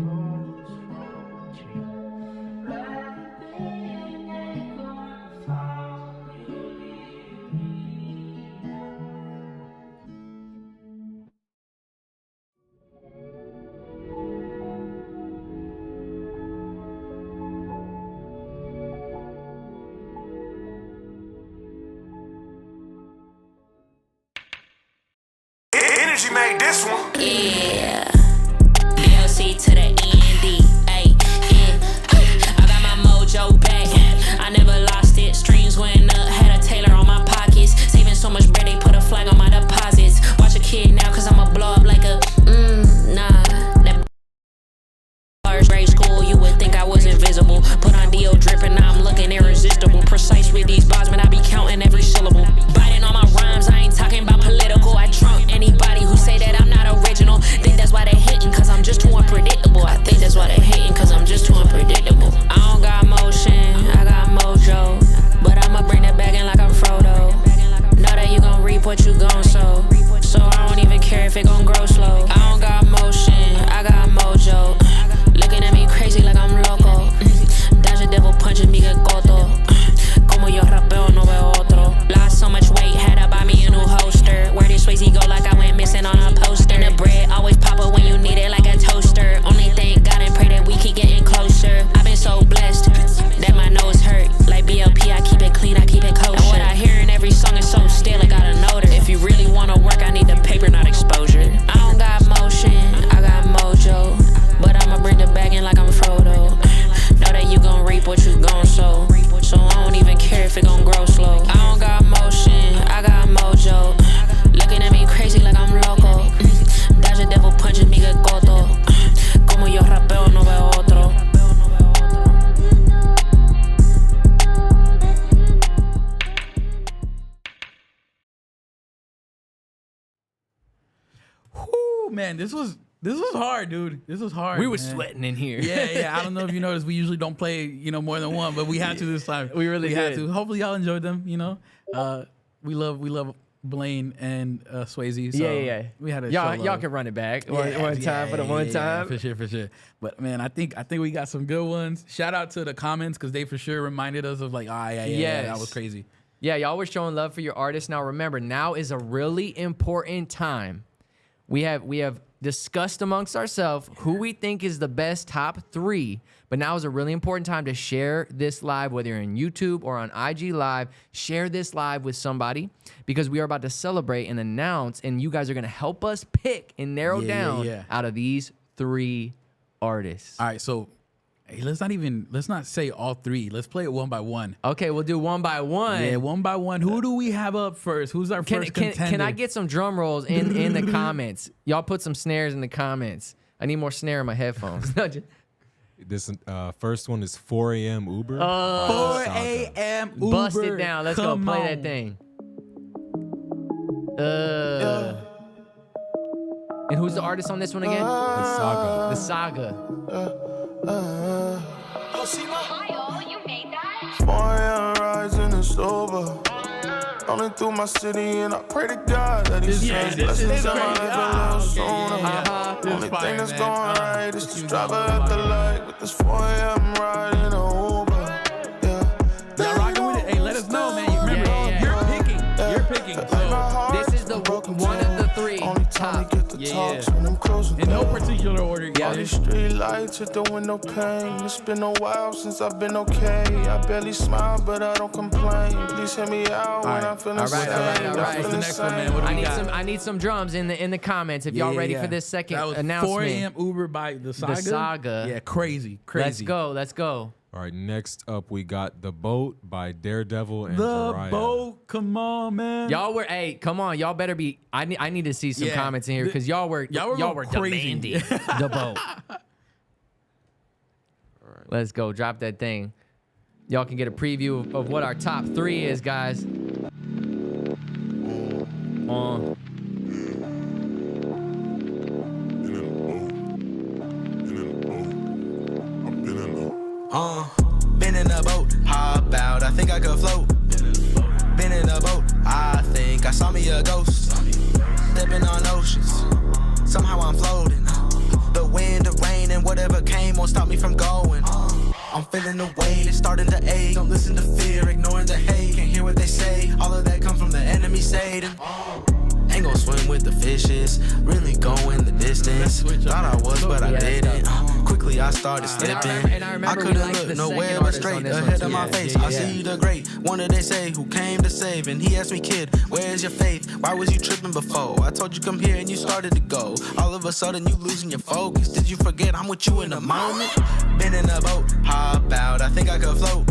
falls from a tree. Let the acorn fall to me. Energy made this one. Yeah. DLC to the END. Ay, yeah. I got my mojo back. I never lost it. Streams went up. Had a Taylor on my pockets. Saving so much bread, they put a flag on my deposits. Watch a kid now, cause I'ma blow up like a nah. That first grade school, you would think I was invisible. Put on Dio dripping, now I'm looking irresistible. Precise with these bars, man, I be counting every syllable. Biting on my rhymes, I ain't talking about political. I trump anybody who say that I'm not original. Think that's why they hating, cause I'm just too unpredictable. I think that's why they hating, cause I'm just too unpredictable. I don't got motion, I got mojo. But I'ma bring that back in like I'm Frodo. Know that you gon' reap what you gon' sow. So I don't even care if it gon' grow slow. I don't got motion, I got mojo. Looking at me crazy like I'm loco. Dash a devil punching me get coto. Como yo rapeo, no veo otro. Lost so much weight, had to buy me a new holster. Where this way man, this was hard, dude. This was hard. We were man. sweating in here. Yeah. I don't know if you noticed, we usually don't play, more than one, but we had to this time. We really had did. to. Hopefully y'all enjoyed them. We love Blaine and Swayze. So Yeah. We had a y'all can run it back one time for the one time. for sure. But man, I think we got some good ones. Shout out to the comments because they for sure reminded us of like, yeah, that was crazy. Yeah, y'all were showing love for your artists. Now remember, now is a really important time. We have discussed amongst ourselves who we think is the best top 3, but now is a really important time to share this live, whether you're in YouTube or on IG Live. Share this live with somebody because we are about to celebrate and announce, and you guys are gonna help us pick and narrow down out of these 3 artists. All right, so hey, let's not say all 3. Let's play it one by one. Okay, we'll do one by one. Yeah, one by one. Who do we have up first? Who's our first contender? Can I get some drum rolls in the comments? Y'all put some snares in the comments. I need more snare in my headphones. This first one is 4 a.m. Uber. 4 a.m. Uber. Bust it down. Let's go play that thing. And who's the artist on this one again? The Saga. The Saga. Kyle, you made that? 4 a.m. rising and sober. Running through my city and I pray to God that he sends blessings in my life a little sooner. Only thing that's going right is to drive at the light with this 4 a.m. ride in a Uber. Y'all rocking with it? Hey, let us know, man. Remember, you're picking. So this is the one of the 3 top. In no particular order. All these street lights hit the window pane. It's been a while since I've been okay. I barely smile, but I don't complain. Please hear me out when I'm feeling sad. All right. What's the next one, man? What do we got? I need some drums in the comments if y'all ready for this second that was announcement. 4 a.m. Uber by the Saga. The Saga. Yeah, crazy. Let's go. All right, next up we got The Boat by Daredevil and The Jiraiya. Boat, come on, man. Come on, y'all better be. I need to see some comments in here because y'all were crazy. demanding The Boat. All right. Let's go, drop that thing. Y'all can get a preview of what our top 3 is, guys. Been in a boat, hop out, I think I could float. Been in a boat, I think I saw me a ghost. Stepping on oceans, somehow I'm floating. The wind, the rain, and whatever came won't stop me from going. I'm feeling the weight, it's starting to ache. Don't listen to fear, ignoring the hate. Can't hear what they say, all of that come from the enemy Satan. Ain't gon' swim with the fishes, really going the distance. Thought I was, but I didn't. Quickly I started slipping. I couldn't look nowhere but straight ahead of my face. I see the great, one did they say, who came to save. And he asked me, kid, where's your faith? Why was you tripping before? I told you come here and you started to go. All of a sudden you losing your focus. Did you forget I'm with you in the moment? Been in a boat, hop out, I think I could float.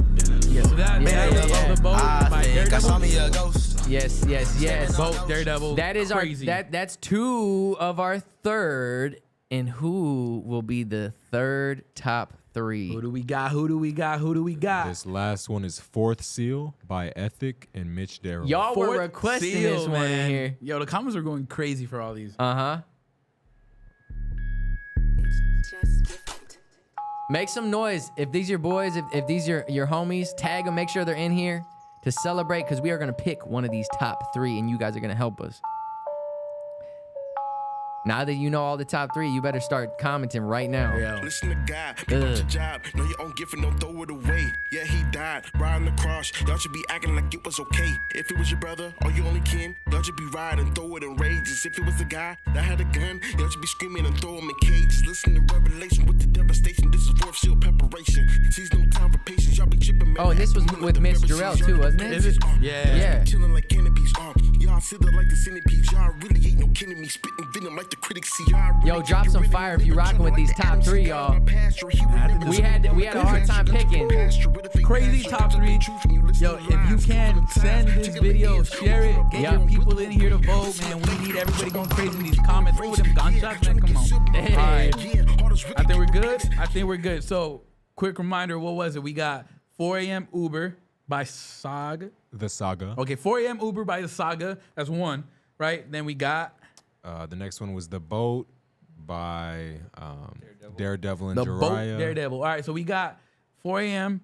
Yeah, so the boat I by think I Daredevil. saw me a ghost. Yes. Boat, Daredevil. That is crazy. that's 2 of our 3rd. And who will be the 3rd top 3? Who do we got? This last one is Fourth Seal by Ethic and Mitch Darrow. Y'all were requesting this one in here. Yo, the comments are going crazy for all these. Make some noise. If these your boys, if these your homies, tag them, make sure they're in here to celebrate because we are going to pick one of these top 3 and you guys are going to help us. Now that you know all the top 3, you better start commenting right now. Yeah. Listen to God, pick up your job. Know your own gift and don't throw it away. Yeah, he died, riding the cross. Y'all should be acting like it was okay. If it was your brother or your only kin, y'all should be riding, throw it in rages. If it was the guy that had a gun, y'all should be screaming and throw him in cages. Listen to Revelation with the devastation. This is Fourth Seal preparation. Sees no time for patience. Y'all be chipping. Oh, and this was with Miss Jarrell too, wasn't it? Is it? Yeah. Chilling like canopies. Y'all sit there like the centipedes. Y'all really ain't no kidding me. Spitting venom like the critics see. Y'all Yo, drop some fire if you rocking with these top 3, y'all. We had a hard time picking. Crazy top 3. Yo, if you can send this video, share it, get your people in here to vote, man. We need everybody going crazy in these comments. Throw them gunshots, man. Come on. Hey. All right. I think we're good. So, quick reminder, what was it? We got 4 a.m. Uber by Saga. The Saga. Okay, 4 a.m. Uber by the Saga. That's 1, right? Then we got The next one was The Boat by Daredevil and The Jiraiya. Boat, Daredevil. All right, so we got 4 a.m.,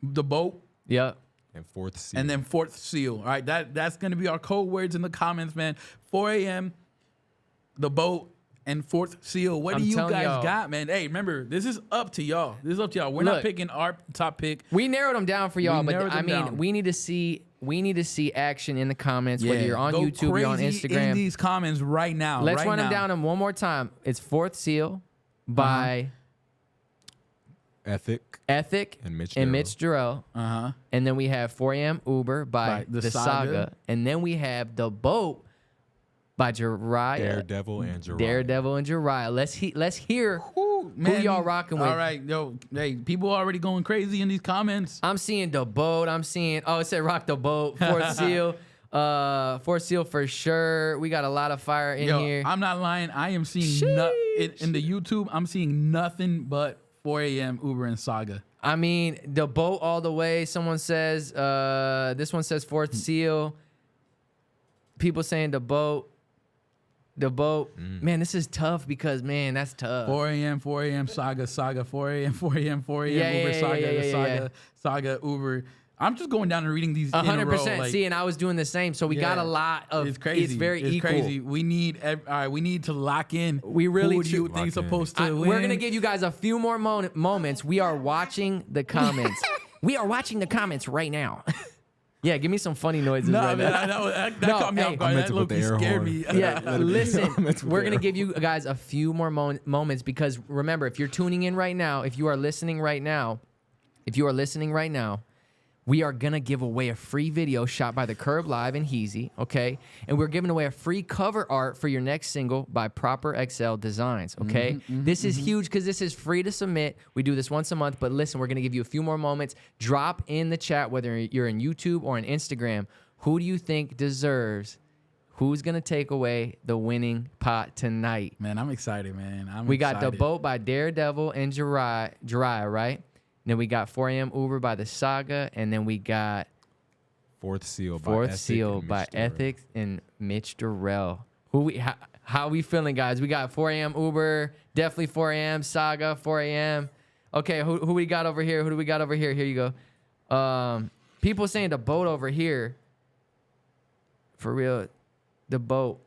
The Boat. Yep. And Fourth Seal. And then Fourth Seal. All right, that's going to be our code words in the comments, man. 4 a.m., The Boat, and Fourth Seal. What do you guys got, man? Hey, remember, this is up to y'all. This is up to y'all. We're not picking our top pick. We narrowed them down for y'all, but I mean, down. we need to see action in the comments, whether you're on YouTube or you're on Instagram. In these comments right now. Let's run them down one more time. It's Fourth Seal by Ethic and Mitch Durrell. And then we have 4 a.m. Uber by The Saga. And then we have The Boat by Jiraiya. Daredevil and Jiraiya. Let's hear who y'all rocking with. All right, yo, hey, people already going crazy in these comments. I'm seeing The Boat. I'm seeing, it said rock The Boat. Fourth Seal. Fourth Seal for sure. We got a lot of fire in here. I'm not lying. I am seeing in the YouTube. I'm seeing nothing but 4 a.m. Uber and Saga. I mean, The Boat all the way. Someone says, this one says Fourth Seal. People saying The Boat. Man, this is tough because, man, that's tough. 4 a.m. Saga, 4 a.m. Uber, Saga, Uber. I'm just going down and reading these 100%. In a row, like, see, and I was doing the same. So we got a lot of. It's crazy. It's very equal. Crazy. We need. All right, we need to lock in. We really who do you think supposed to win? We're gonna give you guys a few more moments. We are watching the comments. We are watching the comments right now. Yeah, give me some funny noises right now. That caught me off guard. That low-key scared me. Yeah, listen, we're going to give you guys a few more moments because remember, if you're tuning in right now, if you are listening right now, we are going to give away a free video shot by The Curb Live and Heezy, okay? And we're giving away a free cover art for your next single by Proper XL Designs, okay? This is huge because this is free to submit. We do this once a month, but listen, we're going to give you a few more moments. Drop in the chat, whether you're in YouTube or on Instagram, who do you think deserves, who's going to take away the winning pot tonight? Man, I'm excited, man. We got The Boat by Daredevil and Jiraiya, right? Then we got 4 a.m. Uber by The Saga, and then we got Fourth Seal by Ethics and Mitch Durrell. How we feeling, guys? We got 4 a.m. Uber, definitely 4 a.m. Saga, 4 a.m. Okay, who we got over here? Who do we got over here? Here you go. People saying The Boat over here. For real, The Boat,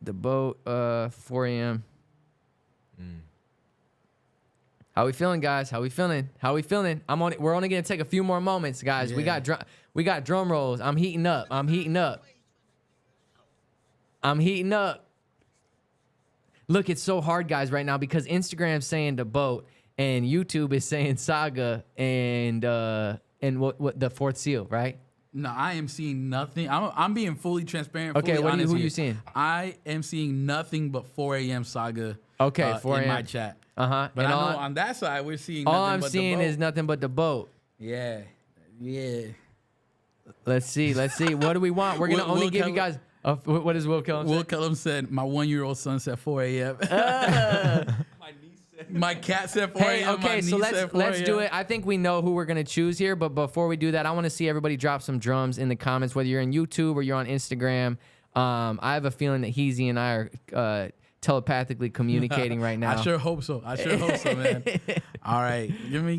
4 a.m. How we feeling, guys? How we feeling? We're only gonna take a few more moments, guys. Yeah. We got drum rolls. I'm heating up. Look, it's so hard, guys, right now because Instagram's saying The Boat and YouTube is saying Saga and what the Fourth Seal, right? No, I am seeing nothing. I'm being fully transparent. Okay, fully who are you seeing? I am seeing nothing but 4 a.m. Saga. Okay, 4 a.m. in my chat. But and I know on that side we're seeing nothing all I'm but seeing The Boat. is nothing but The Boat. Yeah. Let's see. What do we want? We're gonna only give you guys. What does Will Kellum say? Will Kellum said, "My 1-year-old son said 4 a.m." My cat said 4 a.m. Hey, okay, so let's do it. I think we know who we're gonna choose here, but before we do that, I want to see everybody drop some drums in the comments, whether you're on YouTube or you're on Instagram. I have a feeling that Heezy and I are telepathically communicating right now. I sure hope so, man. All right, give me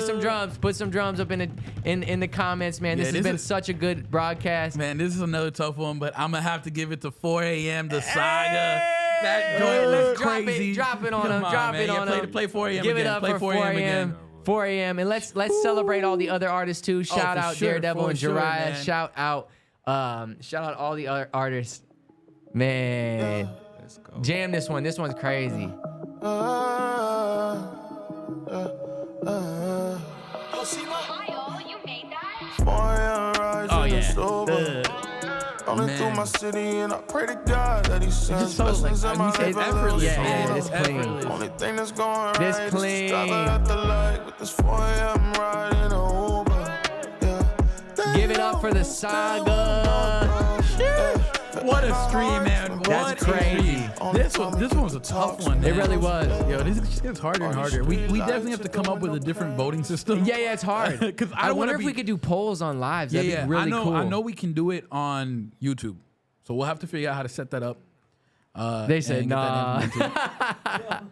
some drums. Put some drums up in the comments, man. This has been such a good broadcast. Man, this is another tough one, but I'm gonna have to give it to 4 a.m. The Saga. That joint was crazy. Drop it on him. Play 4 a.m. Give again. it up play for 4 a.m. 4 a.m. And let's celebrate all the other artists too. Shout out Daredevil and Jiraiya. Shout out all the other artists. Man. Jam this one. This one's crazy. Oh yeah. Running through my city and I pray to God that He sends blessings in my life. Yeah, it's clean. Only thing that's going right This is clean. driving at the light with this 4 a.m. ride in a Uber. Yeah. Give it up for The Saga. What a stream, man. That's crazy. This one was a tough one, man. It really was. Yo, this just gets harder and harder. We definitely have to come up with a different voting system. Yeah, it's hard. Because I wonder if we could do polls on lives. That'd be really cool. I know we can do it on YouTube. So we'll have to figure out how to set that up. They said, and get that nah. implemented.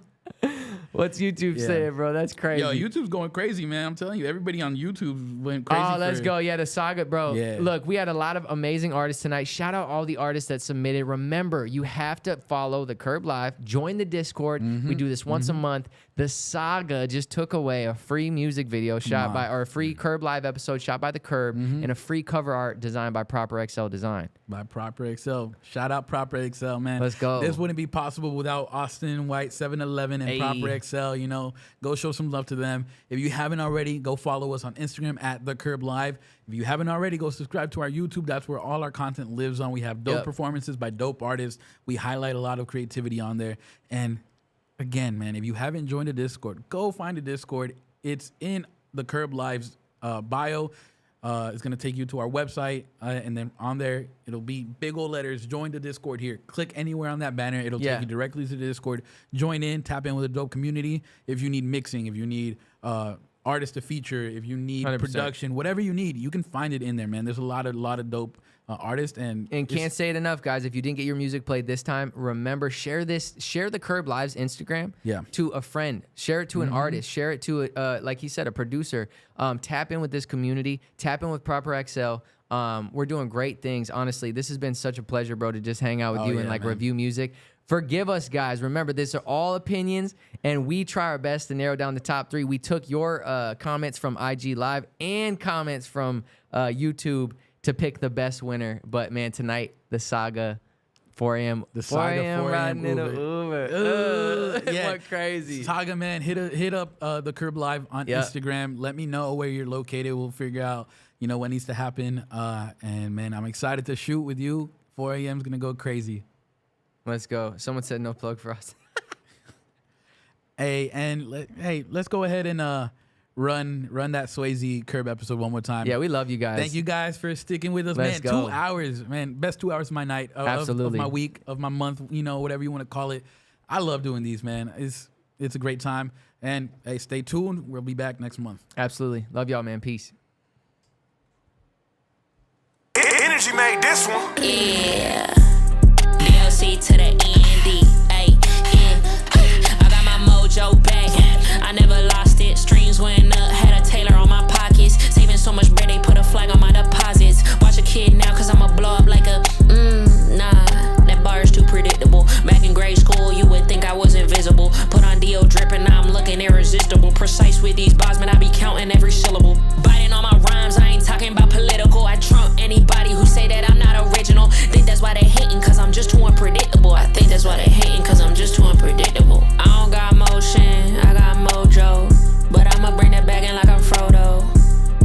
What's YouTube saying, bro? That's crazy. Yo, YouTube's going crazy, man. I'm telling you, everybody on YouTube went crazy. Oh, let's go. Yeah, the saga, bro. Yeah. Look, we had a lot of amazing artists tonight. Shout out all the artists that submitted. Remember, you have to follow the Curb Live. Join the Discord. We do this once a month. The saga just took away a free music video shot by, or a free Curb Live episode shot by the Curb, and a free cover art designed by Proper XL Design. By Proper XL. Shout out Proper XL, man. Let's go. This wouldn't be possible without Austin White, 7-Eleven, and Proper XL. You know, go show some love to them. If you haven't already, go follow us on Instagram at The Curb Live. If you haven't already, go subscribe to our YouTube. That's where all our content lives on. We have dope performances by dope artists. We highlight a lot of creativity on there. And again, man, if you haven't joined the Discord, go find the Discord. It's in the Curb Live's bio. It's going to take you to our website, and then on there, it'll be big old letters, join the Discord here. Click anywhere on that banner. It'll take you directly to the Discord. Join in, tap in with a dope community. If you need mixing, if you need artists to feature, if you need 100%. production, whatever you need, you can find it in there, man. There's a lot of dope artists. And can't say it enough, guys. If you didn't get your music played this time, remember, share the Curb Live's Instagram to a friend. Share it to an artist. Share it to, like he said, a producer. Tap in with this community. Tap in with Proper XL. We're doing great things. Honestly, this has been such a pleasure, bro, to just hang out with you and review music. Forgive us, guys. Remember, these are all opinions, and we try our best to narrow down the top 3. We took your comments from IG Live and comments from YouTube to pick the best winner. But, man, tonight, the saga, 4 a.m. The saga, 4 a.m. riding in an Uber. It went crazy. Saga, man, hit up the Curb Live on Instagram. Let me know where you're located. We'll figure out, what needs to happen. And, man, I'm excited to shoot with you. 4 a.m. is going to go crazy. Let's go. Someone said no plug for us. Let's go ahead and run that Swayze Curb episode one more time. Yeah, we love you guys. Thank you guys for sticking with us, Let's man. go. 2 hours, man. Best 2 hours of my night, of my week, of my month, whatever you want to call it. I love doing these, man. It's a great time. And hey, stay tuned. We'll be back next month. Absolutely. Love y'all, man. Peace. Energy made this one. Yeah. DLC to the END. Ay, yeah. I got my mojo back. I never lost it. Streams went up. Had a Taylor on my pockets. Saving so much bread, they put a flag on my deposits. Watch a kid now, cause I'ma blow up like a nah. That bar is too predictable. Back in grade school, you would think I was invisible. Put on Dio dripping, now I'm looking irresistible. Precise with these bars, man, I be counting every syllable. Biting on my rhymes, I ain't talking about political. I trump anybody who say that I'm not original. Think that's why they hating, cause I'm just too unpredictable. I think that's why they hating, cause I'm just too unpredictable. I don't got motion, I got mojo. But I'ma bring that back in like I'm Frodo.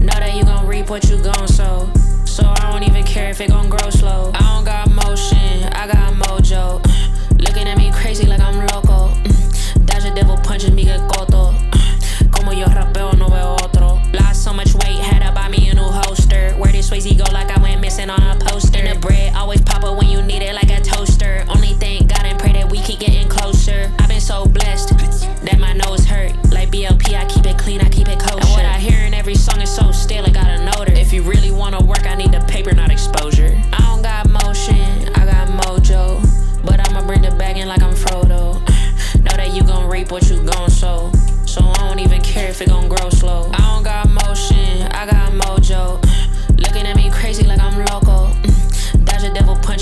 Know that you gon' reap what you gon' sow. So I don't even care if it gon' grow slow. I don't got motion, I got mojo. Looking at me crazy like I'm loco. Dash a devil punches me que coto. Como yo rapeo no veo otro. Lost so much weight, had to buy me a new holster. Where did Swayze go like I went missing on a poster? And the bread always pop up when you need it like a toaster. Only thank God and pray that we keep getting closer. I've been so blessed that my nose hurt. Like BLP, I keep it clean, I keep it kosher. And what I hear in every song is so still, I gotta know her. If you really wanna work, I need the paper, not exposure. I don't got motion, I got mojo. But I'ma bring the bag in like I'm Frodo. Know that you gon' reap what you gon' sow. So I don't even care if it gon' grow slow. I don't got motion, I got mojo. Looking at me crazy like I'm loco. Dodge a devil punch